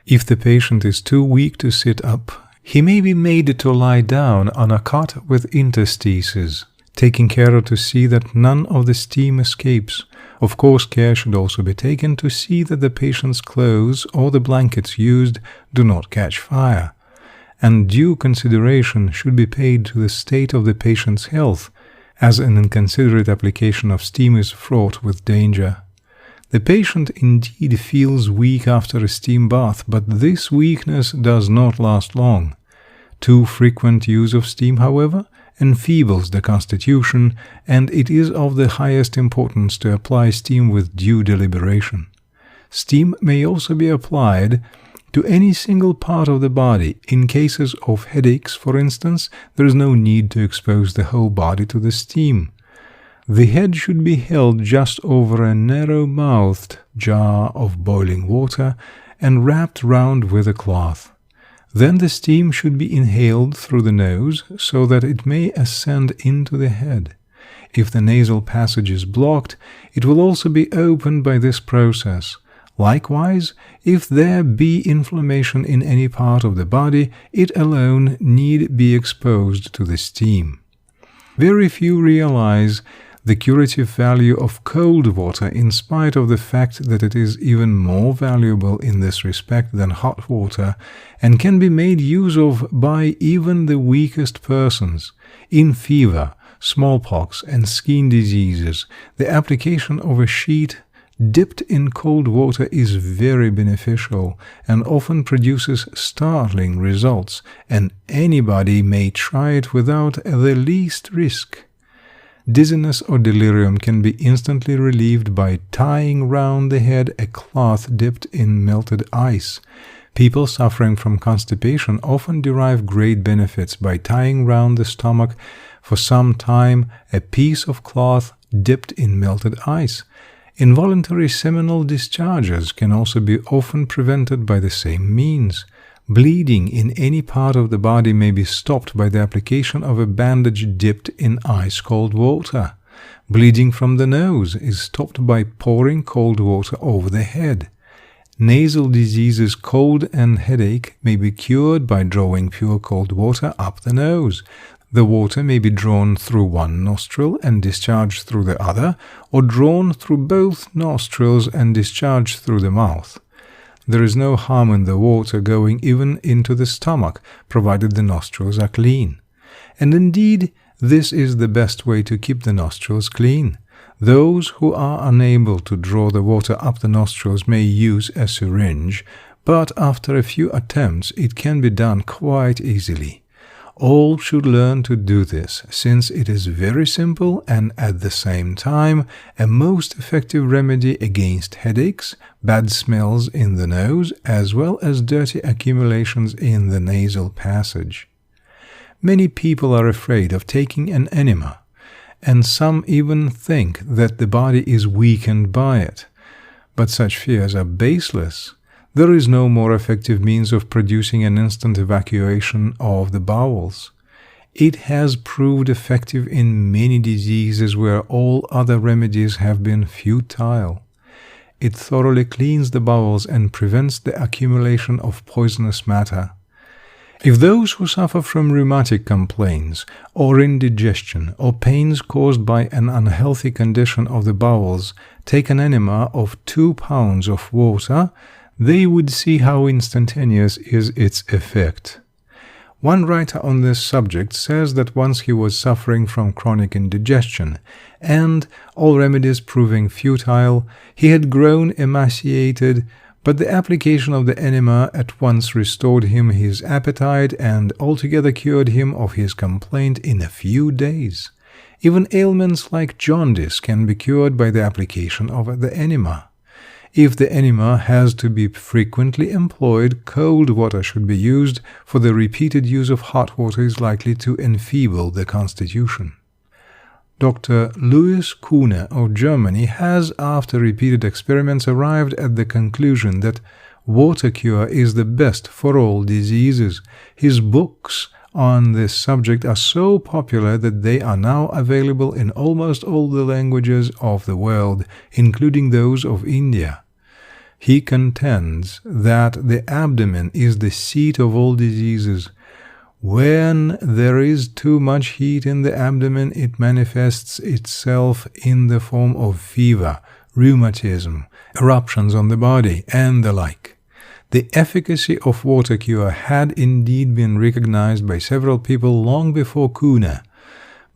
If the patient is too weak to sit up, he may be made to lie down on a cot with interstices, taking care to see that none of the steam escapes. Of course, care should also be taken to see that the patient's clothes or the blankets used do not catch fire, and due consideration should be paid to the state of the patient's health, as an inconsiderate application of steam is fraught with danger. The patient indeed feels weak after a steam bath, but this weakness does not last long. Too frequent use of steam, however, enfeebles the constitution, and it is of the highest importance to apply steam with due deliberation. Steam may also be applied to any single part of the body. In cases of headaches, for instance, there is no need to expose the whole body to the steam. The head should be held just over a narrow-mouthed jar of boiling water and wrapped round with a cloth. Then the steam should be inhaled through the nose so that it may ascend into the head. If the nasal passage is blocked, it will also be opened by this process. Likewise, if there be inflammation in any part of the body, it alone need be exposed to the steam. Very few realize the curative value of cold water, in spite of the fact that it is even more valuable in this respect than hot water, and can be made use of by even the weakest persons. In fever, smallpox, and skin diseases, the application of a sheet dipped in cold water is very beneficial and often produces startling results, and anybody may try it without the least risk. Dizziness or delirium can be instantly relieved by tying round the head a cloth dipped in melted ice. People suffering from constipation often derive great benefits by tying round the stomach for some time a piece of cloth dipped in melted ice. Involuntary seminal discharges can also be often prevented by the same means. Bleeding in any part of the body may be stopped by the application of a bandage dipped in ice-cold water. Bleeding from the nose is stopped by pouring cold water over the head. Nasal diseases, cold and headache, may be cured by drawing pure cold water up the nose. The water may be drawn through one nostril and discharged through the other, or drawn through both nostrils and discharged through the mouth. There is no harm in the water going even into the stomach, provided the nostrils are clean. And indeed, this is the best way to keep the nostrils clean. Those who are unable to draw the water up the nostrils may use a syringe, but after a few attempts it can be done quite easily. All should learn to do this, since it is very simple and at the same time a most effective remedy against headaches, bad smells in the nose, as well as dirty accumulations in the nasal passage. Many people are afraid of taking an enema, and some even think that the body is weakened by it. But such fears are baseless. There is no more effective means of producing an instant evacuation of the bowels. It has proved effective in many diseases where all other remedies have been futile. It thoroughly cleans the bowels and prevents the accumulation of poisonous matter. If those who suffer from rheumatic complaints, or indigestion, or pains caused by an unhealthy condition of the bowels, take an enema of 2 pounds of water, they would see how instantaneous is its effect. One writer on this subject says that once he was suffering from chronic indigestion, and, all remedies proving futile, he had grown emaciated, but the application of the enema at once restored him his appetite and altogether cured him of his complaint in a few days. Even ailments like jaundice can be cured by the application of the enema. If the enema has to be frequently employed, cold water should be used, for the repeated use of hot water is likely to enfeeble the constitution. Dr. Louis Kuhne of Germany has, after repeated experiments, arrived at the conclusion that water cure is the best for all diseases. His books on this subject are so popular that they are now available in almost all the languages of the world, including those of India. He contends that the abdomen is the seat of all diseases. When there is too much heat in the abdomen, it manifests itself in the form of fever, rheumatism, eruptions on the body, and the like. The efficacy of water cure had indeed been recognized by several people long before Kuhne,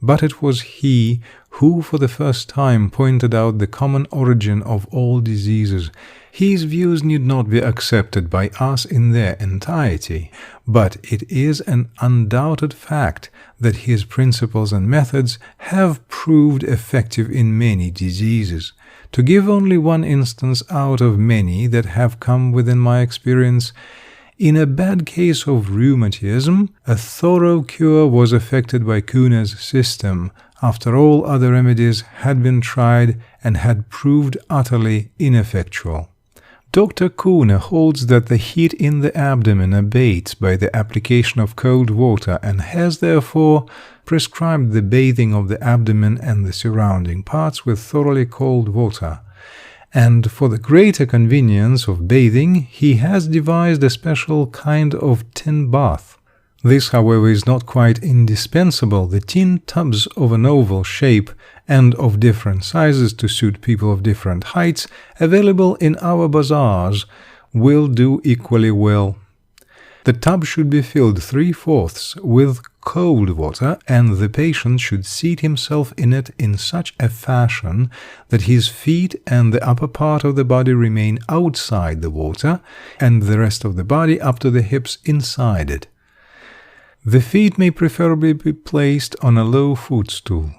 but it was he who for the first time pointed out the common origin of all diseases. His views need not be accepted by us in their entirety, but it is an undoubted fact that his principles and methods have proved effective in many diseases. To give only one instance out of many that have come within my experience, in a bad case of rheumatism, a thorough cure was effected by Kuhne's system, after all other remedies had been tried and had proved utterly ineffectual. Dr. Kuhne holds that the heat in the abdomen abates by the application of cold water and has therefore prescribed the bathing of the abdomen and the surrounding parts with thoroughly cold water. And for the greater convenience of bathing, he has devised a special kind of tin bath. This, however, is not quite indispensable. The tin tubs of an oval shape and of different sizes to suit people of different heights, available in our bazaars, will do equally well. The tub should be filled 3/4 with cold water, and the patient should seat himself in it in such a fashion that his feet and the upper part of the body remain outside the water, and the rest of the body up to the hips inside it. The feet may preferably be placed on a low footstool.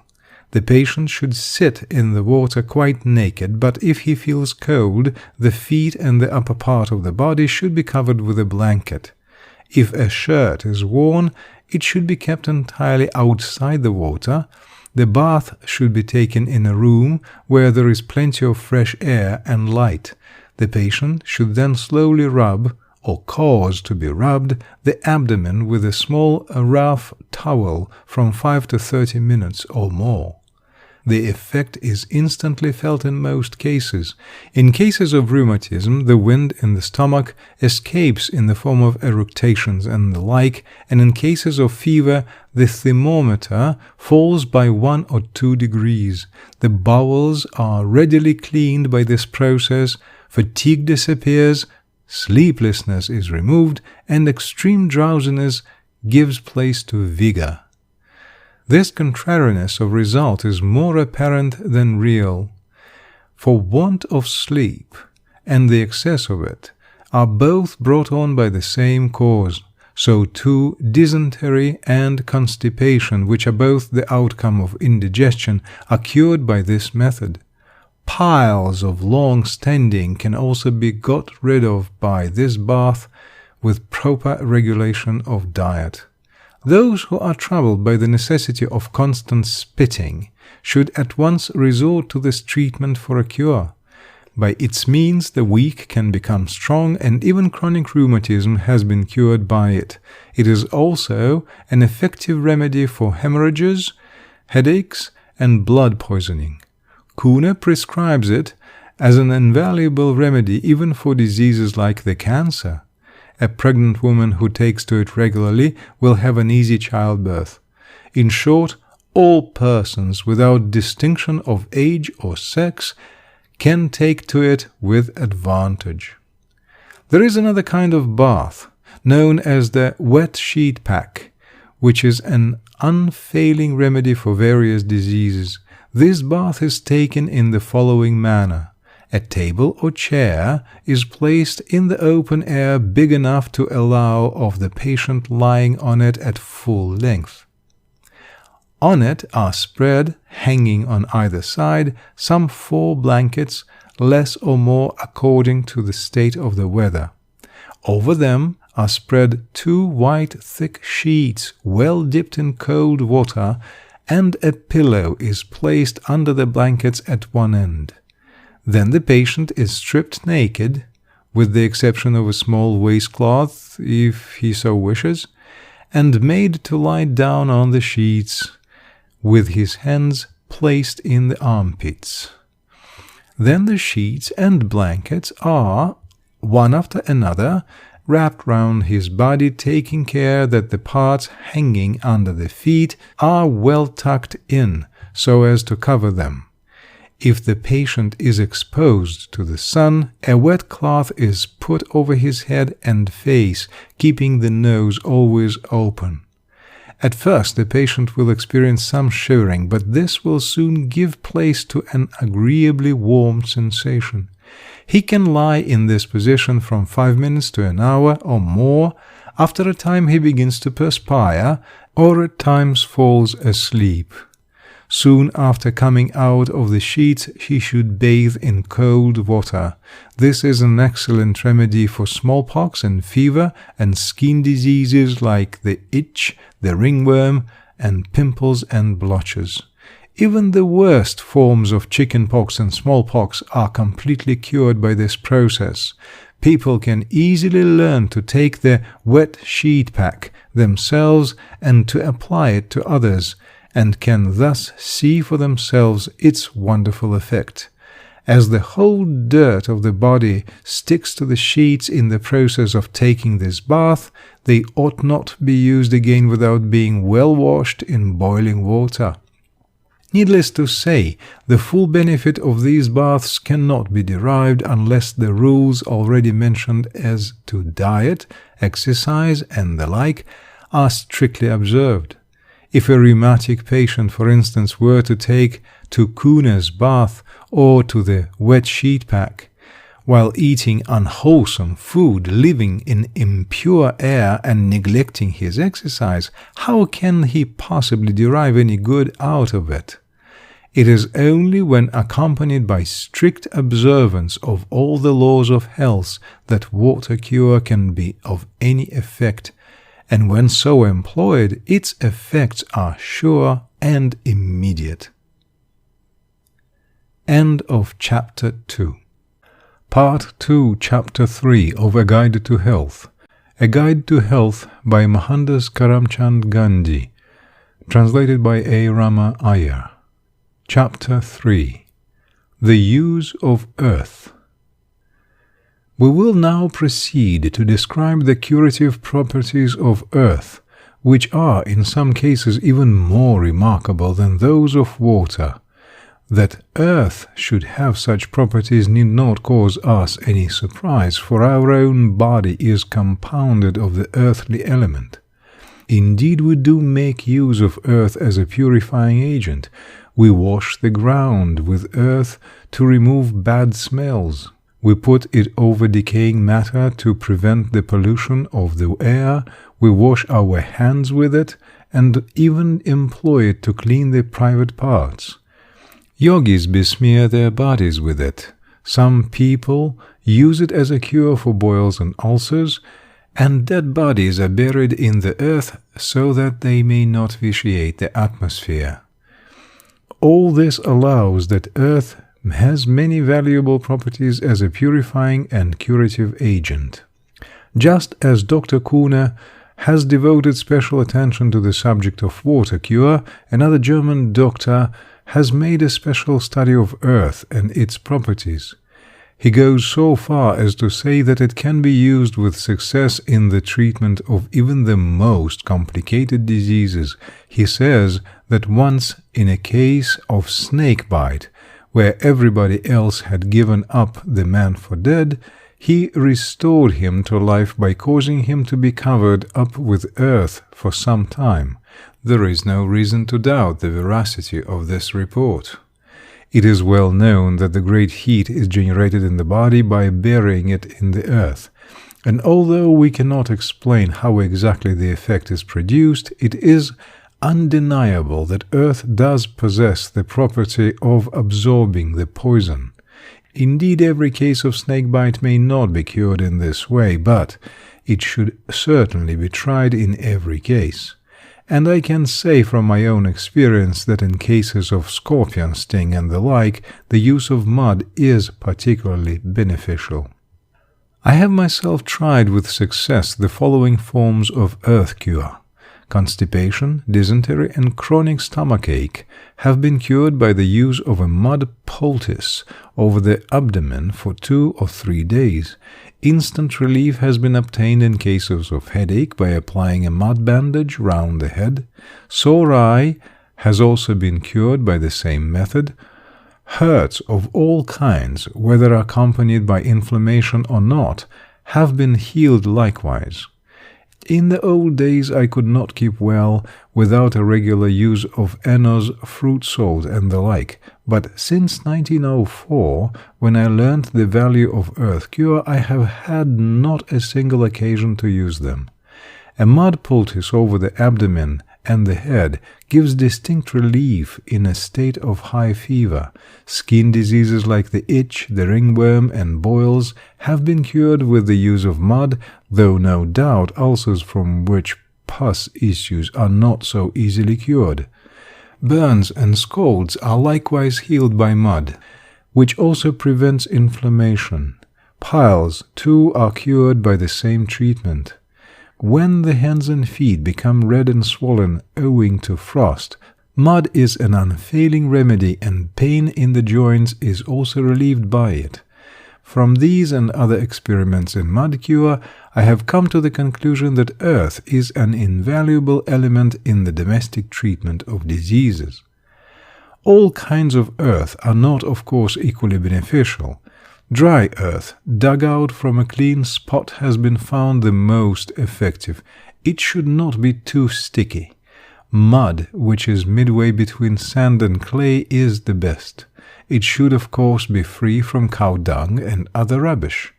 The patient should sit in the water quite naked, but if he feels cold, the feet and the upper part of the body should be covered with a blanket. If a shirt is worn, it should be kept entirely outside the water. The bath should be taken in a room where there is plenty of fresh air and light. The patient should then slowly rub, or cause to be rubbed, the abdomen with a small rough towel from 5 to 30 minutes or more. The effect is instantly felt in most cases. In cases of rheumatism, the wind in the stomach escapes in the form of eructations and the like, and in cases of fever, the thermometer falls by 1 or 2 degrees. The bowels are readily cleaned by this process, fatigue disappears, sleeplessness is removed, and extreme drowsiness gives place to vigor. This contrariness of result is more apparent than real. For want of sleep and the excess of it are both brought on by the same cause. So too dysentery and constipation, which are both the outcome of indigestion, are cured by this method. Piles of long standing can also be got rid of by this bath with proper regulation of diet. Those who are troubled by the necessity of constant spitting should at once resort to this treatment for a cure. By its means the weak can become strong, and even chronic rheumatism has been cured by it. It is also an effective remedy for hemorrhages, headaches, and blood poisoning. Kuhne prescribes it as an invaluable remedy even for diseases like the cancer. A pregnant woman who takes to it regularly will have an easy childbirth. In short, all persons, without distinction of age or sex, can take to it with advantage. There is another kind of bath, known as the wet sheet pack, which is an unfailing remedy for various diseases. This bath is taken in the following manner. A table or chair is placed in the open air big enough to allow of the patient lying on it at full length. On it are spread, hanging on either side, some 4 blankets, less or more according to the state of the weather. Over them are spread 2 white thick sheets well dipped in cold water, and a pillow is placed under the blankets at one end. Then the patient is stripped naked, with the exception of a small waistcloth, if he so wishes, and made to lie down on the sheets, with his hands placed in the armpits. Then the sheets and blankets are, one after another, wrapped round his body, taking care that the parts hanging under the feet are well tucked in, so as to cover them. If the patient is exposed to the sun, a wet cloth is put over his head and face, keeping the nose always open. At first the patient will experience some shivering, but this will soon give place to an agreeably warm sensation. He can lie in this position from 5 minutes to an hour or more. After a time he begins to perspire, or at times falls asleep. Soon after coming out of the sheets, he should bathe in cold water. This is an excellent remedy for smallpox and fever and skin diseases like the itch, the ringworm, and pimples and blotches. Even the worst forms of chickenpox and smallpox are completely cured by this process. People can easily learn to take the wet sheet pack themselves and to apply it to others, and can thus see for themselves its wonderful effect. As the whole dirt of the body sticks to the sheets in the process of taking this bath, they ought not be used again without being well washed in boiling water. Needless to say, the full benefit of these baths cannot be derived unless the rules already mentioned as to diet, exercise, and the like are strictly observed. If a rheumatic patient, for instance, were to take to Kuhne's bath or to the wet sheet pack, while eating unwholesome food, living in impure air, and neglecting his exercise, how can he possibly derive any good out of it? It is only when accompanied by strict observance of all the laws of health that water cure can be of any effect, and when so employed, its effects are sure and immediate. End of Chapter 2. Part 2, Chapter 3 of A Guide to Health. A Guide to Health by Mohandas Karamchand Gandhi. Translated by A. Rama, Iyer. Chapter 3. The Use of Earth. We will now proceed to describe the curative properties of earth, which are in some cases even more remarkable than those of water. That earth should have such properties need not cause us any surprise, for our own body is compounded of the earthly element. Indeed, we do make use of earth as a purifying agent. We wash the ground with earth to remove bad smells. We put it over decaying matter to prevent the pollution of the air. We wash our hands with it, and even employ it to clean the private parts. Yogis besmear their bodies with it. Some people use it as a cure for boils and ulcers, and dead bodies are buried in the earth so that they may not vitiate the atmosphere. All this allows that earth has many valuable properties as a purifying and curative agent. Just as Dr. Kuhne has devoted special attention to the subject of water cure, another German doctor has made a special study of earth and its properties. He goes so far as to say that it can be used with success in the treatment of even the most complicated diseases. He says that once in a case of snake bite, where everybody else had given up the man for dead, he restored him to life by causing him to be covered up with earth for some time. There is no reason to doubt the veracity of this report. It is well known that the great heat is generated in the body by burying it in the earth, and although we cannot explain how exactly the effect is produced, it is undeniable that earth does possess the property of absorbing the poison. Indeed, every case of snakebite may not be cured in this way, but it should certainly be tried in every case. And I can say from my own experience that in cases of scorpion sting and the like, the use of mud is particularly beneficial. I have myself tried with success the following forms of earth cure. Constipation, dysentery, and chronic stomachache have been cured by the use of a mud poultice over the abdomen for 2 or 3 days. Instant relief has been obtained in cases of headache by applying a mud bandage round the head. Sore eye has also been cured by the same method. Hurts of all kinds, whether accompanied by inflammation or not, have been healed likewise. In the old days I could not keep well without a regular use of Enno's fruit salt and the like, but since 1904, when I learnt the value of earth cure, I have had not a single occasion to use them. A mud poultice over the abdomen and the head gives distinct relief in a state of high fever. Skin diseases like the itch, the ringworm, and boils have been cured with the use of mud, though no doubt ulcers from which pus issues are not so easily cured. Burns and scalds are likewise healed by mud, which also prevents inflammation. Piles, too, are cured by the same treatment. When the hands and feet become red and swollen owing to frost, mud is an unfailing remedy, and pain in the joints is also relieved by it. From these and other experiments in mud cure, I have come to the conclusion that earth is an invaluable element in the domestic treatment of diseases. All kinds of earth are not, of course, equally beneficial. Dry earth dug out from a clean spot has been found the most effective. It should not be too sticky. Mud, which is midway between sand and clay, is the best. It should, of course, be free from cow dung and other rubbish.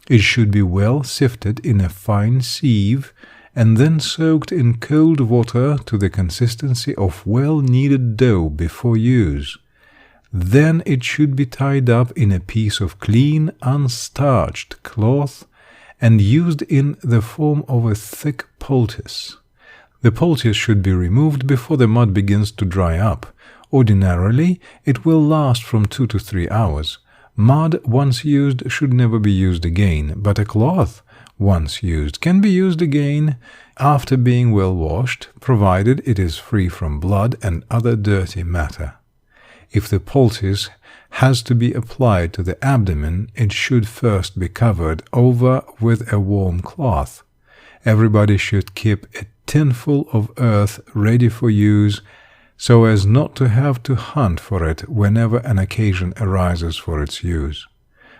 It should be well sifted in a fine sieve and then soaked in cold water to the consistency of well-kneaded dough before use. Then it should be tied up in a piece of clean, unstarched cloth and used in the form of a thick poultice. The poultice should be removed before the mud begins to dry up. Ordinarily, it will last from 2 to 3 hours. Mud, once used, should never be used again, but a cloth, once used, can be used again after being well washed, provided it is free from blood and other dirty matter. If the poultice has to be applied to the abdomen, it should first be covered over with a warm cloth. Everybody should keep a tinful of earth ready for use, so as not to have to hunt for it whenever an occasion arises for its use.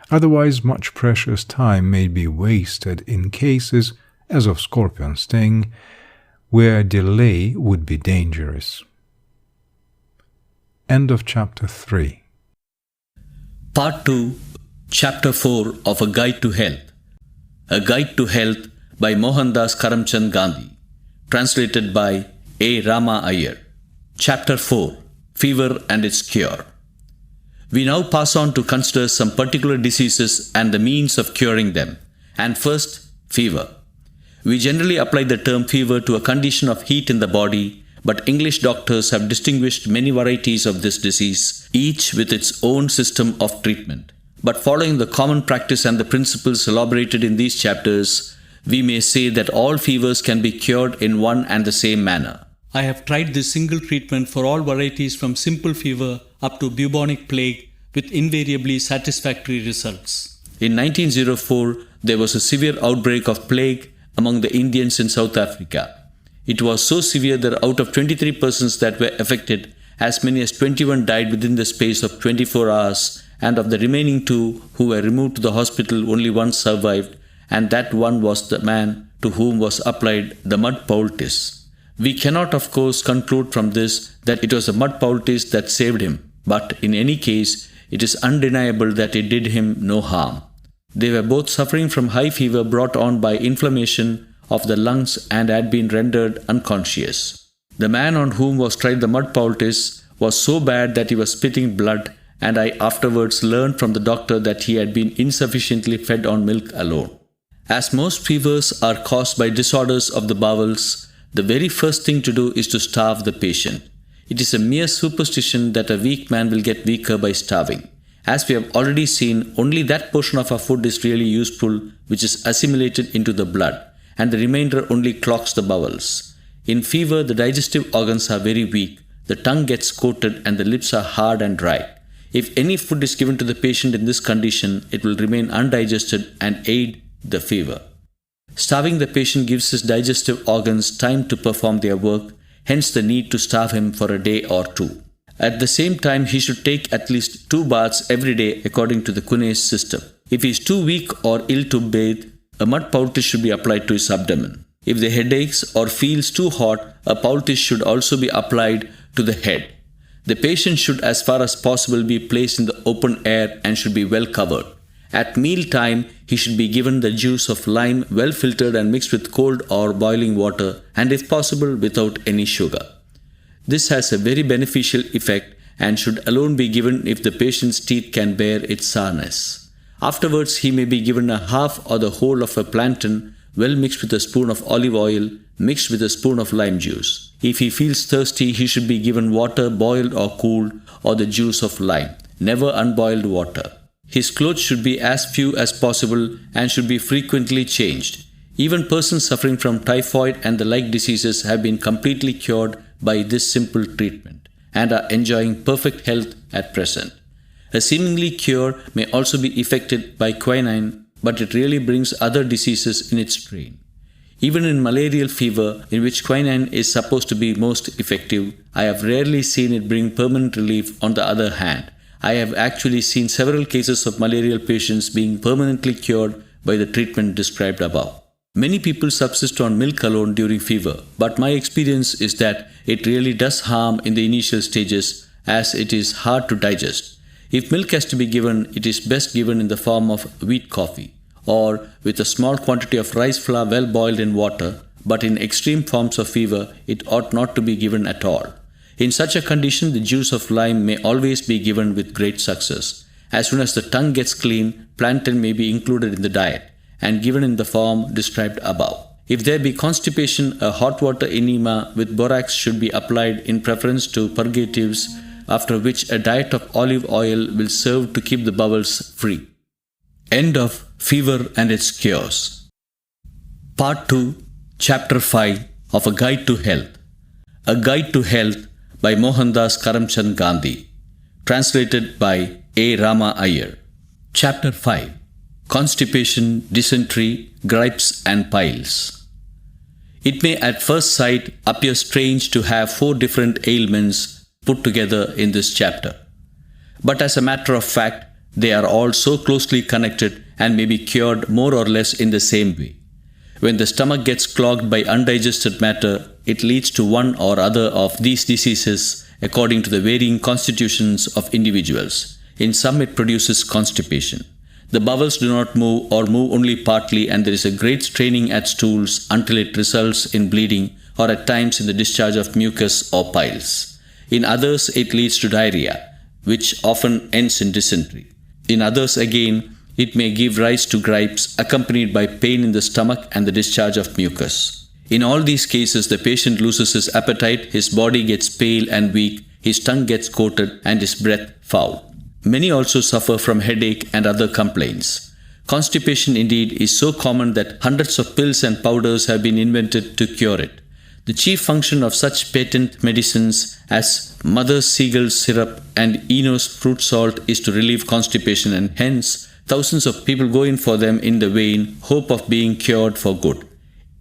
Otherwise, much precious time may be wasted in cases, as of scorpion sting, where delay would be dangerous. End of chapter 3. Part 2, Chapter 4 of A Guide to Health. A Guide to Health by Mohandas Karamchand Gandhi. Translated by A. Rama Iyer. Chapter 4, Fever and its Cure. We now pass on to consider some particular diseases and the means of curing them. And first, fever. We generally apply the term fever to a condition of heat in the body, but English doctors have distinguished many varieties of this disease, each with its own system of treatment. But following the common practice and the principles elaborated in these chapters, we may say that all fevers can be cured in one and the same manner. I have tried this single treatment for all varieties from simple fever up to bubonic plague with invariably satisfactory results. In 1904, there was a severe outbreak of plague among the Indians in South Africa. It was so severe that out of 23 persons that were affected, as many as 21 died within the space of 24 hours, and of the remaining 2 who were removed to the hospital, only 1 survived, and that one was the man to whom was applied the mud poultice. We cannot, of course, conclude from this that it was the mud poultice that saved him, but in any case, it is undeniable that it did him no harm. They were both suffering from high fever brought on by inflammation of the lungs and had been rendered unconscious. The man on whom was tried the mud poultice was so bad that he was spitting blood, and I afterwards learned from the doctor that he had been insufficiently fed on milk alone. As most fevers are caused by disorders of the bowels, the very first thing to do is to starve the patient. It is a mere superstition that a weak man will get weaker by starving. As we have already seen, only that portion of our food is really useful which is assimilated into the blood, and the remainder only clogs the bowels. In fever, the digestive organs are very weak, the tongue gets coated and the lips are hard and dry. If any food is given to the patient in this condition, it will remain undigested and aid the fever. Starving the patient gives his digestive organs time to perform their work, hence the need to starve him for a day or 2. At the same time, he should take at least 2 baths every day according to the Kuhne's system. If he is too weak or ill to bathe, a mud poultice should be applied to his abdomen. If the head aches or feels too hot, a poultice should also be applied to the head. The patient should, as far as possible, be placed in the open air and should be well covered. At meal time, he should be given the juice of lime well filtered and mixed with cold or boiling water, and if possible, without any sugar. This has a very beneficial effect and should alone be given if the patient's teeth can bear its sourness. Afterwards, he may be given a half or the whole of a plantain well mixed with a spoon of olive oil mixed with a spoon of lime juice. If he feels thirsty, he should be given water boiled or cooled or the juice of lime, never unboiled water. His clothes should be as few as possible and should be frequently changed. Even persons suffering from typhoid and the like diseases have been completely cured by this simple treatment and are enjoying perfect health at present. A seemingly cure may also be effected by quinine, but it really brings other diseases in its train. Even in malarial fever, in which quinine is supposed to be most effective, I have rarely seen it bring permanent relief. On the other hand, I have actually seen several cases of malarial patients being permanently cured by the treatment described above. Many people subsist on milk alone during fever, but my experience is that it really does harm in the initial stages as it is hard to digest. If milk has to be given, it is best given in the form of wheat coffee or with a small quantity of rice flour well boiled in water, but in extreme forms of fever, it ought not to be given at all. In such a condition, the juice of lime may always be given with great success. As soon as the tongue gets clean, plantain may be included in the diet and given in the form described above. If there be constipation, a hot water enema with borax should be applied in preference to purgatives, after which a diet of olive oil will serve to keep the bowels free. End of Fever and its Cures. Part 2, Chapter 5 of A Guide to Health. A Guide to Health by Mohandas Karamchand Gandhi. Translated by A. Rama Iyer. Chapter 5. Constipation, Dysentery, Gripes and Piles. It may at first sight appear strange to have 4 different ailments put together in this chapter. But as a matter of fact, they are all so closely connected and may be cured more or less in the same way. When the stomach gets clogged by undigested matter, it leads to one or other of these diseases according to the varying constitutions of individuals. In some it produces constipation. The bowels do not move or move only partly, and there is a great straining at stools until it results in bleeding or at times in the discharge of mucus or piles. In others it leads to diarrhea, which often ends in dysentery. In others again, it may give rise to gripes accompanied by pain in the stomach and the discharge of mucus. In all these cases, the patient loses his appetite, his body gets pale and weak, his tongue gets coated, and his breath foul. Many also suffer from headache and other complaints. Constipation indeed is so common that hundreds of pills and powders have been invented to cure it. The chief function of such patent medicines as Mother's Seagull syrup and Eno's fruit salt is to relieve constipation, and hence thousands of people go in for them in the vain hope of being cured for good.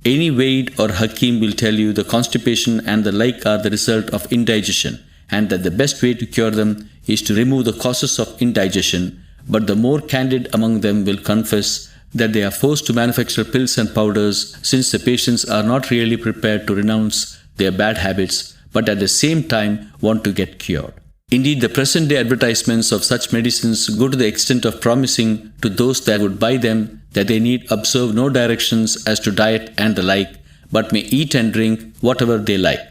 Any Vaid or Hakim will tell you the constipation and the like are the result of indigestion, and that the best way to cure them is to remove the causes of indigestion, but the more candid among them will confess that they are forced to manufacture pills and powders since the patients are not really prepared to renounce their bad habits, but at the same time want to get cured. Indeed, the present-day advertisements of such medicines go to the extent of promising to those that would buy them that they need observe no directions as to diet and the like, but may eat and drink whatever they like.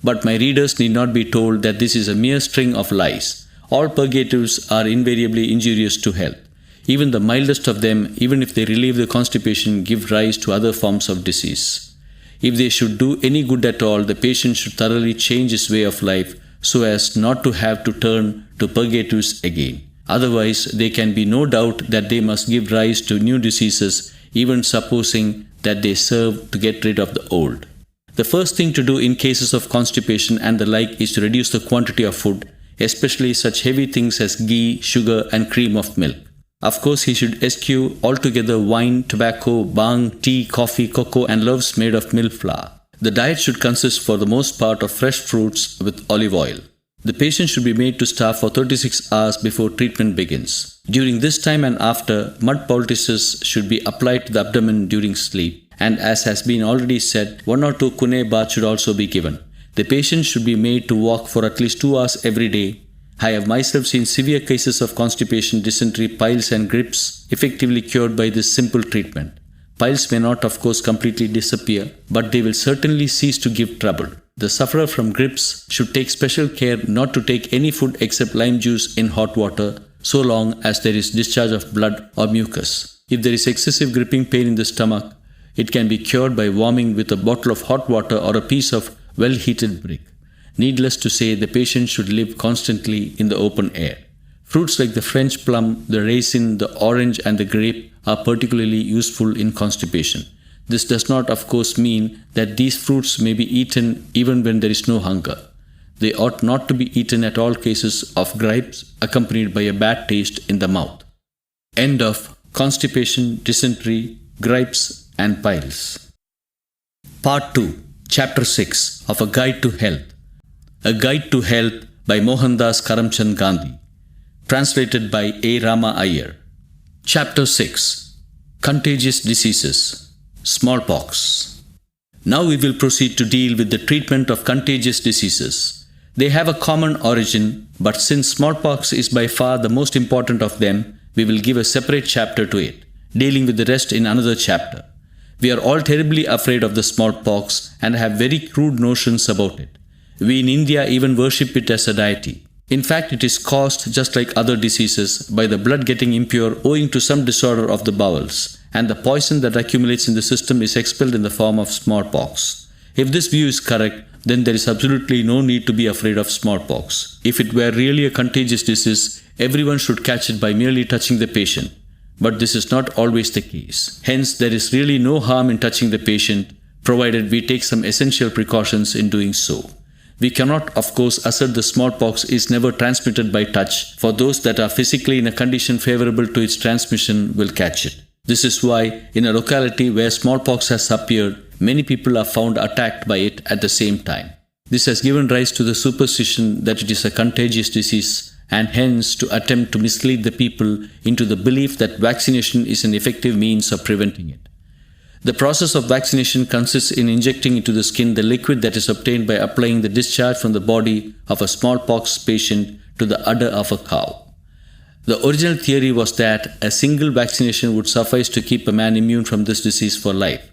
But my readers need not be told that this is a mere string of lies. All purgatives are invariably injurious to health. Even the mildest of them, even if they relieve the constipation, give rise to other forms of disease. If they should do any good at all, the patient should thoroughly change his way of life so as not to have to turn to purgatives again. Otherwise, there can be no doubt that they must give rise to new diseases, even supposing that they serve to get rid of the old. The first thing to do in cases of constipation and the like is to reduce the quantity of food, especially such heavy things as ghee, sugar, and cream of milk. Of course, he should eschew altogether wine, tobacco, bhang, tea, coffee, cocoa, and loaves made of milk flour. The diet should consist for the most part of fresh fruits with olive oil. The patient should be made to starve for 36 hours before treatment begins. During this time and after, mud poultices should be applied to the abdomen during sleep, and as has been already said, 1 or 2 kune baths should also be given. The patient should be made to walk for at least 2 hours every day. I have myself seen severe cases of constipation, dysentery, piles and gripes effectively cured by this simple treatment. Piles may not, of course, completely disappear, but they will certainly cease to give trouble. The sufferer from gripes should take special care not to take any food except lime juice in hot water, so long as there is discharge of blood or mucus. If there is excessive gripping pain in the stomach, it can be cured by warming with a bottle of hot water or a piece of well-heated brick. Needless to say, the patient should live constantly in the open air. Fruits like the French plum, the raisin, the orange and the grape are particularly useful in constipation. This does not, of course, mean that these fruits may be eaten even when there is no hunger. They ought not to be eaten at all cases of gripes accompanied by a bad taste in the mouth. End of Constipation, Dysentery, Gripes and Piles. Part 2, Chapter 6 of A Guide to Health. A Guide to Health by Mohandas Karamchand Gandhi. Translated by A. Rama Iyer. Chapter 6. Contagious Diseases. Smallpox. Now we will proceed to deal with the treatment of contagious diseases. They have a common origin, but since smallpox is by far the most important of them, we will give a separate chapter to it, dealing with the rest in another chapter. We are all terribly afraid of the smallpox and have very crude notions about it. We in India even worship it as a deity. In fact, it is caused, just like other diseases, by the blood getting impure owing to some disorder of the bowels, and the poison that accumulates in the system is expelled in the form of smallpox. If this view is correct, then there is absolutely no need to be afraid of smallpox. If it were really a contagious disease, everyone should catch it by merely touching the patient. But this is not always the case. Hence, there is really no harm in touching the patient, provided we take some essential precautions in doing so. We cannot, of course, assert the smallpox is never transmitted by touch, for those that are physically in a condition favorable to its transmission will catch it. This is why, in a locality where smallpox has appeared, many people are found attacked by it at the same time. This has given rise to the superstition that it is a contagious disease, and hence to attempt to mislead the people into the belief that vaccination is an effective means of preventing it. The process of vaccination consists in injecting into the skin the liquid that is obtained by applying the discharge from the body of a smallpox patient to the udder of a cow. The original theory was that a single vaccination would suffice to keep a man immune from this disease for life.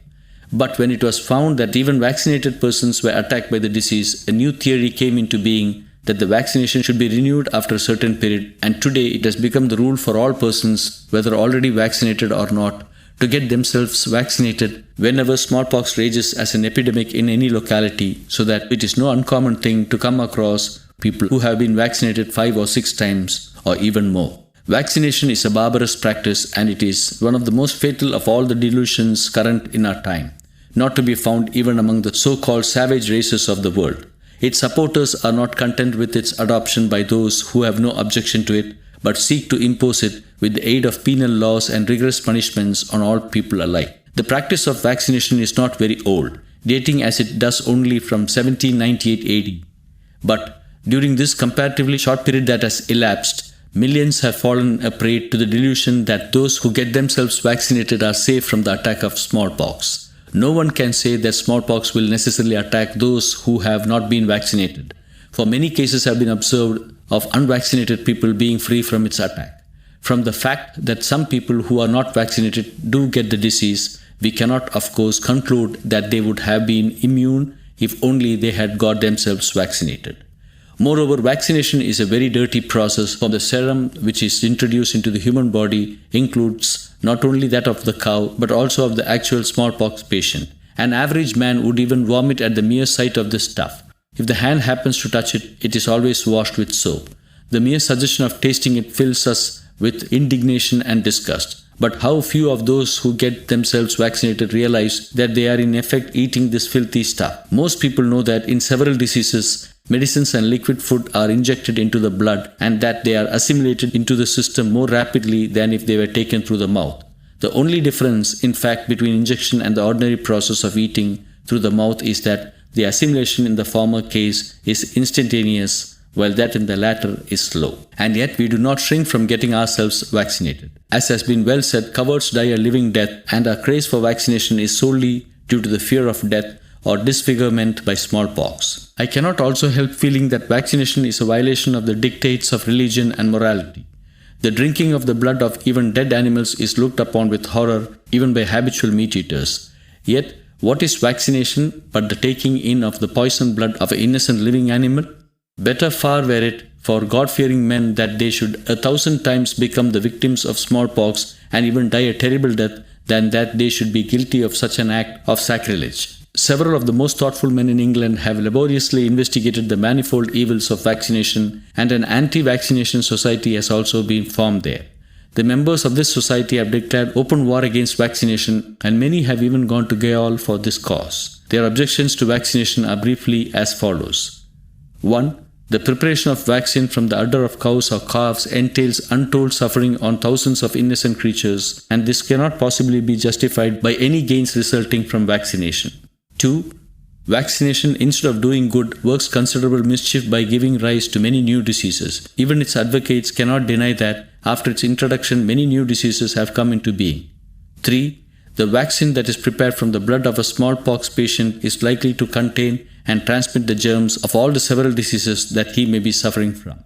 But when it was found that even vaccinated persons were attacked by the disease, a new theory came into being that the vaccination should be renewed after a certain period, and today it has become the rule for all persons, whether already vaccinated or not, to get themselves vaccinated whenever smallpox rages as an epidemic in any locality, so that it is no uncommon thing to come across people who have been vaccinated 5 or 6 times or even more. Vaccination is a barbarous practice, and it is one of the most fatal of all the delusions current in our time, not to be found even among the so-called savage races of the world. Its supporters are not content with its adoption by those who have no objection to it, but seek to impose it with the aid of penal laws and rigorous punishments on all people alike. The practice of vaccination is not very old, dating as it does only from 1798 AD. But during this comparatively short period that has elapsed, millions have fallen a prey to the delusion that those who get themselves vaccinated are safe from the attack of smallpox. No one can say that smallpox will necessarily attack those who have not been vaccinated, for many cases have been observed of unvaccinated people being free from its attack. From the fact that some people who are not vaccinated do get the disease, we cannot, of course, conclude that they would have been immune if only they had got themselves vaccinated. Moreover, vaccination is a very dirty process, for the serum which is introduced into the human body includes not only that of the cow, but also of the actual smallpox patient. An average man would even vomit at the mere sight of this stuff. If the hand happens to touch it, it is always washed with soap. The mere suggestion of tasting it fills us with indignation and disgust. But how few of those who get themselves vaccinated realize that they are in effect eating this filthy stuff. Most people know that in several diseases, medicines and liquid food are injected into the blood, and that they are assimilated into the system more rapidly than if they were taken through the mouth. The only difference, in fact, between injection and the ordinary process of eating through the mouth is that the assimilation in the former case is instantaneous, while that in the latter is slow. And yet we do not shrink from getting ourselves vaccinated. As has been well said, cowards die a living death, and our craze for vaccination is solely due to the fear of death or disfigurement by smallpox. I cannot also help feeling that vaccination is a violation of the dictates of religion and morality. The drinking of the blood of even dead animals is looked upon with horror even by habitual meat-eaters. Yet, what is vaccination but the taking in of the poisoned blood of an innocent living animal? Better far were it for God-fearing men that they should 1,000 times become the victims of smallpox and even die a terrible death than that they should be guilty of such an act of sacrilege. Several of the most thoughtful men in England have laboriously investigated the manifold evils of vaccination, and an anti-vaccination society has also been formed there. The members of this society have declared open war against vaccination, and many have even gone to gaol for this cause. Their objections to vaccination are briefly as follows. 1. The preparation of vaccine from the udder of cows or calves entails untold suffering on thousands of innocent creatures, and this cannot possibly be justified by any gains resulting from vaccination. 2. Vaccination, instead of doing good, works considerable mischief by giving rise to many new diseases. Even its advocates cannot deny that, after its introduction, many new diseases have come into being. 3. The vaccine that is prepared from the blood of a smallpox patient is likely to contain and transmit the germs of all the several diseases that he may be suffering from.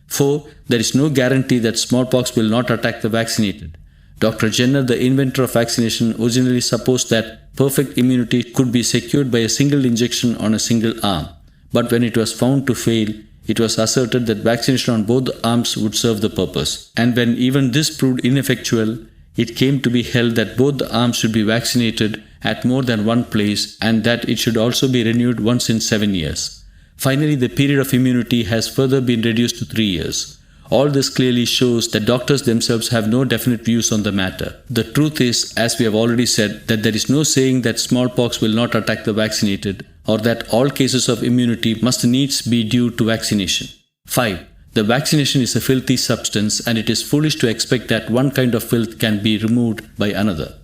4. There is no guarantee that smallpox will not attack the vaccinated. Dr. Jenner, the inventor of vaccination, originally supposed that perfect immunity could be secured by a single injection on a single arm. But when it was found to fail, it was asserted that vaccination on both arms would serve the purpose. And when even this proved ineffectual, it came to be held that both the arms should be vaccinated at more than one place and that it should also be renewed once in 7 years. Finally, the period of immunity has further been reduced to 3 years. All this clearly shows that doctors themselves have no definite views on the matter. The truth is, as we have already said, that there is no saying that smallpox will not attack the vaccinated, or that all cases of immunity must needs be due to vaccination. 5. The vaccination is a filthy substance, and it is foolish to expect that one kind of filth can be removed by another.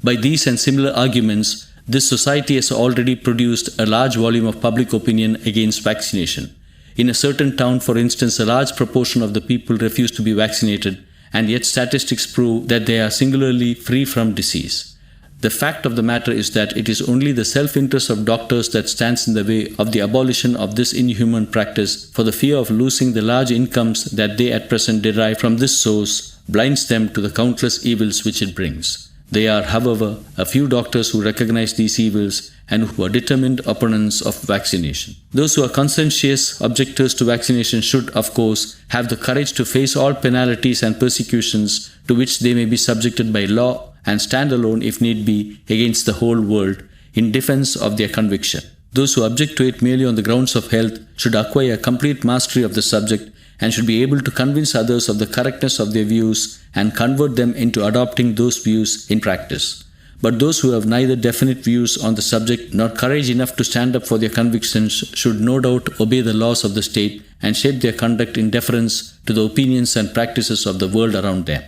By these and similar arguments, this society has already produced a large volume of public opinion against vaccination. In a certain town, for instance, a large proportion of the people refuse to be vaccinated, and yet statistics prove that they are singularly free from disease. The fact of the matter is that it is only the self-interest of doctors that stands in the way of the abolition of this inhuman practice, for the fear of losing the large incomes that they at present derive from this source blinds them to the countless evils which it brings. There are, however, a few doctors who recognize these evils and who are determined opponents of vaccination. Those who are conscientious objectors to vaccination should, of course, have the courage to face all penalties and persecutions to which they may be subjected by law and stand alone, if need be, against the whole world in defense of their conviction. Those who object to it merely on the grounds of health should acquire complete mastery of the subject and should be able to convince others of the correctness of their views and convert them into adopting those views in practice. But those who have neither definite views on the subject nor courage enough to stand up for their convictions should no doubt obey the laws of the state and shape their conduct in deference to the opinions and practices of the world around them.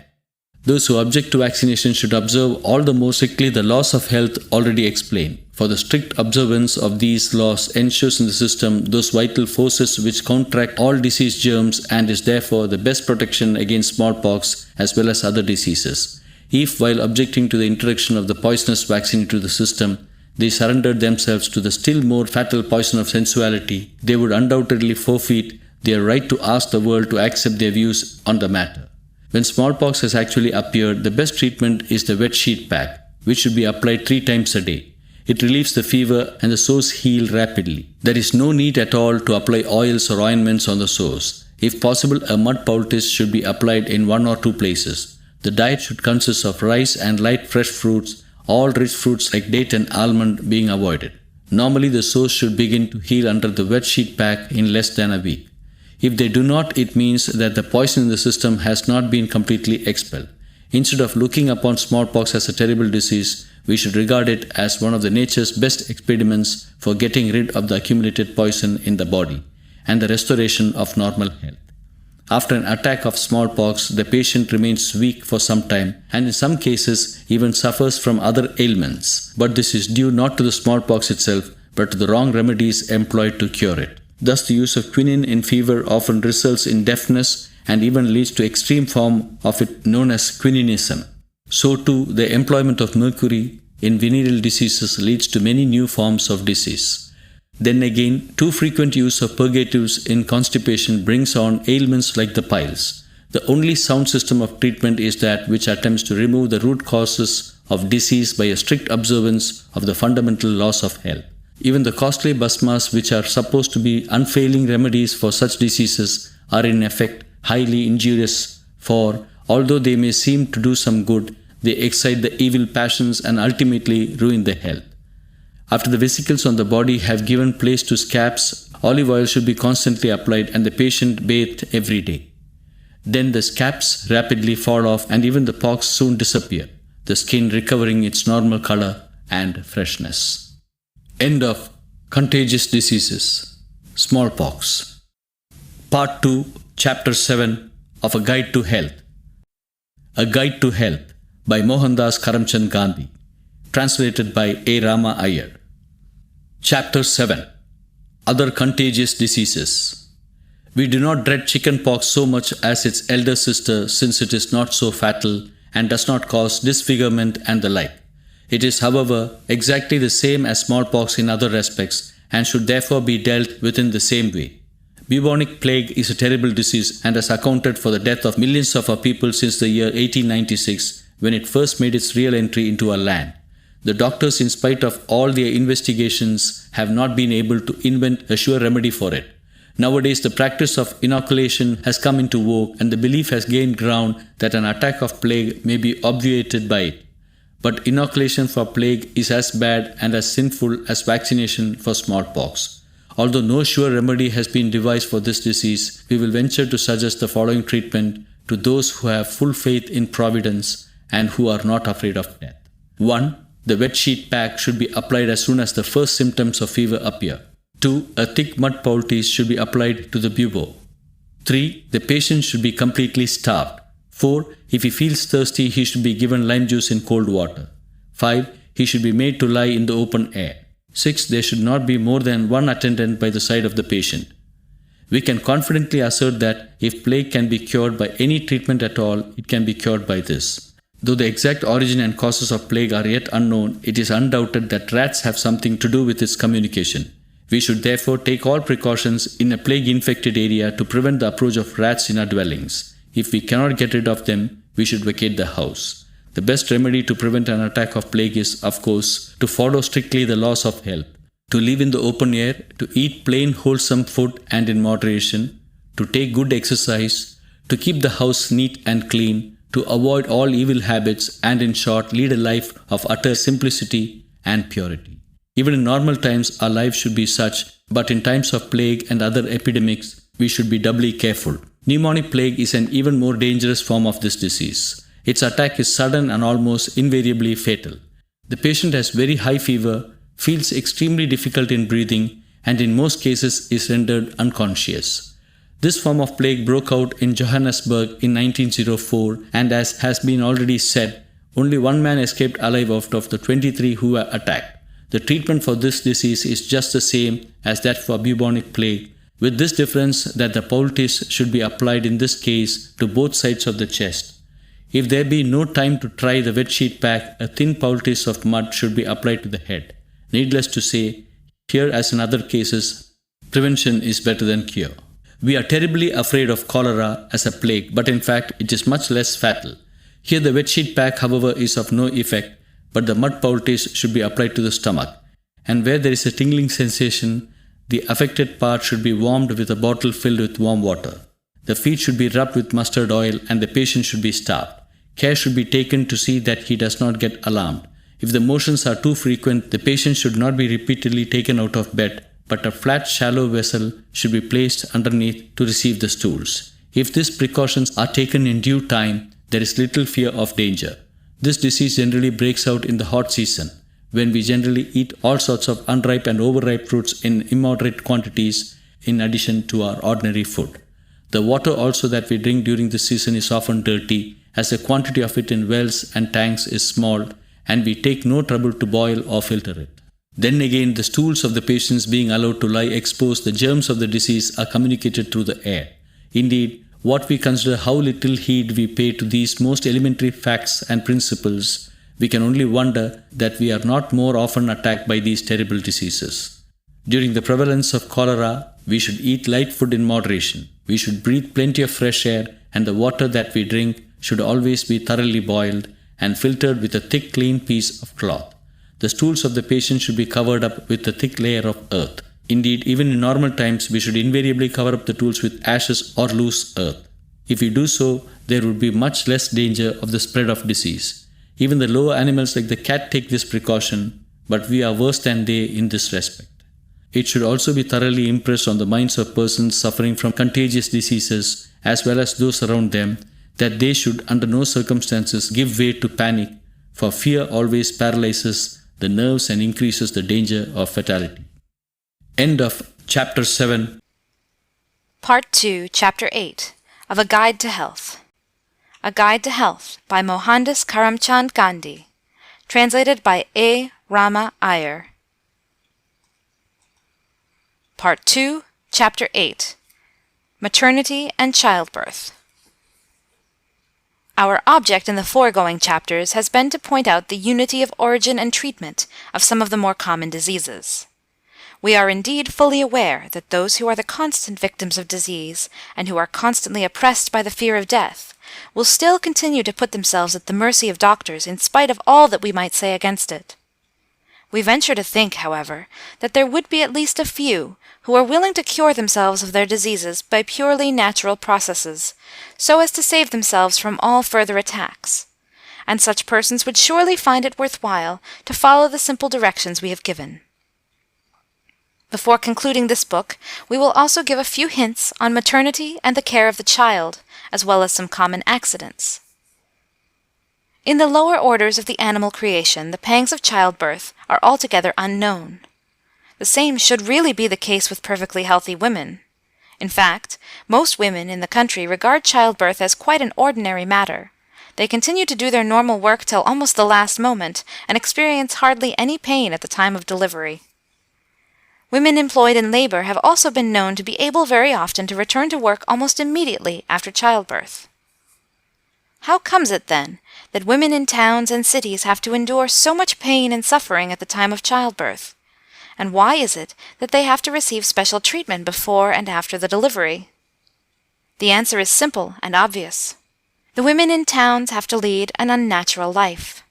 Those who object to vaccination should observe all the more strictly the laws of health already explained, for the strict observance of these laws ensures in the system those vital forces which counteract all disease germs and is therefore the best protection against smallpox as well as other diseases. If, while objecting to the introduction of the poisonous vaccine into the system, they surrendered themselves to the still more fatal poison of sensuality, they would undoubtedly forfeit their right to ask the world to accept their views on the matter. When smallpox has actually appeared, the best treatment is the wet sheet pack, which should be applied 3 times a day. It relieves the fever and the sores heal rapidly. There is no need at all to apply oils or ointments on the sores. If possible, a mud poultice should be applied in 1 or 2 places. The diet should consist of rice and light fresh fruits, all rich fruits like date and almond being avoided. Normally, the sores should begin to heal under the wet sheet pack in less than a week. If they do not, it means that the poison in the system has not been completely expelled. Instead of looking upon smallpox as a terrible disease, we should regard it as one of the nature's best experiments for getting rid of the accumulated poison in the body and the restoration of normal health. After an attack of smallpox, the patient remains weak for some time and in some cases even suffers from other ailments. But this is due not to the smallpox itself, but to the wrong remedies employed to cure it. Thus, the use of quinine in fever often results in deafness and even leads to extreme form of it known as quininism. So too, the employment of mercury in venereal diseases leads to many new forms of disease. Then again, too frequent use of purgatives in constipation brings on ailments like the piles. The only sound system of treatment is that which attempts to remove the root causes of disease by a strict observance of the fundamental laws of health. Even the costly bhasmas, which are supposed to be unfailing remedies for such diseases, are in effect highly injurious, for although they may seem to do some good, they excite the evil passions and ultimately ruin the health. After the vesicles on the body have given place to scabs, olive oil should be constantly applied and the patient bathed every day. Then the scabs rapidly fall off and even the pox soon disappear, the skin recovering its normal color and freshness. End of Contagious Diseases, Smallpox. Part 2, Chapter 7 of A Guide to Health. A Guide to Health by Mohandas Karamchand Gandhi. Translated by A. Rama Iyer. Chapter 7. Other Contagious Diseases. We do not dread chickenpox so much as its elder sister, since it is not so fatal and does not cause disfigurement and the like. It is, however, exactly the same as smallpox in other respects and should therefore be dealt with in the same way. Bubonic plague is a terrible disease and has accounted for the death of millions of our people since the year 1896, when it first made its real entry into our land. The doctors, in spite of all their investigations, have not been able to invent a sure remedy for it. Nowadays, the practice of inoculation has come into vogue, and the belief has gained ground that an attack of plague may be obviated by it. But inoculation for plague is as bad and as sinful as vaccination for smallpox. Although no sure remedy has been devised for this disease, we will venture to suggest the following treatment to those who have full faith in providence and who are not afraid of death. 1. The wet sheet pack should be applied as soon as the first symptoms of fever appear. 2. A thick mud poultice should be applied to the bubo. 3. The patient should be completely starved. 4. If he feels thirsty, he should be given lime juice in cold water. 5. He should be made to lie in the open air. 6. There should not be more than one attendant by the side of the patient. We can confidently assert that if plague can be cured by any treatment at all, it can be cured by this. Though the exact origin and causes of plague are yet unknown, it is undoubted that rats have something to do with its communication. We should therefore take all precautions in a plague-infected area to prevent the approach of rats in our dwellings. If we cannot get rid of them, we should vacate the house. The best remedy to prevent an attack of plague is, of course, to follow strictly the laws of health, to live in the open air, to eat plain wholesome food and in moderation, to take good exercise, to keep the house neat and clean, to avoid all evil habits, and in short, lead a life of utter simplicity and purity. Even in normal times, our lives should be such, but in times of plague and other epidemics, we should be doubly careful. Pneumonic plague is an even more dangerous form of this disease. Its attack is sudden and almost invariably fatal. The patient has very high fever, feels extremely difficult in breathing, and in most cases is rendered unconscious. This form of plague broke out in Johannesburg in 1904, and as has been already said, only one man escaped alive out of the 23 who were attacked. The treatment for this disease is just the same as that for bubonic plague, with this difference that the poultice should be applied in this case to both sides of the chest. If there be no time to try the wet sheet pack, a thin poultice of mud should be applied to the head. Needless to say, here as in other cases, prevention is better than cure. We are terribly afraid of cholera as a plague, but in fact it is much less fatal. Here the wet sheet pack, however, is of no effect, but the mud poultice should be applied to the stomach. And where there is a tingling sensation, the affected part should be warmed with a bottle filled with warm water. The feet should be rubbed with mustard oil and the patient should be starved. Care should be taken to see that he does not get alarmed. If the motions are too frequent, the patient should not be repeatedly taken out of bed, but a flat, shallow vessel should be placed underneath to receive the stools. If these precautions are taken in due time, there is little fear of danger. This disease generally breaks out in the hot season, when we generally eat all sorts of unripe and overripe fruits in immoderate quantities in addition to our ordinary food. The water also that we drink during this season is often dirty, as the quantity of it in wells and tanks is small, and we take no trouble to boil or filter it. Then again, the stools of the patients being allowed to lie exposed, the germs of the disease are communicated through the air. Indeed, what we consider how little heed we pay to these most elementary facts and principles, we can only wonder that we are not more often attacked by these terrible diseases. During the prevalence of cholera, we should eat light food in moderation. We should breathe plenty of fresh air, and the water that we drink should always be thoroughly boiled and filtered with a thick, clean piece of cloth. The stools of the patient should be covered up with a thick layer of earth. Indeed, even in normal times, we should invariably cover up the tools with ashes or loose earth. If we do so, there would be much less danger of the spread of disease. Even the lower animals like the cat take this precaution, but we are worse than they in this respect. It should also be thoroughly impressed on the minds of persons suffering from contagious diseases, as well as those around them, that they should under no circumstances give way to panic, for fear always paralyzes the nerves and increases the danger of fatality. End of Chapter 7. Part 2, Chapter 8, of A Guide to Health. A Guide to Health by Mohandas Karamchand Gandhi. Translated by A. Rama Iyer. Part 2, Chapter 8, Maternity and Childbirth. Our object in the foregoing chapters has been to point out the unity of origin and treatment of some of the more common diseases. We are indeed fully aware that those who are the constant victims of disease, and who are constantly oppressed by the fear of death, will still continue to put themselves at the mercy of doctors in spite of all that we might say against it. We venture to think, however, that there would be at least a few who are willing to cure themselves of their diseases by purely natural processes, so as to save themselves from all further attacks, and such persons would surely find it worthwhile to follow the simple directions we have given. Before concluding this book, we will also give a few hints on maternity and the care of the child, as well as some common accidents. In the lower orders of the animal creation, the pangs of childbirth are altogether unknown. The same should really be the case with perfectly healthy women. In fact, most women in the country regard childbirth as quite an ordinary matter. They continue to do their normal work till almost the last moment, and experience hardly any pain at the time of delivery. Women employed in labor have also been known to be able very often to return to work almost immediately after childbirth. How comes it, then, that women in towns and cities have to endure so much pain and suffering at the time of childbirth? And why is it that they have to receive special treatment before and after the delivery? The answer is simple and obvious. The women in towns have to lead an unnatural life.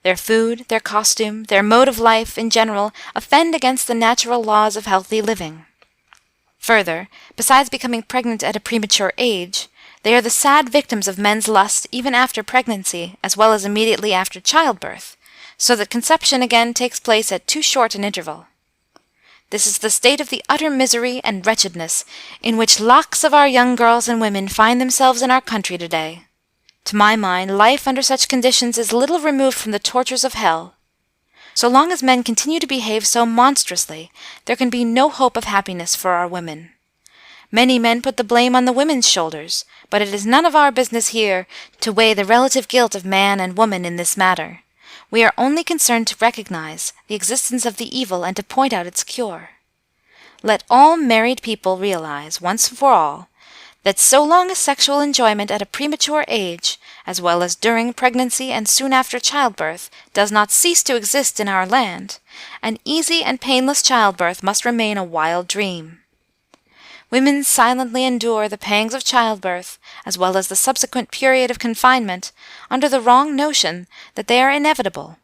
Their food, their costume, their mode of life in general offend against the natural laws of healthy living. Further, besides becoming pregnant at a premature age, they are the sad victims of men's lust even after pregnancy, as well as immediately after childbirth, so that conception again takes place at too short an interval. This is the state of the utter misery and wretchedness in which lakhs of our young girls and women find themselves in our country today. To my mind, life under such conditions is little removed from the tortures of hell. So long as men continue to behave so monstrously, there can be no hope of happiness for our women. Many men put the blame on the women's shoulders, but it is none of our business here to weigh the relative guilt of man and woman in this matter. We are only concerned to recognize the existence of the evil and to point out its cure. Let all married people realize, once for all, that so long as sexual enjoyment at a premature age, as well as during pregnancy and soon after childbirth, does not cease to exist in our land, an easy and painless childbirth must remain a wild dream. Women silently endure the pangs of childbirth, as well as the subsequent period of confinement, under the wrong notion that they are inevitable,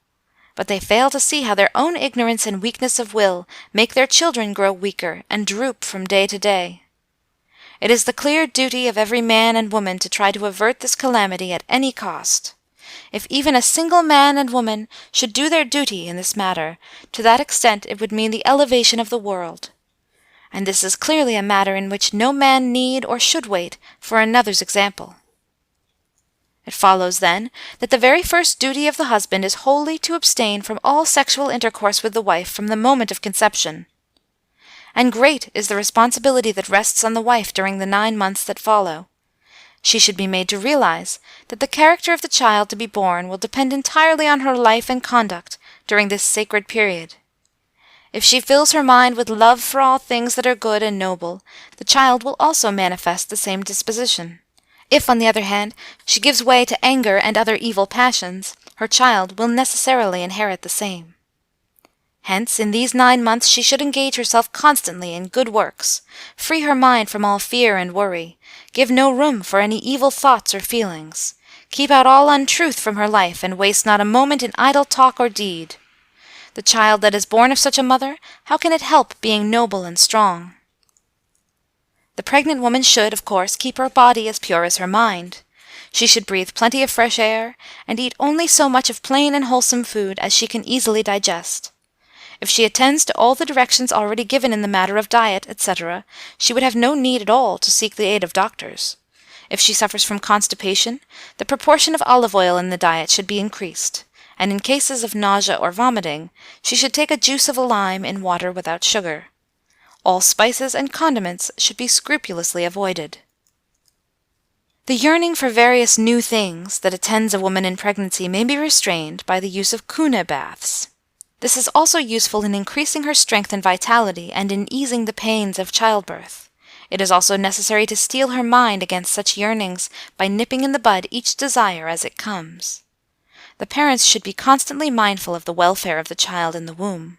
but they fail to see how their own ignorance and weakness of will make their children grow weaker and droop from day to day. It is the clear duty of every man and woman to try to avert this calamity at any cost. If even a single man and woman should do their duty in this matter, to that extent it would mean the elevation of the world. And this is clearly a matter in which no man need or should wait for another's example. It follows, then, that the very first duty of the husband is wholly to abstain from all sexual intercourse with the wife from the moment of conception. And great is the responsibility that rests on the wife during the 9 months that follow. She should be made to realize that the character of the child to be born will depend entirely on her life and conduct during this sacred period. If she fills her mind with love for all things that are good and noble, the child will also manifest the same disposition. If, on the other hand, she gives way to anger and other evil passions, her child will necessarily inherit the same. Hence, in these 9 months she should engage herself constantly in good works, free her mind from all fear and worry, give no room for any evil thoughts or feelings, keep out all untruth from her life, and waste not a moment in idle talk or deed. The child that is born of such a mother, how can it help being noble and strong? The pregnant woman should, of course, keep her body as pure as her mind. She should breathe plenty of fresh air, and eat only so much of plain and wholesome food as she can easily digest. If she attends to all the directions already given in the matter of diet, etc., she would have no need at all to seek the aid of doctors. If she suffers from constipation, the proportion of olive oil in the diet should be increased, and in cases of nausea or vomiting, she should take a juice of a lime in water without sugar. All spices and condiments should be scrupulously avoided. The yearning for various new things that attends a woman in pregnancy may be restrained by the use of kuna baths. This is also useful in increasing her strength and vitality and in easing the pains of childbirth. It is also necessary to steel her mind against such yearnings by nipping in the bud each desire as it comes. The parents should be constantly mindful of the welfare of the child in the womb.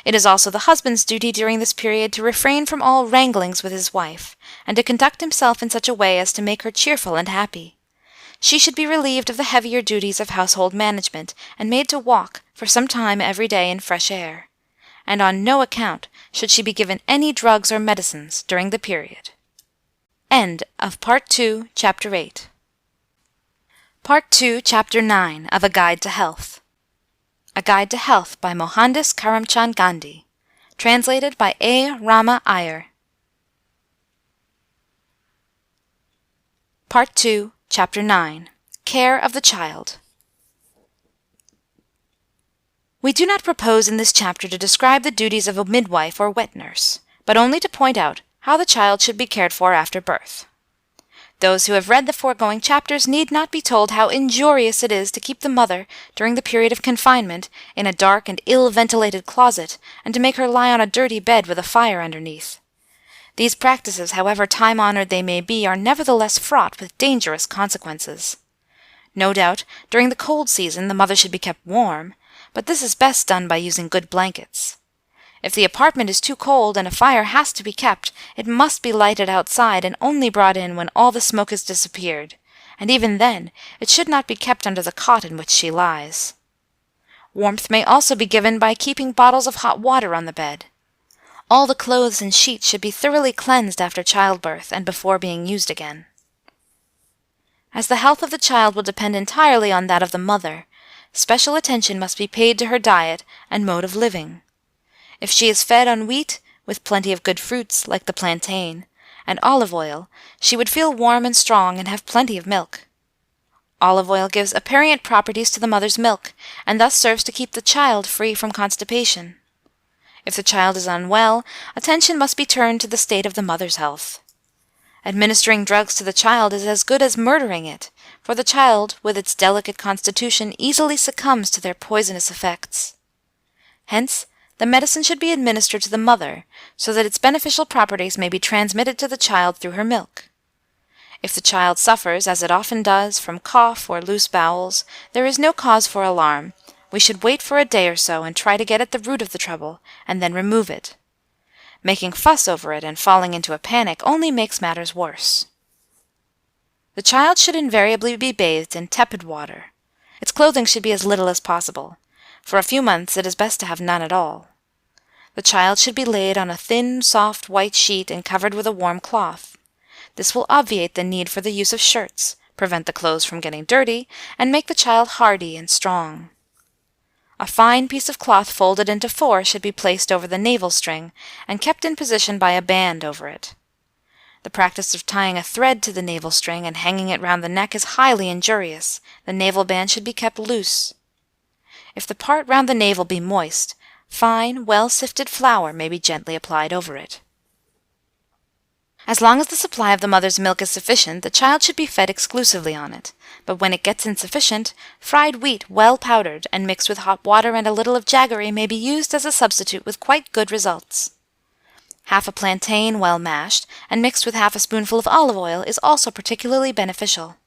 It is also the husband's duty during this period to refrain from all wranglings with his wife, and to conduct himself in such a way as to make her cheerful and happy. She should be relieved of the heavier duties of household management, and made to walk for some time every day in fresh air. And on no account should she be given any drugs or medicines during the period. End of Part 2, Chapter 8. Part 2, Chapter 9 of A Guide to Health. A Guide to Health by Mohandas Karamchand Gandhi. Translated by A. Rama Iyer. Part 2, Chapter 9. Care of the Child. We do not propose in this chapter to describe the duties of a midwife or wet nurse, but only to point out how the child should be cared for after birth. Those who have read the foregoing chapters need not be told how injurious it is to keep the mother, during the period of confinement, in a dark and ill-ventilated closet, and to make her lie on a dirty bed with a fire underneath. These practices, however time-honored they may be, are nevertheless fraught with dangerous consequences. No doubt, during the cold season the mother should be kept warm, but this is best done by using good blankets. If the apartment is too cold and a fire has to be kept, it must be lighted outside and only brought in when all the smoke has disappeared, and even then it should not be kept under the cot in which she lies. Warmth may also be given by keeping bottles of hot water on the bed. All the clothes and sheets should be thoroughly cleansed after childbirth and before being used again. As the health of the child will depend entirely on that of the mother, special attention must be paid to her diet and mode of living. If she is fed on wheat, with plenty of good fruits, like the plantain, and olive oil, she would feel warm and strong and have plenty of milk. Olive oil gives aperient properties to the mother's milk, and thus serves to keep the child free from constipation. If the child is unwell, attention must be turned to the state of the mother's health. Administering drugs to the child is as good as murdering it, for the child, with its delicate constitution, easily succumbs to their poisonous effects. Hence, the medicine should be administered to the mother, so that its beneficial properties may be transmitted to the child through her milk. If the child suffers, as it often does, from cough or loose bowels, there is no cause for alarm. We should wait for a day or so and try to get at the root of the trouble, and then remove it. Making fuss over it and falling into a panic only makes matters worse. The child should invariably be bathed in tepid water. Its clothing should be as little as possible. For a few months it is best to have none at all. The child should be laid on a thin, soft, white sheet and covered with a warm cloth. This will obviate the need for the use of shirts, prevent the clothes from getting dirty, and make the child hardy and strong. A fine piece of cloth folded into 4 should be placed over the navel string and kept in position by a band over it. The practice of tying a thread to the navel string and hanging it round the neck is highly injurious. The navel band should be kept loose. If the part round the navel be moist, fine, well-sifted flour may be gently applied over it. As long as the supply of the mother's milk is sufficient, the child should be fed exclusively on it, but when it gets insufficient, fried wheat well powdered and mixed with hot water and a little of jaggery may be used as a substitute with quite good results. Half a plantain well mashed and mixed with half a spoonful of olive oil is also particularly beneficial.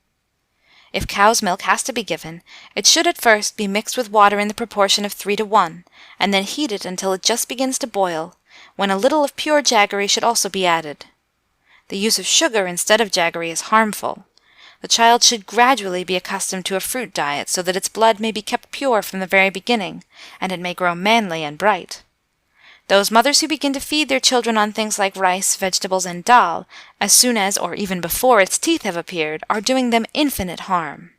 If cow's milk has to be given, it should at first be mixed with water in the proportion of 3 to 1, and then heated until it just begins to boil, when a little of pure jaggery should also be added. The use of sugar instead of jaggery is harmful. The child should gradually be accustomed to a fruit diet so that its blood may be kept pure from the very beginning, and it may grow manly and bright. Those mothers who begin to feed their children on things like rice, vegetables, and dal, as soon as or even before its teeth have appeared, are doing them infinite harm.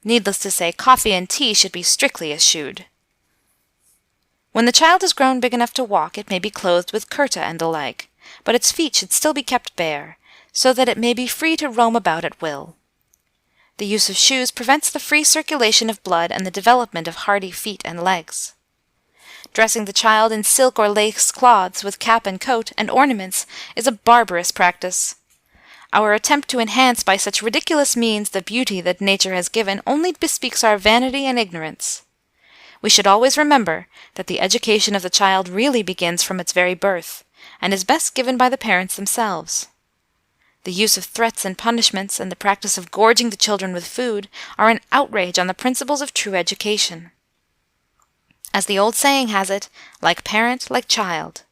Needless to say, coffee and tea should be strictly eschewed. When the child has grown big enough to walk, it may be clothed with kurta and the like, but its feet should still be kept bare, so that it may be free to roam about at will. The use of shoes prevents the free circulation of blood and the development of hardy feet and legs. Dressing the child in silk or lace cloths with cap and coat and ornaments is a barbarous practice. Our attempt to enhance by such ridiculous means the beauty that nature has given only bespeaks our vanity and ignorance. We should always remember that the education of the child really begins from its very birth, and is best given by the parents themselves. The use of threats and punishments and the practice of gorging the children with food are an outrage on the principles of true education. As the old saying has it, like parent, like child.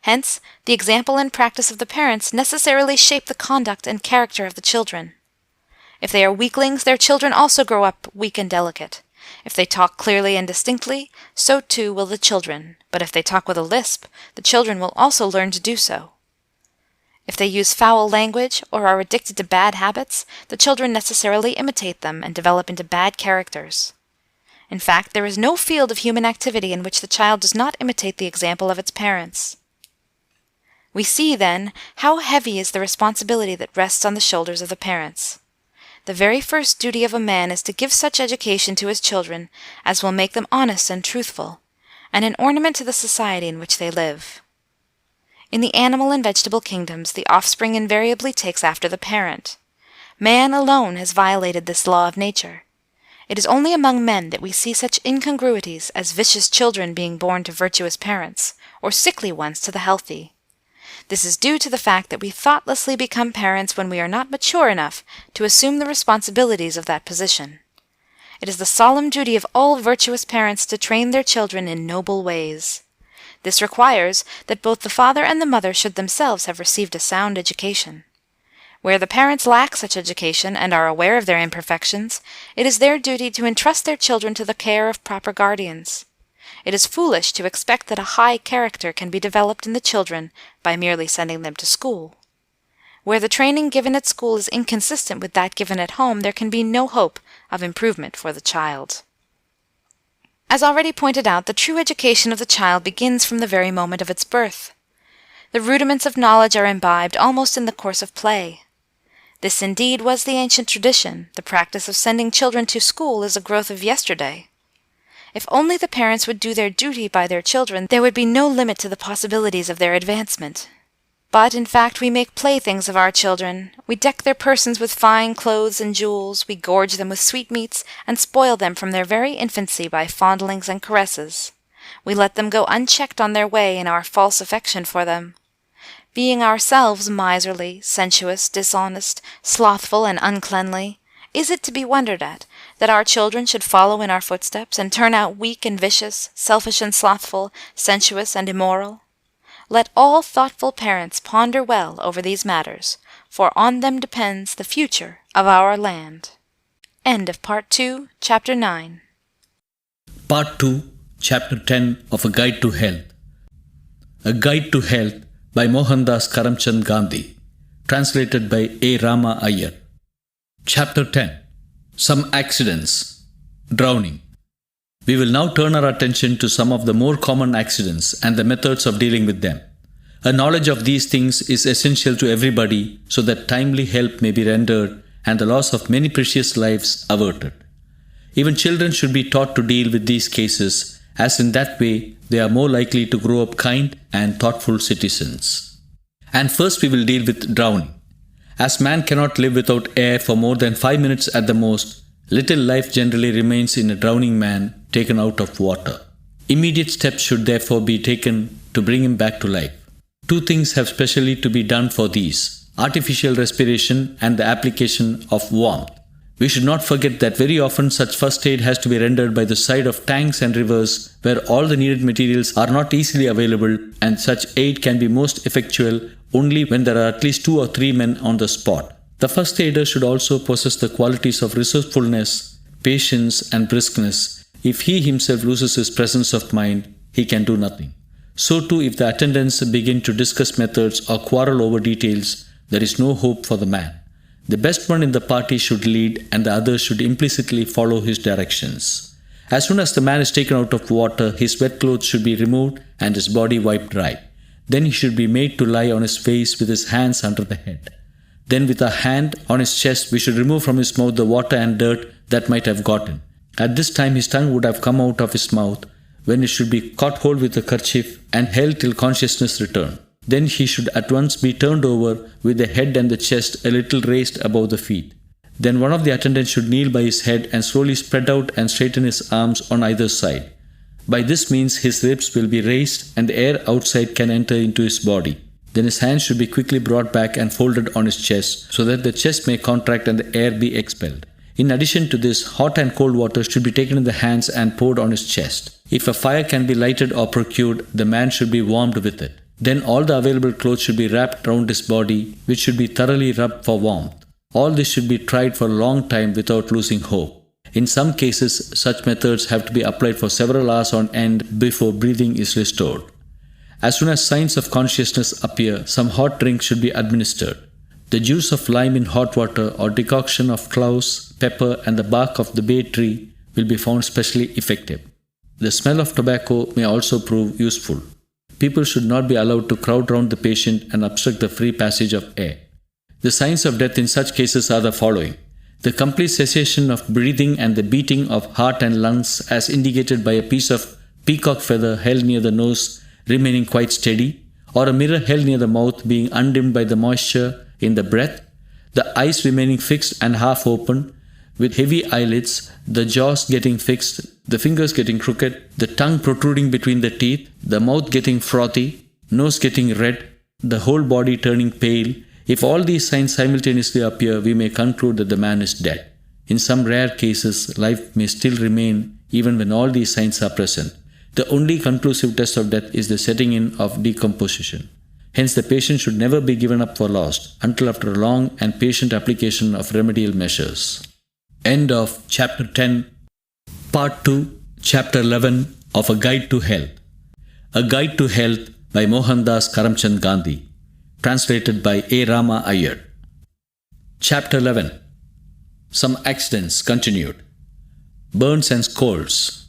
Hence, the example and practice of the parents necessarily shape the conduct and character of the children. If they are weaklings, their children also grow up weak and delicate. If they talk clearly and distinctly, so too will the children, but if they talk with a lisp, the children will also learn to do so. If they use foul language or are addicted to bad habits, the children necessarily imitate them and develop into bad characters. In fact, there is no field of human activity in which the child does not imitate the example of its parents. We see, then, how heavy is the responsibility that rests on the shoulders of the parents. The very first duty of a man is to give such education to his children as will make them honest and truthful, and an ornament to the society in which they live. In the animal and vegetable kingdoms, the offspring invariably takes after the parent. Man alone has violated this law of nature. It is only among men that we see such incongruities as vicious children being born to virtuous parents, or sickly ones to the healthy. This is due to the fact that we thoughtlessly become parents when we are not mature enough to assume the responsibilities of that position. It is the solemn duty of all virtuous parents to train their children in noble ways. This requires that both the father and the mother should themselves have received a sound education. Where the parents lack such education and are aware of their imperfections, it is their duty to entrust their children to the care of proper guardians. It is foolish to expect that a high character can be developed in the children by merely sending them to school. Where the training given at school is inconsistent with that given at home, there can be no hope of improvement for the child. As already pointed out, the true education of the child begins from the very moment of its birth. The rudiments of knowledge are imbibed almost in the course of play. This indeed was the ancient tradition. The practice of sending children to school is a growth of yesterday. If only the parents would do their duty by their children, there would be no limit to the possibilities of their advancement. But, in fact, we make playthings of our children. We deck their persons with fine clothes and jewels, we gorge them with sweetmeats, and spoil them from their very infancy by fondlings and caresses. We let them go unchecked on their way in our false affection for them. Being ourselves miserly, sensuous, dishonest, slothful, and uncleanly, is it to be wondered at that our children should follow in our footsteps and turn out weak and vicious, selfish and slothful, sensuous and immoral? Let all thoughtful parents ponder well over these matters, for on them depends the future of our land. End of Part 2, Chapter 9. Part 2, Chapter 10 of A Guide to Health. A Guide to Health by Mohandas Karamchand Gandhi. Translated by A. Rama, Iyer. Chapter 10. Some Accidents. Drowning. We will now turn our attention to some of the more common accidents and the methods of dealing with them. A knowledge of these things is essential to everybody so that timely help may be rendered and the loss of many precious lives averted. Even children should be taught to deal with these cases, as in that way they are more likely to grow up kind and thoughtful citizens. And first we will deal with drowning. As man cannot live without air for more than 5 minutes at the most, little life generally remains in a drowning man taken out of water. Immediate steps should therefore be taken to bring him back to life. 2 things have specially to be done for these: artificial respiration and the application of warmth. We should not forget that very often such first aid has to be rendered by the side of tanks and rivers where all the needed materials are not easily available, and such aid can be most effectual only when there are at least 2 or 3 men on the spot. The first aider should also possess the qualities of resourcefulness, patience, and briskness. If he himself loses his presence of mind, he can do nothing. So too, if the attendants begin to discuss methods or quarrel over details, there is no hope for the man. The best one in the party should lead, and the others should implicitly follow his directions. As soon as the man is taken out of water, his wet clothes should be removed and his body wiped dry. Then he should be made to lie on his face with his hands under the head. Then with a hand on his chest, we should remove from his mouth the water and dirt that might have gotten. At this time his tongue would have come out of his mouth, when it should be caught hold with a kerchief and held till consciousness return. Then he should at once be turned over with the head and the chest a little raised above the feet. Then one of the attendants should kneel by his head and slowly spread out and straighten his arms on either side. By this means his lips will be raised and the air outside can enter into his body. Then his hands should be quickly brought back and folded on his chest so that the chest may contract and the air be expelled. In addition to this, hot and cold water should be taken in the hands and poured on his chest. If a fire can be lighted or procured, the man should be warmed with it. Then all the available clothes should be wrapped round his body, which should be thoroughly rubbed for warmth. All this should be tried for a long time without losing hope. In some cases, such methods have to be applied for several hours on end before breathing is restored. As soon as signs of consciousness appear, some hot drink should be administered. The juice of lime in hot water or decoction of cloves, pepper and the bark of the bay tree will be found specially effective. The smell of tobacco may also prove useful. People should not be allowed to crowd round the patient and obstruct the free passage of air. The signs of death in such cases are the following: the complete cessation of breathing and the beating of heart and lungs as indicated by a piece of peacock feather held near the nose remaining quite steady, or a mirror held near the mouth being undimmed by the moisture in the breath, the eyes remaining fixed and half open, with heavy eyelids, the jaws getting fixed, the fingers getting crooked, the tongue protruding between the teeth, the mouth getting frothy, nose getting red, the whole body turning pale. If all these signs simultaneously appear, we may conclude that the man is dead. In some rare cases, life may still remain even when all these signs are present. The only conclusive test of death is the setting in of decomposition. Hence, the patient should never be given up for lost until after a long and patient application of remedial measures. End of Chapter 10, Part 2, Chapter 11 of A Guide to Health. A Guide to Health by Mohandas Karamchand Gandhi. Translated by A. Rama Iyer. Chapter 11. Some accidents continued. Burns and scalds.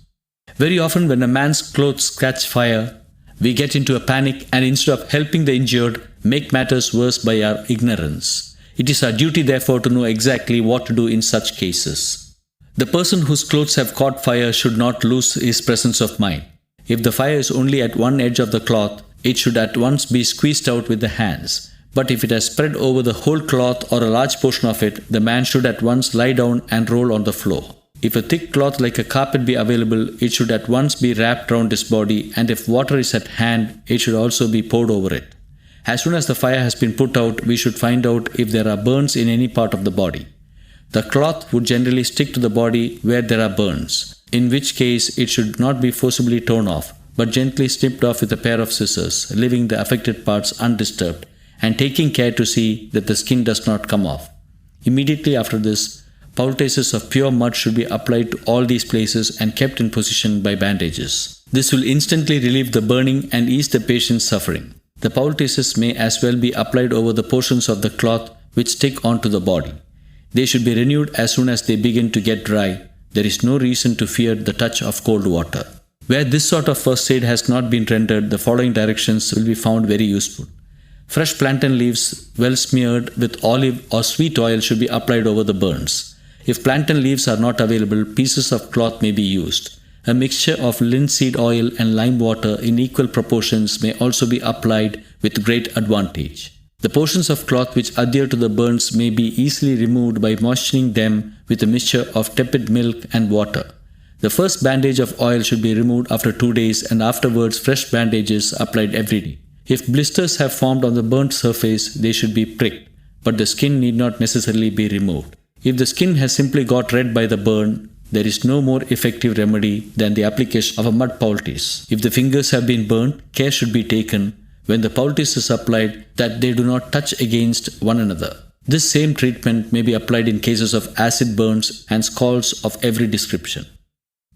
Very often when a man's clothes catch fire, we get into a panic and instead of helping the injured, make matters worse by our ignorance. It is our duty therefore to know exactly what to do in such cases. The person whose clothes have caught fire should not lose his presence of mind. If the fire is only at one edge of the cloth, it should at once be squeezed out with the hands. But if it has spread over the whole cloth or a large portion of it, the man should at once lie down and roll on the floor. If a thick cloth like a carpet be available, it should at once be wrapped round his body, and if water is at hand, it should also be poured over it. As soon as the fire has been put out, we should find out if there are burns in any part of the body. The cloth would generally stick to the body where there are burns, in which case it should not be forcibly torn off, but gently snipped off with a pair of scissors, leaving the affected parts undisturbed, and taking care to see that the skin does not come off. Immediately after this, poultices of pure mud should be applied to all these places and kept in position by bandages. This will instantly relieve the burning and ease the patient's suffering. The poultices may as well be applied over the portions of the cloth which stick onto the body. They should be renewed as soon as they begin to get dry. There is no reason to fear the touch of cold water. Where this sort of first aid has not been rendered, the following directions will be found very useful. Fresh plantain leaves, well smeared with olive or sweet oil, should be applied over the burns. If plantain leaves are not available, pieces of cloth may be used. A mixture of linseed oil and lime water in equal proportions may also be applied with great advantage. The portions of cloth which adhere to the burns may be easily removed by moistening them with a mixture of tepid milk and water. The first bandage of oil should be removed after 2 days, and afterwards fresh bandages applied every day. If blisters have formed on the burnt surface, they should be pricked, but the skin need not necessarily be removed. If the skin has simply got red by the burn, there is no more effective remedy than the application of a mud poultice. If the fingers have been burnt, care should be taken when the poultice is applied that they do not touch against one another. This same treatment may be applied in cases of acid burns and scalds of every description.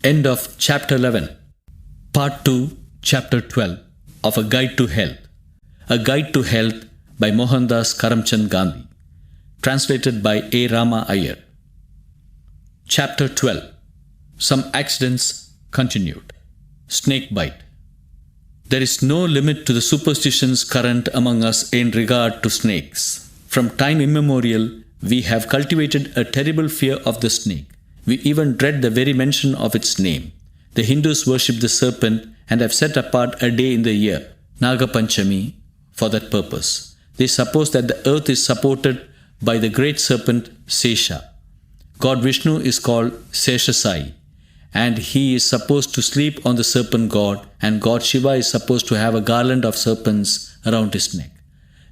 End of Chapter 11. Part 2, Chapter 12 of A Guide to Health. A Guide to Health by Mohandas Karamchand Gandhi. Translated by A. Rama Iyer. Chapter 12. Some accidents continued. Snake bite. There is no limit to the superstitions current among us in regard to snakes. From time immemorial, we have cultivated a terrible fear of the snake. We even dread the very mention of its name. The Hindus worship the serpent and have set apart a day in the year, Naga Panchami, for that purpose. They suppose that the earth is supported by the great serpent Sesha. God Vishnu is called Seshasai, and he is supposed to sleep on the serpent god, and God Shiva is supposed to have a garland of serpents around his neck.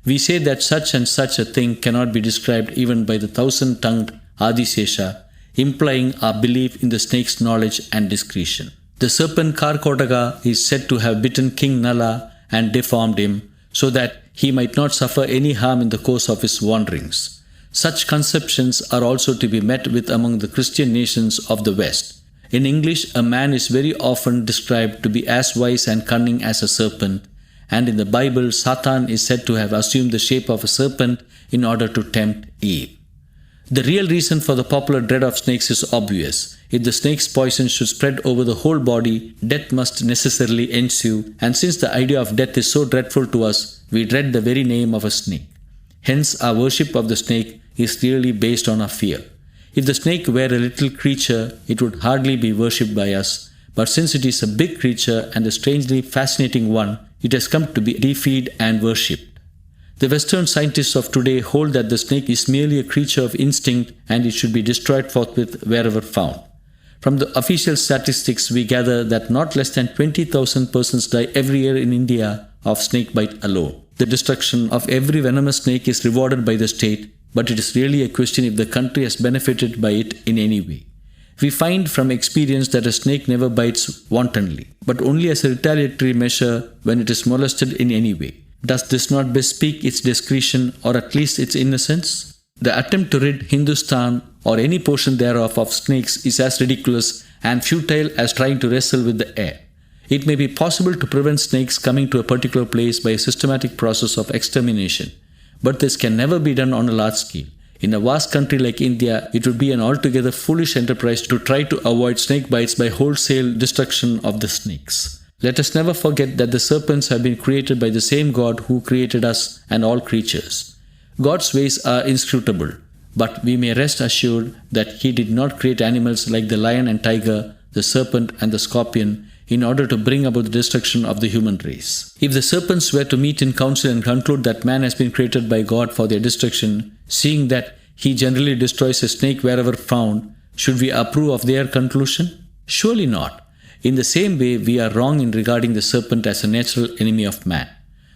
We say that such and such a thing cannot be described even by the 1,000-tongued Adisesha, implying our belief in the snake's knowledge and discretion. The serpent Karkotaka is said to have bitten King Nala and deformed him, so that he might not suffer any harm in the course of his wanderings. Such conceptions are also to be met with among the Christian nations of the West. In English, a man is very often described to be as wise and cunning as a serpent, and in the Bible, Satan is said to have assumed the shape of a serpent in order to tempt Eve. The real reason for the popular dread of snakes is obvious. If the snake's poison should spread over the whole body, death must necessarily ensue, and since the idea of death is so dreadful to us, we dread the very name of a snake. Hence, our worship of the snake is really based on our fear. If the snake were a little creature, it would hardly be worshipped by us, but since it is a big creature and a strangely fascinating one, it has come to be deified and worshipped. The Western scientists of today hold that the snake is merely a creature of instinct and it should be destroyed forthwith wherever found. From the official statistics, we gather that not less than 20,000 persons die every year in India of snake bite alone. The destruction of every venomous snake is rewarded by the state, but it is really a question if the country has benefited by it in any way. We find from experience that a snake never bites wantonly, but only as a retaliatory measure when it is molested in any way. Does this not bespeak its discretion or at least its innocence? The attempt to rid Hindustan or any portion thereof of snakes is as ridiculous and futile as trying to wrestle with the air. It may be possible to prevent snakes coming to a particular place by a systematic process of extermination, but this can never be done on a large scale. In a vast country like India, it would be an altogether foolish enterprise to try to avoid snake bites by wholesale destruction of the snakes. Let us never forget that the serpents have been created by the same God who created us and all creatures. God's ways are inscrutable, but we may rest assured that He did not create animals like the lion and tiger, the serpent and the scorpion, in order to bring about the destruction of the human race. If the serpents were to meet in council and conclude that man has been created by God for their destruction, seeing that He generally destroys a snake wherever found, should we approve of their conclusion? Surely not. In the same way, we are wrong in regarding the serpent as a natural enemy of man.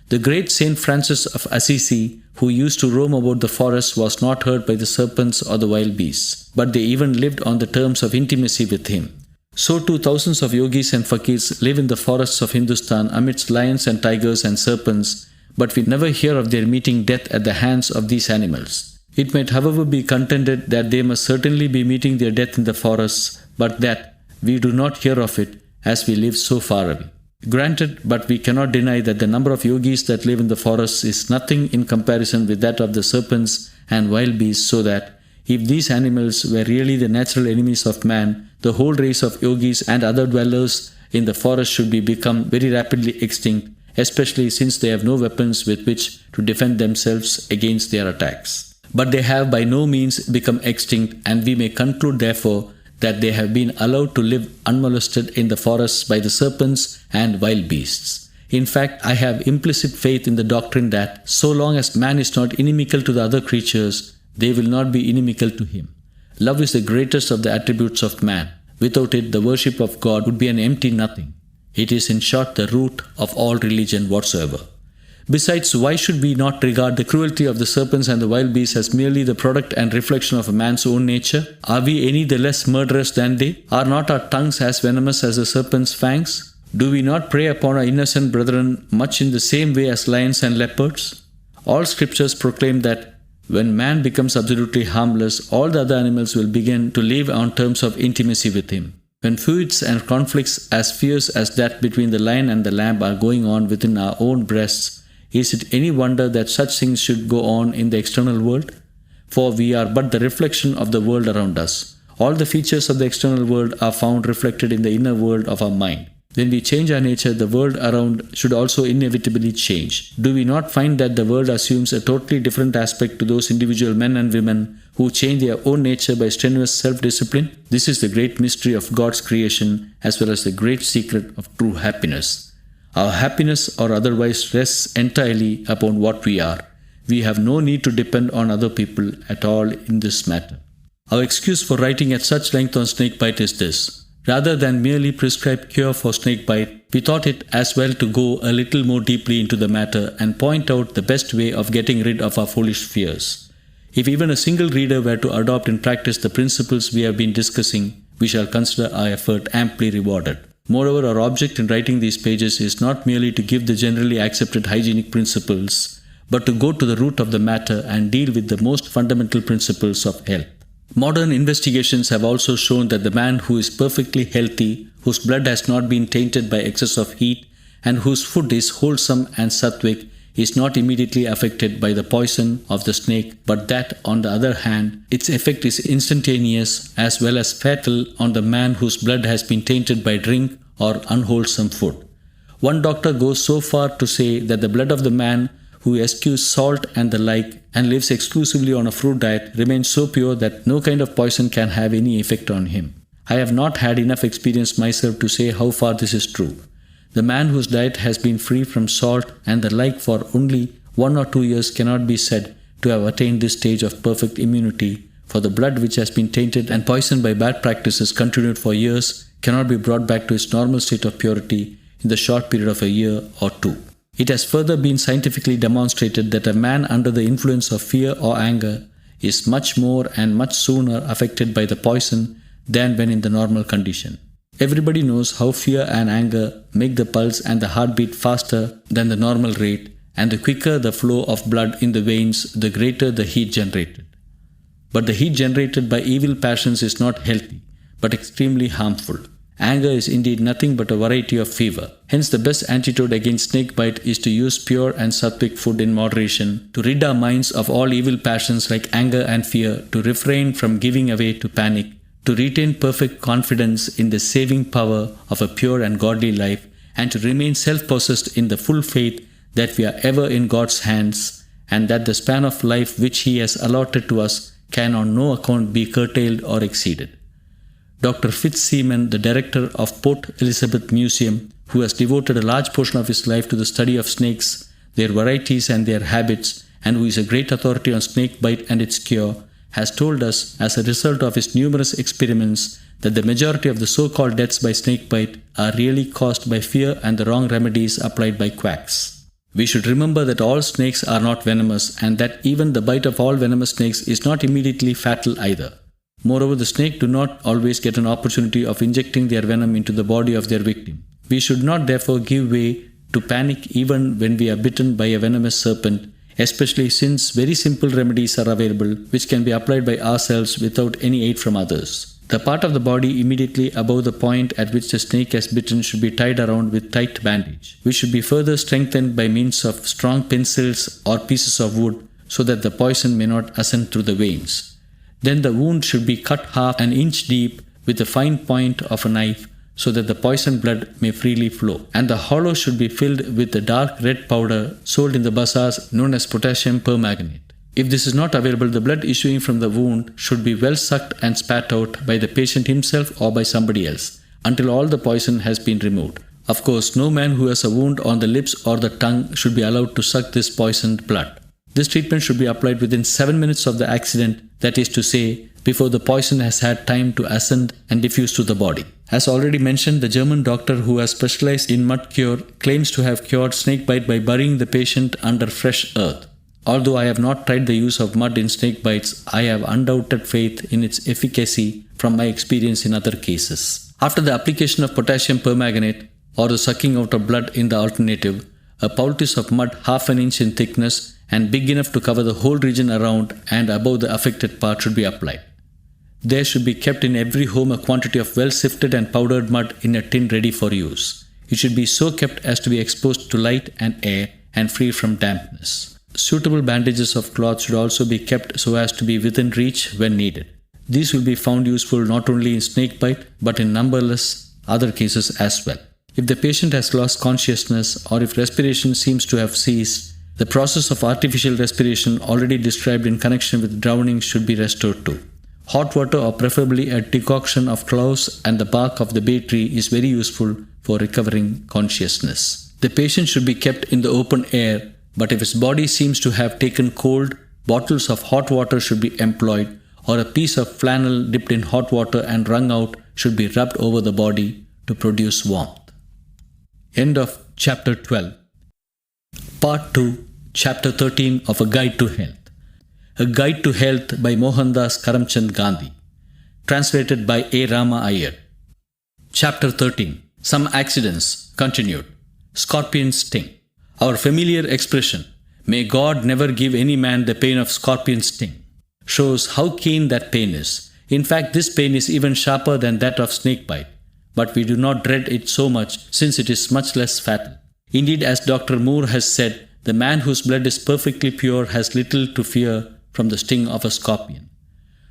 The great Saint Francis of Assisi, who used to roam about the forests, was not hurt by the serpents or the wild beasts, but they even lived on the terms of intimacy with him. So too thousands of yogis and fakirs live in the forests of Hindustan amidst lions and tigers and serpents, but we never hear of their meeting death at the hands of these animals. It might, however, be contended that they must certainly be meeting their death in the forests, but that we do not hear of it as we live so far away. Granted, but we cannot deny that the number of yogis that live in the forests is nothing in comparison with that of the serpents and wild beasts, so that if these animals were really the natural enemies of man, the whole race of yogis and other dwellers in the forest should become very rapidly extinct, especially since they have no weapons with which to defend themselves against their attacks. But they have by no means become extinct, and we may conclude therefore that they have been allowed to live unmolested in the forests by the serpents and wild beasts. In fact, I have implicit faith in the doctrine that so long as man is not inimical to the other creatures, they will not be inimical to him. Love is the greatest of the attributes of man. Without it, the worship of God would be an empty nothing. It is, in short, the root of all religion whatsoever. Besides, why should we not regard the cruelty of the serpents and the wild beasts as merely the product and reflection of a man's own nature? Are we any the less murderous than they? Are not our tongues as venomous as the serpent's fangs? Do we not prey upon our innocent brethren much in the same way as lions and leopards? All scriptures proclaim that when man becomes absolutely harmless, all the other animals will begin to live on terms of intimacy with him. When feuds and conflicts as fierce as that between the lion and the lamb are going on within our own breasts, is it any wonder that such things should go on in the external world? For we are but the reflection of the world around us. All the features of the external world are found reflected in the inner world of our mind. When we change our nature, the world around should also inevitably change. Do we not find that the world assumes a totally different aspect to those individual men and women who change their own nature by strenuous self-discipline? This is the great mystery of God's creation, as well as the great secret of true happiness. Our happiness or otherwise rests entirely upon what we are. We have no need to depend on other people at all in this matter. Our excuse for writing at such length on snakebite is this. Rather than merely prescribe cure for snakebite, we thought it as well to go a little more deeply into the matter and point out the best way of getting rid of our foolish fears. If even a single reader were to adopt and practice the principles we have been discussing, we shall consider our effort amply rewarded. Moreover, our object in writing these pages is not merely to give the generally accepted hygienic principles, but to go to the root of the matter and deal with the most fundamental principles of health. Modern investigations have also shown that the man who is perfectly healthy, whose blood has not been tainted by excess of heat, and whose food is wholesome and sattvic, is not immediately affected by the poison of the snake, but that, on the other hand, its effect is instantaneous as well as fatal on the man whose blood has been tainted by drink or unwholesome food. One doctor goes so far to say that the blood of the man who eschews salt and the like and lives exclusively on a fruit diet remains so pure that no kind of poison can have any effect on him. I have not had enough experience myself to say how far this is true. The man whose diet has been free from salt and the like for only 1 or 2 years cannot be said to have attained this stage of perfect immunity, for the blood which has been tainted and poisoned by bad practices continued for years cannot be brought back to its normal state of purity in the short period of a year or 2. It has further been scientifically demonstrated that a man under the influence of fear or anger is much more and much sooner affected by the poison than when in the normal condition. Everybody knows how fear and anger make the pulse and the heartbeat faster than the normal rate, and the quicker the flow of blood in the veins, the greater the heat generated. But the heat generated by evil passions is not healthy, but extremely harmful. Anger is indeed nothing but a variety of fever. Hence the best antidote against snakebite is to use pure and sattvic food in moderation, to rid our minds of all evil passions like anger and fear, to refrain from giving away to panic, to retain perfect confidence in the saving power of a pure and godly life, and to remain self-possessed in the full faith that we are ever in God's hands, and that the span of life which He has allotted to us can on no account be curtailed or exceeded. Dr. Fitzseaman, the director of Port Elizabeth Museum, who has devoted a large portion of his life to the study of snakes, their varieties and their habits, and who is a great authority on snakebite and its cure, has told us, as a result of his numerous experiments, that the majority of the so-called deaths by snakebite are really caused by fear and the wrong remedies applied by quacks. We should remember that all snakes are not venomous, and that even the bite of all venomous snakes is not immediately fatal either. Moreover, the snake do not always get an opportunity of injecting their venom into the body of their victim. We should not therefore give way to panic even when we are bitten by a venomous serpent, especially since very simple remedies are available which can be applied by ourselves without any aid from others. The part of the body immediately above the point at which the snake has bitten should be tied around with tight bandage, which should be further strengthened by means of strong pencils or pieces of wood so that the poison may not ascend through the veins. Then the wound should be cut half an inch deep with the fine point of a knife so that the poisoned blood may freely flow. And the hollow should be filled with the dark red powder sold in the bazaars known as potassium permanganate. If this is not available, the blood issuing from the wound should be well sucked and spat out by the patient himself or by somebody else until all the poison has been removed. Of course, no man who has a wound on the lips or the tongue should be allowed to suck this poisoned blood. This treatment should be applied within 7 minutes of the accident, that is to say, before the poison has had time to ascend and diffuse to the body. As already mentioned, the German doctor who has specialized in mud cure claims to have cured snakebite by burying the patient under fresh earth. Although I have not tried the use of mud in snake bites, I have undoubted faith in its efficacy from my experience in other cases. After the application of potassium permanganate or the sucking out of blood in the alternative, a poultice of mud half an inch in thickness and big enough to cover the whole region around and above the affected part should be applied. There should be kept in every home a quantity of well sifted and powdered mud in a tin ready for use. It should be so kept as to be exposed to light and air and free from dampness. Suitable bandages of cloth should also be kept so as to be within reach when needed. These will be found useful not only in snakebite but in numberless other cases as well. If the patient has lost consciousness or if respiration seems to have ceased, the process of artificial respiration already described in connection with drowning should be restored to. Hot water or preferably a decoction of cloves and the bark of the bay tree is very useful for recovering consciousness. The patient should be kept in the open air, but if his body seems to have taken cold, bottles of hot water should be employed, or a piece of flannel dipped in hot water and wrung out should be rubbed over the body to produce warmth. End of Chapter 12. Part 2, Chapter 13 of A Guide to Health. A Guide to Health by Mohandas Karamchand Gandhi. Translated by A. Rama Iyer. Chapter 13. Some Accidents. Continued. Scorpion Sting. Our familiar expression, "May God never give any man the pain of scorpion sting," shows how keen that pain is. In fact, this pain is even sharper than that of snake bite, but we do not dread it so much since it is much less fatal. Indeed, as Dr. Moore has said, the man whose blood is perfectly pure has little to fear from the sting of a scorpion.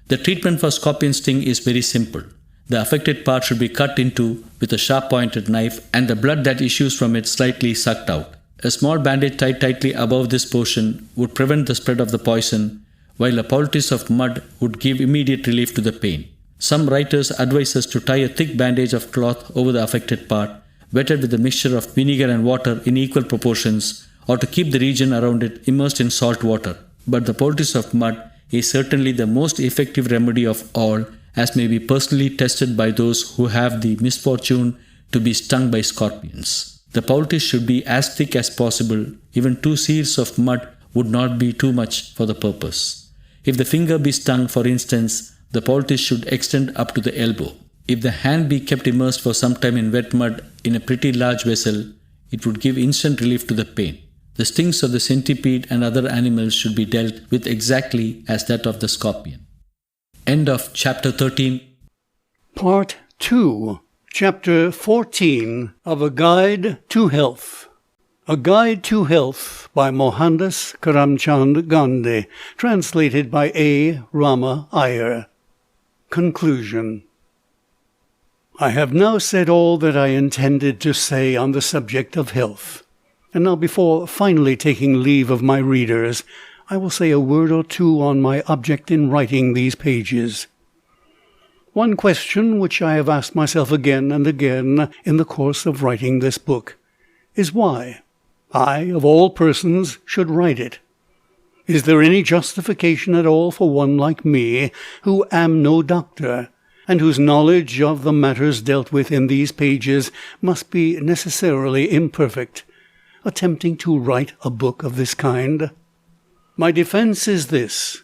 The treatment for scorpion sting is very simple. The affected part should be cut into with a sharp-pointed knife and the blood that issues from it slightly sucked out. A small bandage tied tightly above this portion would prevent the spread of the poison, while a poultice of mud would give immediate relief to the pain. Some writers advise us to tie a thick bandage of cloth over the affected part, wetted with a mixture of vinegar and water in equal proportions, or to keep the region around it immersed in salt water. But the poultice of mud is certainly the most effective remedy of all, as may be personally tested by those who have the misfortune to be stung by scorpions. The poultice should be as thick as possible. Even 2 seers of mud would not be too much for the purpose. If the finger be stung, for instance, the poultice should extend up to the elbow. If the hand be kept immersed for some time in wet mud in a pretty large vessel, it would give instant relief to the pain. The stings of the centipede and other animals should be dealt with exactly as that of the scorpion. End of Chapter 13. Part 2, Chapter 14 of A Guide to Health. A Guide to Health by Mohandas Karamchand Gandhi, translated by A. Rama Iyer. Conclusion. I have now said all that I intended to say on the subject of health. And now, before finally taking leave of my readers, I will say a word or two on my object in writing these pages. One question which I have asked myself again and again in the course of writing this book is why I, of all persons, should write it. Is there any justification at all for one like me, who am no doctor, and whose knowledge of the matters dealt with in these pages must be necessarily imperfect, attempting to write a book of this kind? My defense is this.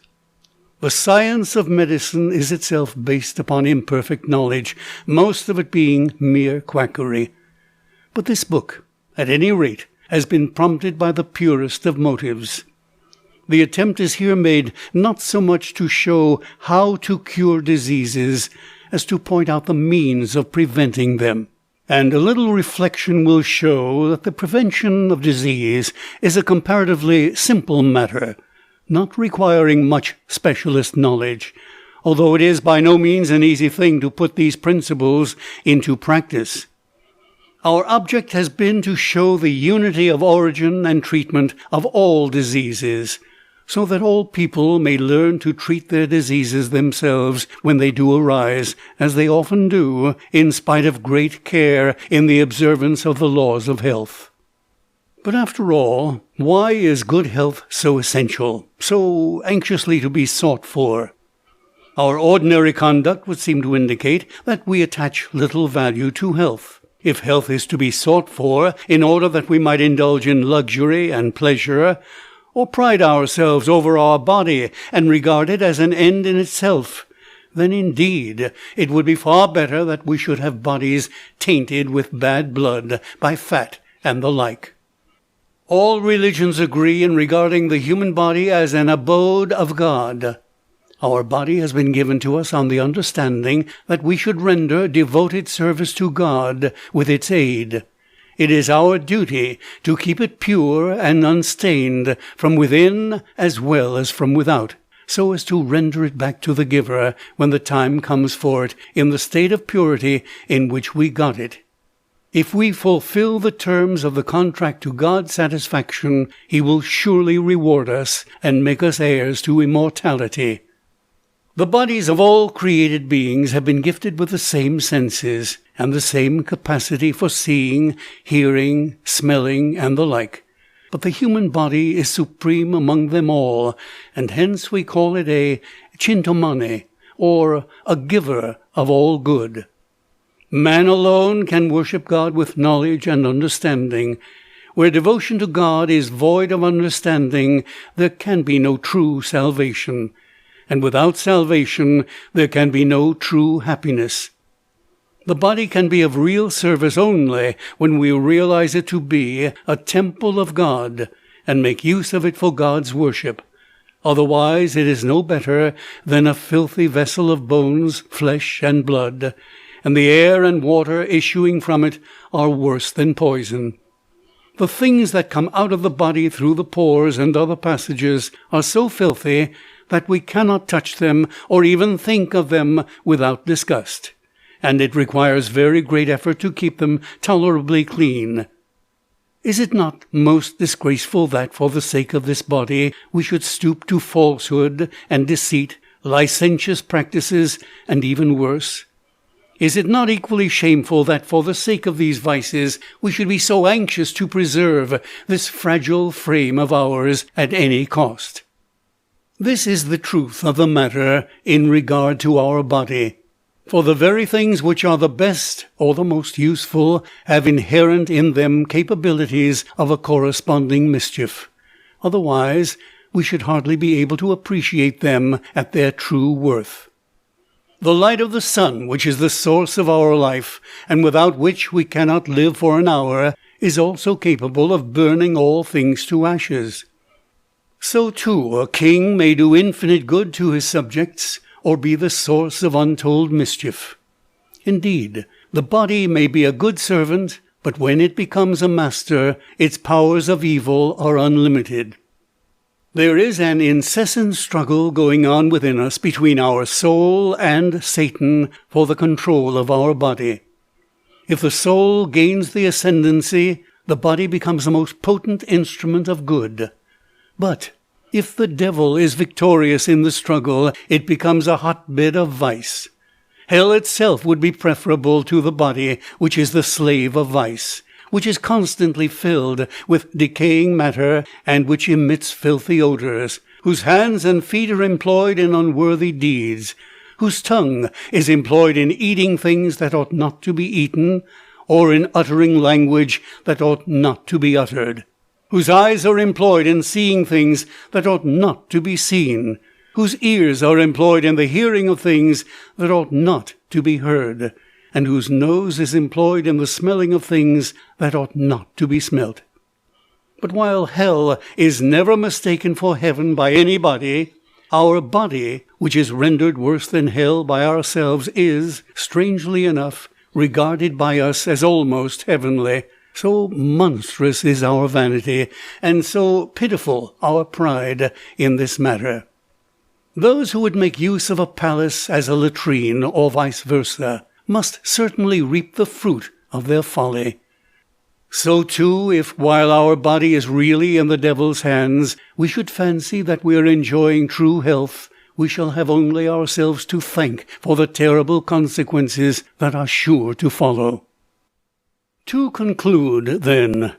The science of medicine is itself based upon imperfect knowledge, most of it being mere quackery. But this book, at any rate, has been prompted by the purest of motives. The attempt is here made not so much to show how to cure diseases as to point out the means of preventing them. And a little reflection will show that the prevention of disease is a comparatively simple matter, not requiring much specialist knowledge, although it is by no means an easy thing to put these principles into practice. Our object has been to show the unity of origin and treatment of all diseases, so that all people may learn to treat their diseases themselves when they do arise, as they often do, in spite of great care in the observance of the laws of health. But after all, why is good health so essential, so anxiously to be sought for? Our ordinary conduct would seem to indicate that we attach little value to health. If health is to be sought for in order that we might indulge in luxury and pleasure, or pride ourselves over our body and regard it as an end in itself, then indeed it would be far better that we should have bodies tainted with bad blood by fat and the like. All religions agree in regarding the human body as an abode of God. Our body has been given to us on the understanding that we should render devoted service to God with its aid. It is our duty to keep it pure and unstained from within as well as from without, so as to render it back to the giver when the time comes for it in the state of purity in which we got it. If we fulfill the terms of the contract to God's satisfaction, He will surely reward us and make us heirs to immortality. The bodies of all created beings have been gifted with the same senses, and the same capacity for seeing, hearing, smelling, and the like. But the human body is supreme among them all, and hence we call it a Chintamani, or a giver of all good. Man alone can worship God with knowledge and understanding. Where devotion to God is void of understanding, there can be no true salvation. And without salvation, there can be no true happiness. The body can be of real service only when we realize it to be a temple of God and make use of it for God's worship. Otherwise, it is no better than a filthy vessel of bones, flesh, and blood, and the air and water issuing from it are worse than poison. The things that come out of the body through the pores and other passages are so filthy that we cannot touch them or even think of them without disgust, and it requires very great effort to keep them tolerably clean. Is it not most disgraceful that, for the sake of this body, we should stoop to falsehood and deceit, licentious practices, and even worse? Is it not equally shameful that, for the sake of these vices, we should be so anxious to preserve this fragile frame of ours at any cost? This is the truth of the matter in regard to our body. For the very things which are the best or the most useful have inherent in them capabilities of a corresponding mischief. Otherwise, we should hardly be able to appreciate them at their true worth. The light of the sun, which is the source of our life, and without which we cannot live for an hour, is also capable of burning all things to ashes. So, too, a king may do infinite good to his subjects, or be the source of untold mischief. Indeed, the body may be a good servant, but when it becomes a master, its powers of evil are unlimited. There is an incessant struggle going on within us between our soul and Satan for the control of our body. If the soul gains the ascendancy, the body becomes the most potent instrument of good. But if the devil is victorious in the struggle, it becomes a hotbed of vice. Hell itself would be preferable to the body, which is the slave of vice, which is constantly filled with decaying matter, and which emits filthy odors, whose hands and feet are employed in unworthy deeds, whose tongue is employed in eating things that ought not to be eaten, or in uttering language that ought not to be uttered, whose eyes are employed in seeing things that ought not to be seen, whose ears are employed in the hearing of things that ought not to be heard, and whose nose is employed in the smelling of things that ought not to be smelt. But while hell is never mistaken for heaven by anybody, our body, which is rendered worse than hell by ourselves, is, strangely enough, regarded by us as almost heavenly. So monstrous is our vanity, and so pitiful our pride in this matter. Those who would make use of a palace as a latrine, or vice versa, must certainly reap the fruit of their folly. So, too, if while our body is really in the devil's hands, we should fancy that we are enjoying true health, we shall have only ourselves to thank for the terrible consequences that are sure to follow. To conclude, then,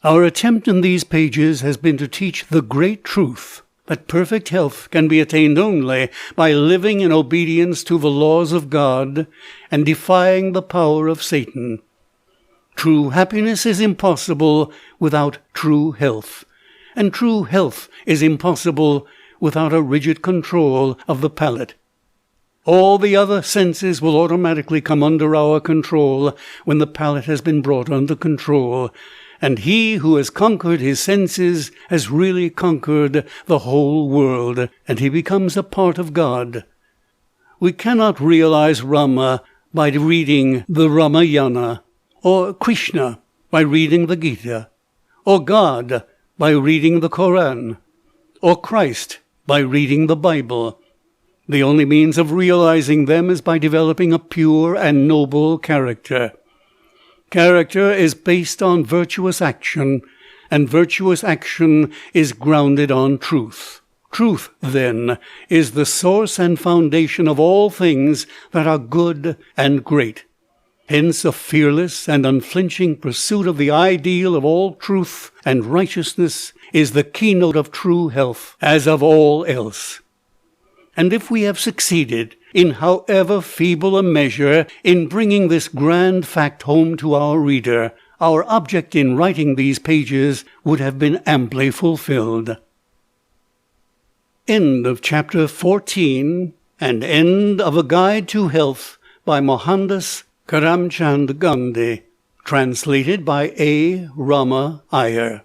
our attempt in these pages has been to teach the great truth that perfect health can be attained only by living in obedience to the laws of God and defying the power of Satan. True happiness is impossible without true health, and true health is impossible without a rigid control of the palate. All the other senses will automatically come under our control when the palate has been brought under control, and he who has conquered his senses has really conquered the whole world, and he becomes a part of God. We cannot realize Rama by reading the Ramayana, or Krishna by reading the Gita, or God by reading the Koran, or Christ by reading the Bible. The only means of realizing them is by developing a pure and noble character. Character is based on virtuous action, and virtuous action is grounded on truth. Truth, then, is the source and foundation of all things that are good and great. Hence, a fearless and unflinching pursuit of the ideal of all truth and righteousness is the keynote of true health, as of all else. And if we have succeeded, in however feeble a measure, in bringing this grand fact home to our reader, our object in writing these pages would have been amply fulfilled. End of chapter 14, and end of A Guide to Health by Mohandas Karamchand Gandhi. Translated by A. Rama Iyer.